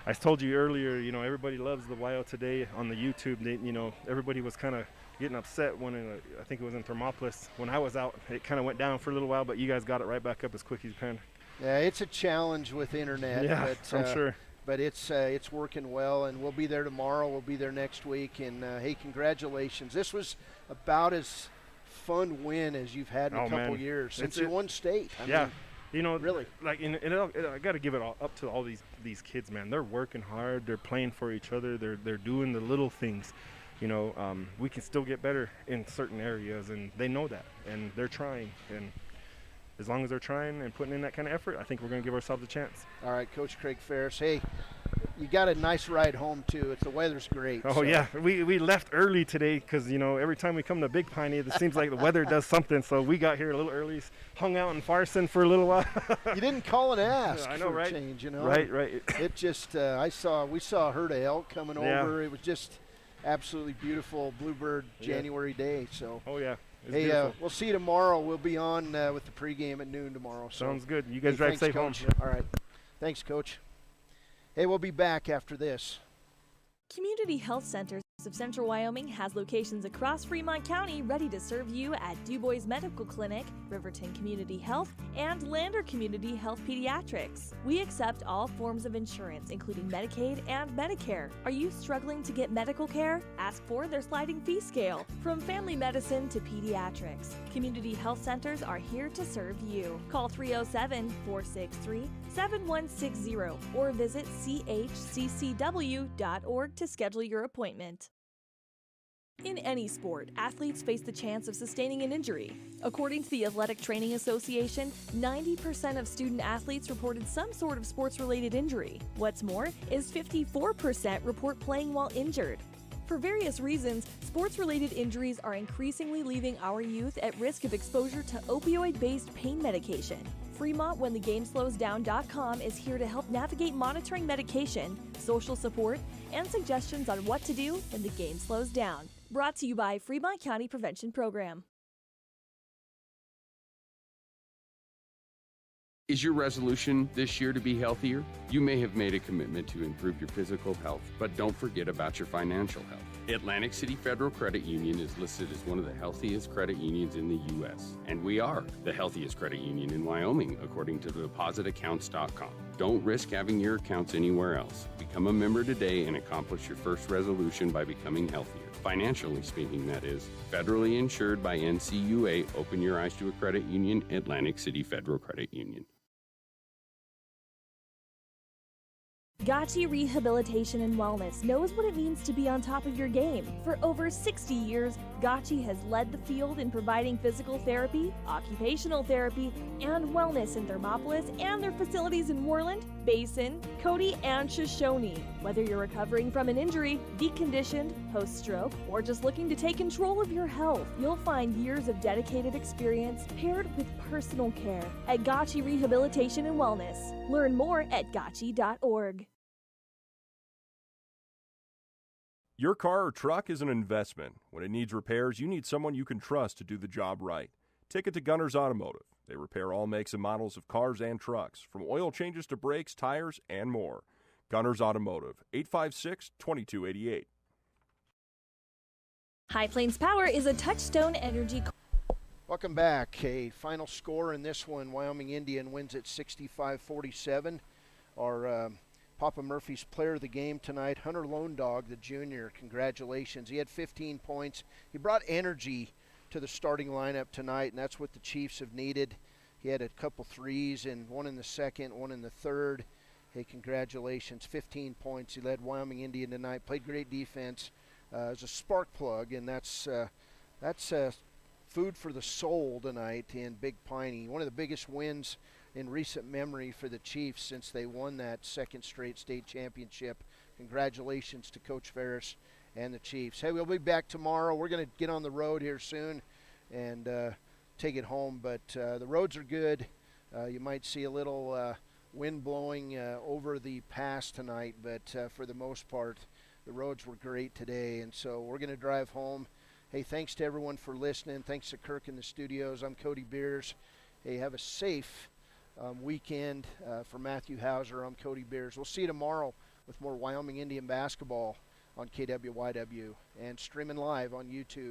I told you earlier, you know, everybody loves the Wyo Today on the YouTube. You know, everybody was kind of getting upset when I think it was in Thermopolis when I was out. It kind of went down for a little while, but you guys got it right back up as quick as you can. Yeah, it's a challenge with internet. Yeah, but, I'm sure. But it's working well, and we'll be there tomorrow. We'll be there next week, and hey, congratulations! This was about as fun win as you've had in a couple years since you won state. I mean, you know, really, like, I got to give it all up to all these kids, man. They're working hard. They're playing for each other. They're doing the little things. You know, we can still get better in certain areas, and they know that, and they're trying. And as long as they're trying and putting in that kind of effort, I think we're going to give ourselves a chance. All right, Coach Craig Ferris. Hey, you got a nice ride home too. The weather's great. Oh yeah, we left early today because, you know, every time we come to Big Piney, it seems like the weather does something. So we got here a little early, hung out in Farson for a little while. You didn't call and ask. I know, for right? Change, you know. Right. It just we saw a herd of elk coming over. It was just absolutely beautiful bluebird January day. So. Oh yeah. Hey, we'll see you tomorrow. We'll be on with the pregame at noon tomorrow. So. Sounds good. You guys drive safe home. All right. Thanks, Coach. Hey, we'll be back after this. Community Health Centers of Central Wyoming has locations across Fremont County ready to serve you at DuBois Medical Clinic, Riverton Community Health, and Lander Community Health Pediatrics. We accept all forms of insurance, including Medicaid and Medicare. Are you struggling to get medical care? Ask for their sliding fee scale. From family medicine to pediatrics, Community Health Centers are here to serve you. Call 307-463-7160 or visit chccw.org to schedule your appointment. In any sport, athletes face the chance of sustaining an injury. According to the Athletic Training Association, 90% of student athletes reported some sort of sports-related injury. What's more, is 54% report playing while injured. For various reasons, sports-related injuries are increasingly leaving our youth at risk of exposure to opioid-based pain medication. Fremont WhenTheGameSlowsDown.com is here to help navigate monitoring medication, social support, and suggestions on what to do when the game slows down. Brought to you by Fremont County Prevention Program. Is your resolution this year to be healthier? You may have made a commitment to improve your physical health, but don't forget about your financial health. Atlantic City Federal Credit Union is listed as one of the healthiest credit unions in the U.S., and we are the healthiest credit union in Wyoming, according to depositaccounts.com. Don't risk having your accounts anywhere else. Become a member today and accomplish your first resolution by becoming healthier. Financially speaking, that is. Federally insured by NCUA. Open your eyes to a credit union. Atlantic City Federal Credit Union. Gotchi Rehabilitation and Wellness knows what it means to be on top of your game. For over 60 years, Gotchi has led the field in providing physical therapy, occupational therapy, and wellness in Thermopolis and their facilities in Worland, Basin, Cody, and Shoshone. Whether you're recovering from an injury, deconditioned, post-stroke, or just looking to take control of your health, you'll find years of dedicated experience paired with personal care at Gotchi Rehabilitation and Wellness. Learn more at gotchi.org. Your car or truck is an investment. When it needs repairs, you need someone you can trust to do the job right. Take it to Gunner's Automotive. They repair all makes and models of cars and trucks, from oil changes to brakes, tires, and more. Gunner's Automotive, 856-2288. High Plains Power is a Touchstone Energy. Welcome back. A final score in this one, Wyoming Indian wins at 65-47. Our Papa Murphy's player of the game tonight, Hunter Lone Dog, the junior. Congratulations. He had 15 points. He brought energy to the starting lineup tonight, and that's what the Chiefs have needed. He had a couple threes, and one in the second, one in the third. Hey, congratulations. 15 points. He led Wyoming Indian tonight, played great defense as a spark plug, and that's food for the soul tonight in Big Piney. One of the biggest wins in recent memory for the Chiefs since they won that second straight state championship. Congratulations to Coach Ferris and the Chiefs. Hey, we'll be back tomorrow. We're going to get on the road here soon and take it home, but the roads are good. You might see a little wind blowing over the pass tonight, but for the most part, the roads were great today, and so we're going to drive home. Hey, thanks to everyone for listening. Thanks to Kirk in the studios. I'm Cody Beers. Hey, have a safe weekend. For Matthew Hauser, I'm Cody Beers. We'll see you tomorrow with more Wyoming Indian basketball on KWYW and streaming live on YouTube.